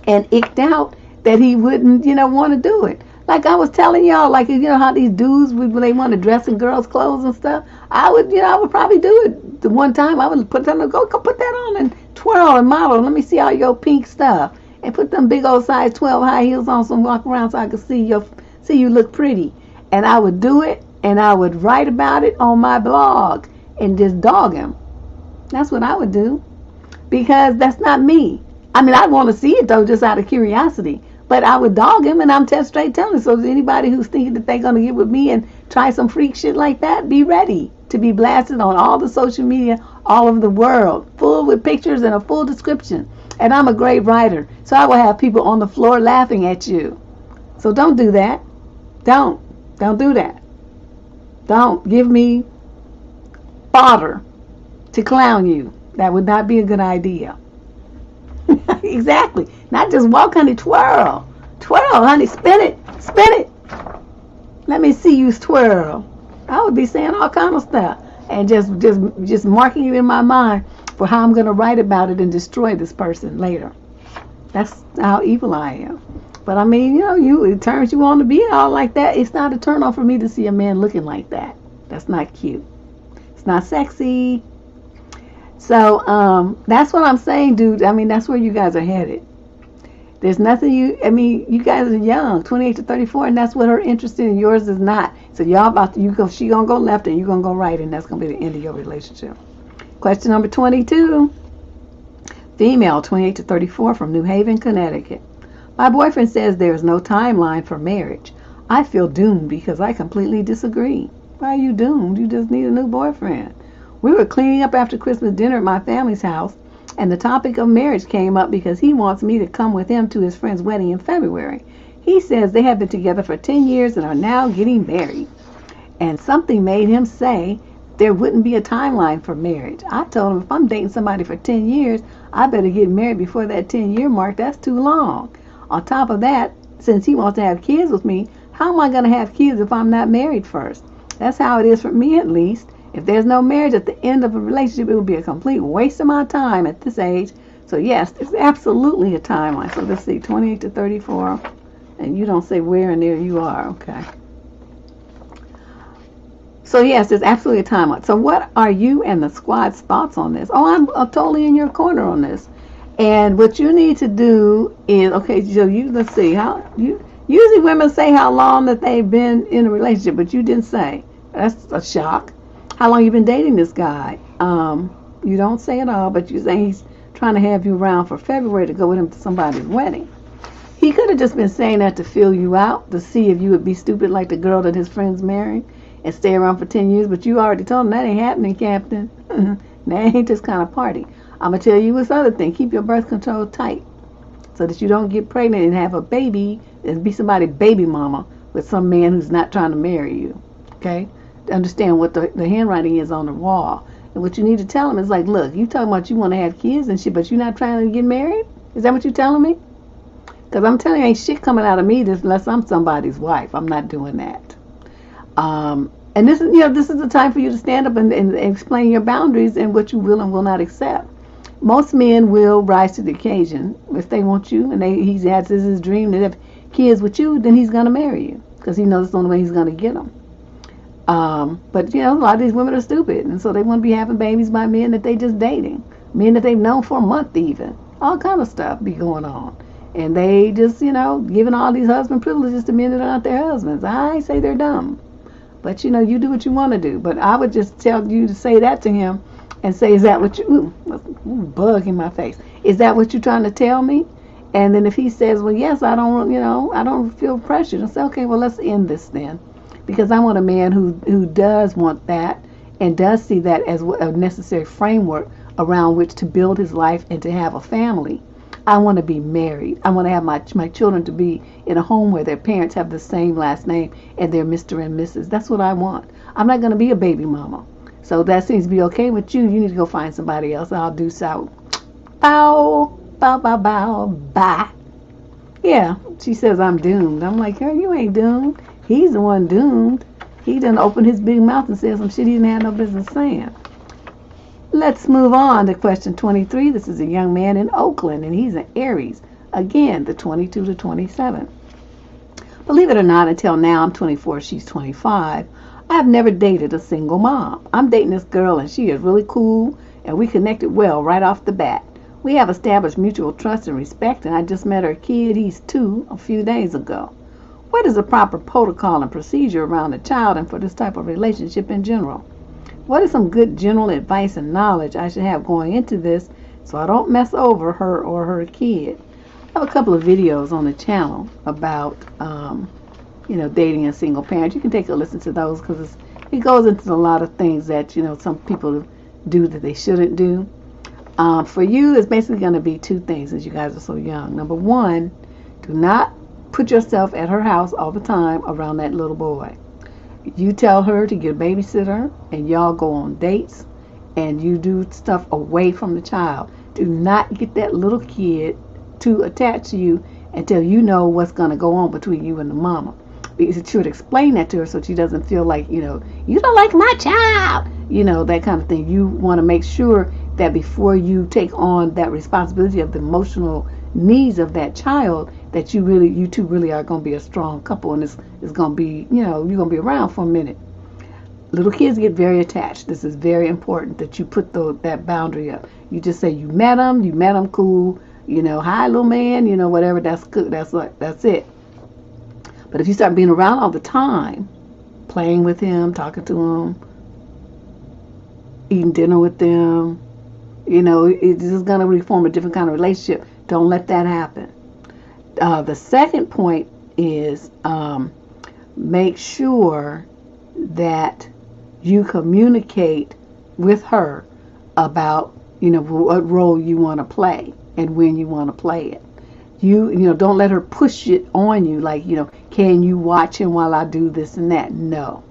and icked out that he wouldn't, want to do it. Like I was telling y'all, like, how these dudes, when they want to dress in girls' clothes and stuff, I would probably do it. The one time I would put them, go put that on and twirl and model. Let me see all your pink stuff. And put them big old size 12 high heels on, so walk around so I could see you look pretty. And I would do it, and I would write about it on my blog and just dog him. That's what I would do, because that's not me. I mean, I want to see it though, just out of curiosity. But I would dog him, and I'm straight telling. So anybody who's thinking that they're going to get with me and try some freak shit like that, be ready to be blasted on all the social media all over the world, full with pictures and a full description. And I'm a great writer, so I will have people on the floor laughing at you. So don't do that. Don't do that. Don't give me fodder to clown you. That would not be a good idea. Exactly. Not just walk, honey, twirl. Twirl, honey, spin it. Let me see you twirl. I would be saying all kind of stuff and just marking it in my mind for how I'm going to write about it and destroy this person later. That's how evil I am. But I mean, it turns you on to be all like that. It's not a turn on for me to see a man looking like that. That's not cute. It's not sexy. So that's what I'm saying, dude. I mean, that's where you guys are headed. There's nothing you guys are young, 28 to 34, and that's what her interest in, and yours is not. So she gonna go left and you gonna go right, and that's gonna be the end of your relationship. Question number 22. Female, 28 to 34, from New Haven, Connecticut. My boyfriend says there is no timeline for marriage. I feel doomed because I completely disagree. Why are you doomed? You just need a new boyfriend. We were cleaning up after Christmas dinner at my family's house, and the topic of marriage came up because he wants me to come with him to his friend's wedding in February. He says they have been together for 10 years and are now getting married. And something made him say there wouldn't be a timeline for marriage. I told him if I'm dating somebody for 10 years, I better get married before that 10-year mark. That's too long. On top of that, since he wants to have kids with me, how am I going to have kids if I'm not married first? That's how it is for me, at least. If there's no marriage at the end of a relationship, it would be a complete waste of my time at this age. So yes, there's absolutely a timeline. So let's see, 28 to 34. And you don't say where and there you are. Okay. So yes, there's absolutely a timeline. So what are you and the squad's thoughts on this? Oh, I'm totally in your corner on this. And what you need to do is, okay, so let's see, usually women say how long that they've been in a relationship, but you didn't say. That's a shock. How long you been dating this guy? You don't say at all, but you say he's trying to have you around for February to go with him to somebody's wedding. He could have just been saying that to fill you out, to see if you would be stupid like the girl that his friends married and stay around for 10 years, but you already told him that ain't happening, Captain. That ain't this kind of party. I'm going to tell you this other thing. Keep your birth control tight so that you don't get pregnant and have a baby and be somebody's baby mama with some man who's not trying to marry you. Okay? Understand what the handwriting is on the wall. And what you need to tell him is like, look, you talking about you want to have kids and shit, but you're not trying to get married? Is that what you're telling me? Because I'm telling you, ain't shit coming out of me unless I'm somebody's wife. I'm not doing that. And this is the time for you to stand up and explain your boundaries and what you will and will not accept. Most men will rise to the occasion if they want you, and he has his dream to have kids with you. Then he's gonna marry you because he knows it's the only way he's gonna get them. But a lot of these women are stupid, and so they want to be having babies by men that they just dating, men that they've known for a month even. All kind of stuff be going on, and they just giving all these husband privileges to men that are not their husbands. I say they're dumb, but you do what you want to do. But I would just tell you to say that to him. And say, is that what you, bug in my face. Is that what you're trying to tell me? And then if he says, well, yes, I don't feel pressured. And say, okay, well, let's end this then. Because I want a man who does want that and does see that as a necessary framework around which to build his life and to have a family. I want to be married. I want to have my children to be in a home where their parents have the same last name and they're Mr. and Mrs. That's what I want. I'm not going to be a baby mama. So that seems to be okay with you. You need to go find somebody else. I'll do so. Bow, bow, bow, bow, bye. Yeah, she says I'm doomed. I'm like, girl, you ain't doomed. He's the one doomed. He done opened his big mouth and said some shit he didn't have no business saying. Let's move on to question 23. This is a young man in Oakland, and he's an Aries. Again, the 22 to 27. Believe it or not, until now, I'm 24, she's 25. I've never dated a single mom. I'm dating this girl and she is really cool and we connected well right off the bat. We have established mutual trust and respect, and I just met her kid, he's 2, a few days ago. What is the proper protocol and procedure around a child and for this type of relationship in general? What is some good general advice and knowledge I should have going into this so I don't mess over her or her kid? I have a couple of videos on the channel about dating a single parent. You can take a listen to those because it goes into a lot of things that, some people do that they shouldn't do. For you, it's basically going to be 2 things since you guys are so young. Number 1, do not put yourself at her house all the time around that little boy. You tell her to get a babysitter and y'all go on dates and you do stuff away from the child. Do not get that little kid to attach to you until you know what's going to go on between you and the mama. You should explain that to her so she doesn't feel like, you don't like my child, that kind of thing. You want to make sure that before you take on that responsibility of the emotional needs of that child, that you two really are going to be a strong couple, and it's going to be, you're going to be around for a minute. Little kids get very attached. This is very important that you put that boundary up. You just say you met him, cool, hi little man, whatever, that's good, that's it. But if you start being around all the time, playing with him, talking to him, eating dinner with them, it's just going to really form a different kind of relationship. Don't let that happen. The second point is make sure that you communicate with her about, what role you want to play and when you want to play it. You don't let her push it on you like, can you watch him while I do this and that? No.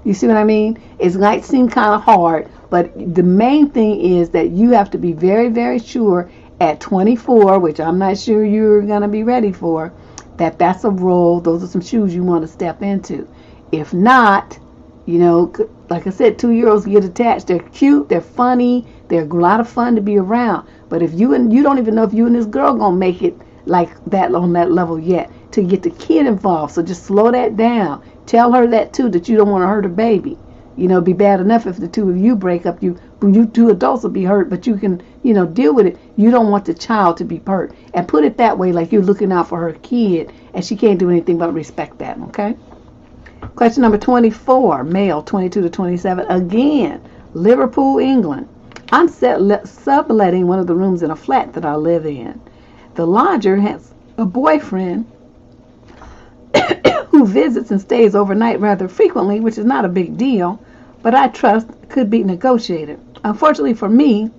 You see what I mean? It might seem kind of hard, but the main thing is that you have to be very, very sure at 24, which I'm not sure you're going to be ready for, that's a role, those are some shoes you want to step into. If not, like I said, 2-year-olds get attached. They're cute, they're funny, they're a lot of fun to be around. But if you don't even know if you and this girl gonna make it like that on that level yet to get the kid involved. So just slow that down. Tell her that too, that you don't want to hurt her baby. be bad enough if the two of you break up. You two adults will be hurt, but you can, deal with it. You don't want the child to be hurt. And put it that way, like you're looking out for her kid, and she can't do anything but respect that, okay? Question number 24, male, 22 to 27. Again, Liverpool, England. I'm subletting one of the rooms in a flat that I live in. The lodger has a boyfriend who visits and stays overnight rather frequently, which is not a big deal, but I trust could be negotiated. Unfortunately for me,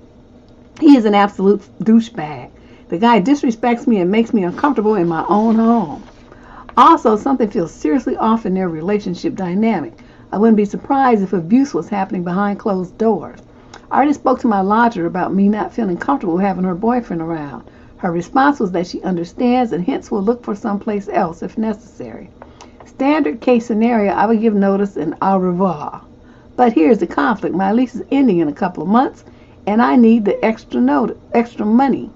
he is an absolute douchebag. The guy disrespects me and makes me uncomfortable in my own home. Also, something feels seriously off in their relationship dynamic. I wouldn't be surprised if abuse was happening behind closed doors. I already spoke to my lodger about me not feeling comfortable having her boyfriend around. Her response was that she understands and hence will look for someplace else if necessary. Standard case scenario, I would give notice and au revoir. But here's the conflict. My lease is ending in a couple of months, and I need the extra money.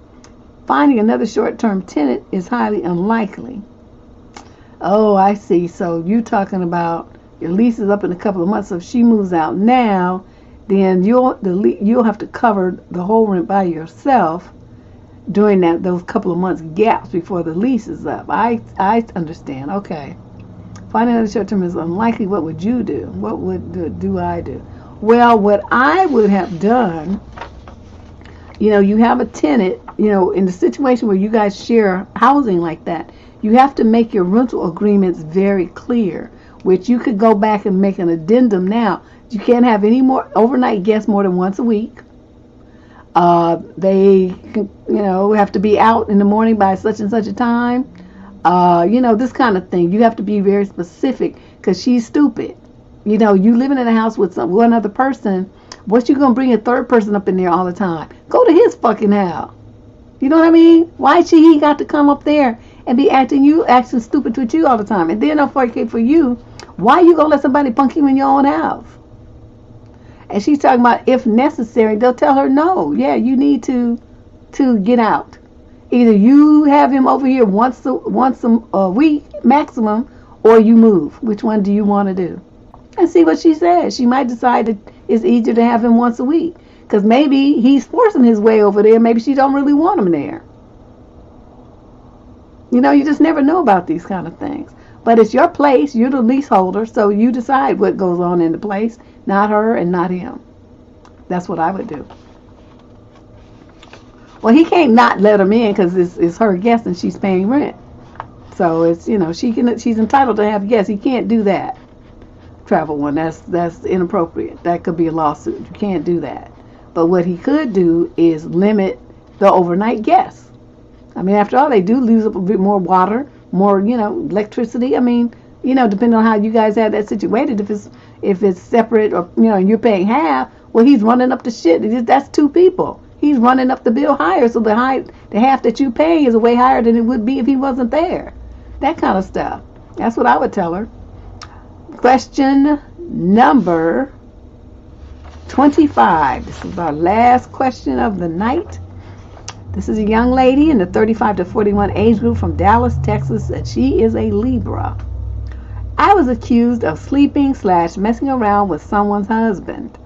Finding another short-term tenant is highly unlikely. Oh, I see. So you talking about your lease is up in a couple of months. So if she moves out now, then you'll have to cover the whole rent by yourself during those couple of months gaps before the lease is up. I understand. Okay. Finding another short term is unlikely. What would you do? What would do I do? Well, what I would have done, you have a tenant, in the situation where you guys share housing like that, you have to make your rental agreements very clear, which you could go back and make an addendum now. You can't have any more overnight guests more than once a week. They, have to be out in the morning by such and such a time. This kind of thing. You have to be very specific because she's stupid. You living in a house with one other person. What you going to bring a third person up in there all the time? Go to his fucking house. You know what I mean? Why he got to come up there and be acting stupid with you all the time? And then for you, why you going to let somebody punk you in your own house? And she's talking about if necessary, they'll tell her no. Yeah, you need to get out. Either you have him over here once a week maximum, or you move. Which one do you want to do? And see what she says. She might decide that it's easier to have him once a week, because maybe he's forcing his way over there. Maybe she don't really want him there. You just never know about these kind of things. But it's your place. You're the leaseholder, so you decide what goes on in the place, not her and not him. That's what I would do. Well, he can't not let him in because it's her guest and she's paying rent. So it's, she's entitled to have guests. He can't do that. Travel one, that's inappropriate. That could be a lawsuit. You can't do that. But what he could do is limit the overnight guests. I mean, after all, they do lose a bit more water, more, electricity. I mean, depending on how you guys have that situated, if it's separate or, you're paying half, well, he's running up the shit. That's two people. He's running up the bill higher, so the half that you pay is way higher than it would be if he wasn't there. That kind of stuff. That's what I would tell her. Question number 25. This is our last question of the night. This is a young lady in the 35 to 41 age group from Dallas, Texas, and she is a Libra. I was accused of sleeping / messing around with someone's husband.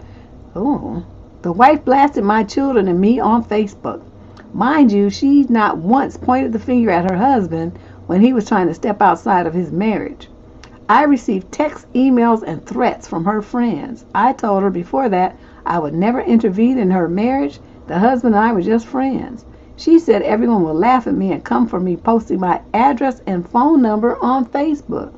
Oh. The wife blasted my children and me on Facebook. Mind you, she not once pointed the finger at her husband when he was trying to step outside of his marriage. I received texts, emails, and threats from her friends. I told her before that I would never intervene in her marriage. The husband and I were just friends. She said everyone will laugh at me and come for me posting my address and phone number on Facebook.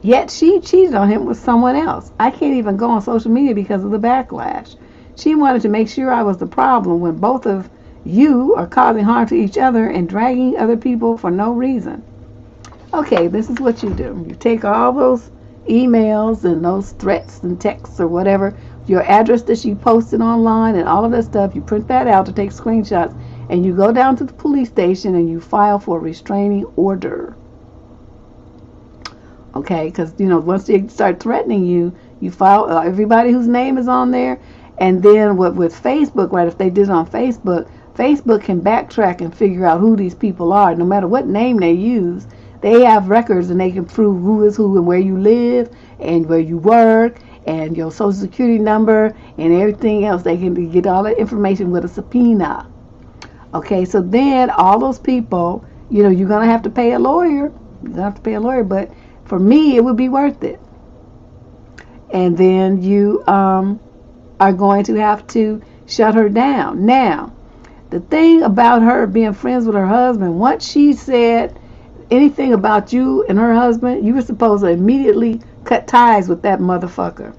Yet she cheated on him with someone else. I can't even go on social media because of the backlash. She wanted to make sure I was the problem when both of you are causing harm to each other and dragging other people for no reason. Okay, this is what you do. You take all those emails and those threats and texts or whatever, your address that she posted online and all of that stuff, you print that out to take screenshots, and you go down to the police station and you file for a restraining order. Okay, because, once they start threatening you, you file everybody whose name is on there. And then with Facebook, right, if they did it on Facebook, Facebook can backtrack and figure out who these people are. No matter what name they use, they have records and they can prove who is who and where you live and where you work and your social security number and everything else. They can get all that information with a subpoena. Okay, so then all those people, you're going to have to pay a lawyer. You're going to have to pay a lawyer, but for me, it would be worth it. And then you are going to have to shut her down. Now, the thing about her being friends with her husband, once she said anything about you and her husband, you were supposed to immediately cut ties with that motherfucker.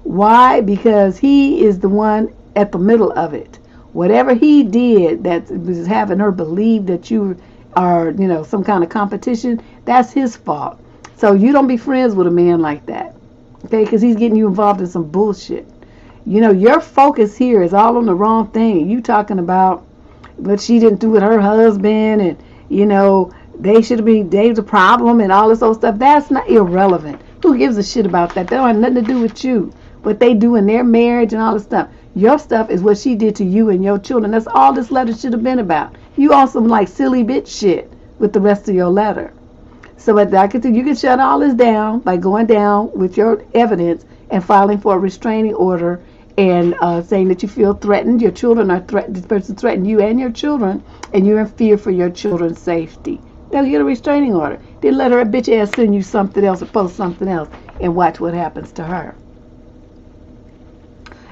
Why? Because he is the one at the middle of it. Whatever he did that was having her believe that you are, some kind of competition, that's his fault. So you don't be friends with a man like that. Okay? Because he's getting you involved in some bullshit. Your focus here is all on the wrong thing. You talking about what she didn't do with her husband and, they should be, they're the problem and all this old stuff. That's not irrelevant. Who gives a shit about that? That don't have nothing to do with you. What they do in their marriage and all this stuff. Your stuff is what she did to you and your children. That's all this letter should have been about. You on some like silly bitch shit with the rest of your letter. So you can shut all this down by going down with your evidence and filing for a restraining order and saying that you feel threatened. Your children are threatened. This person threatened you and your children, and you're in fear for your children's safety. They'll get a restraining order. Then let her bitch ass send you something else or post something else and watch what happens to her.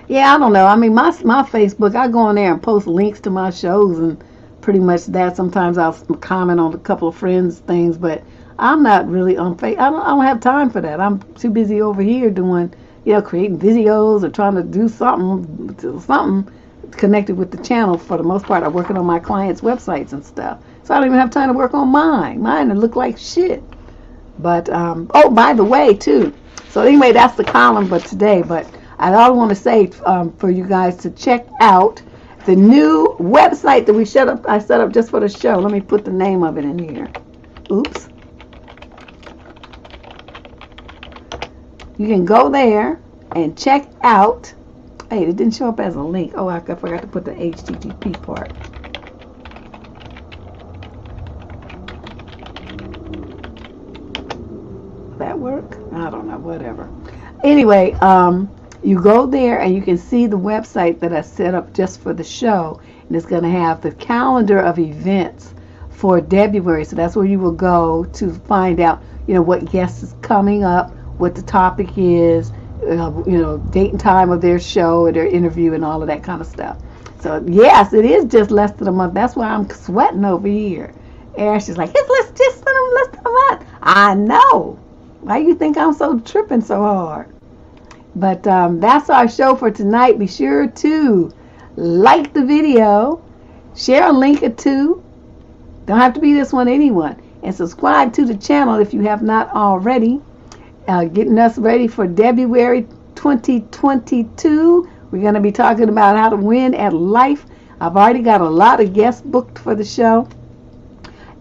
Yeah, I don't know. I mean, my Facebook, I go on there and post links to my shows and pretty much that. Sometimes I'll comment on a couple of friends' things, but I'm not really on Facebook. I don't have time for that. I'm too busy over here doing, creating videos or trying to do something connected with the channel. For the most part, I'm working on my clients' websites and stuff. So I don't even have time to work on mine. Mine look like shit. But, by the way, too. So anyway, that's the column for today. But I all want to say for you guys to check out the new website that I set up just for the show. Let me put the name of it in here. Oops. You can go there and check out. Hey, it didn't show up as a link. Oh, I forgot to put the HTTP part. That work? I don't know, whatever. Anyway, you go there and you can see the website that I set up just for the show, and it's going to have the calendar of events for February. So that's where you will go to find out, what guest is coming up, what the topic is, date and time of their show or their interview and all of that kind of stuff. So yes, it is just less than a month. That's why I'm sweating over here. Ash is like, it's just less than a month. I know. Why you think I'm so tripping so hard? But that's our show for tonight. Be sure to like the video, share a link or two. Don't have to be this one, anyone. And subscribe to the channel if you have not already. Getting us ready for February 2022. We're going to be talking about how to win at life. I've already got a lot of guests booked for the show.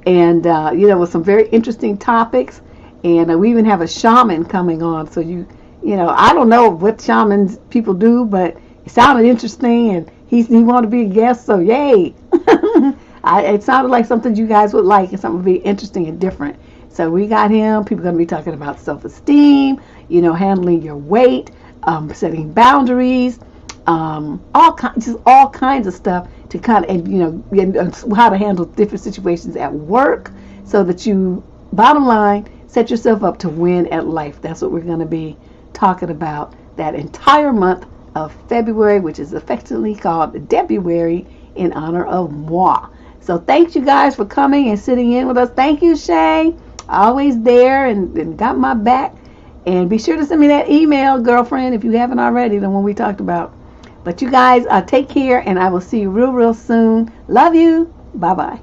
And, with some very interesting topics. And we even have a shaman coming on. So, I don't know what shamans people do, but it sounded interesting. And he wanted to be a guest, so yay. It sounded like something you guys would like and something would be interesting and different. So we got him. People are going to be talking about self-esteem, handling your weight, setting boundaries, all kinds of stuff to kind of, and how to handle different situations at work so that you, bottom line, set yourself up to win at life. That's what we're going to be talking about that entire month of February, which is affectionately called February in honor of moi. So thanks you guys for coming and sitting in with us. Thank you, Shay. Always there and got my back. And be sure to send me that email, girlfriend, if you haven't already, the one we talked about. But you guys take care, and I will see you real soon. Love you. Bye-bye.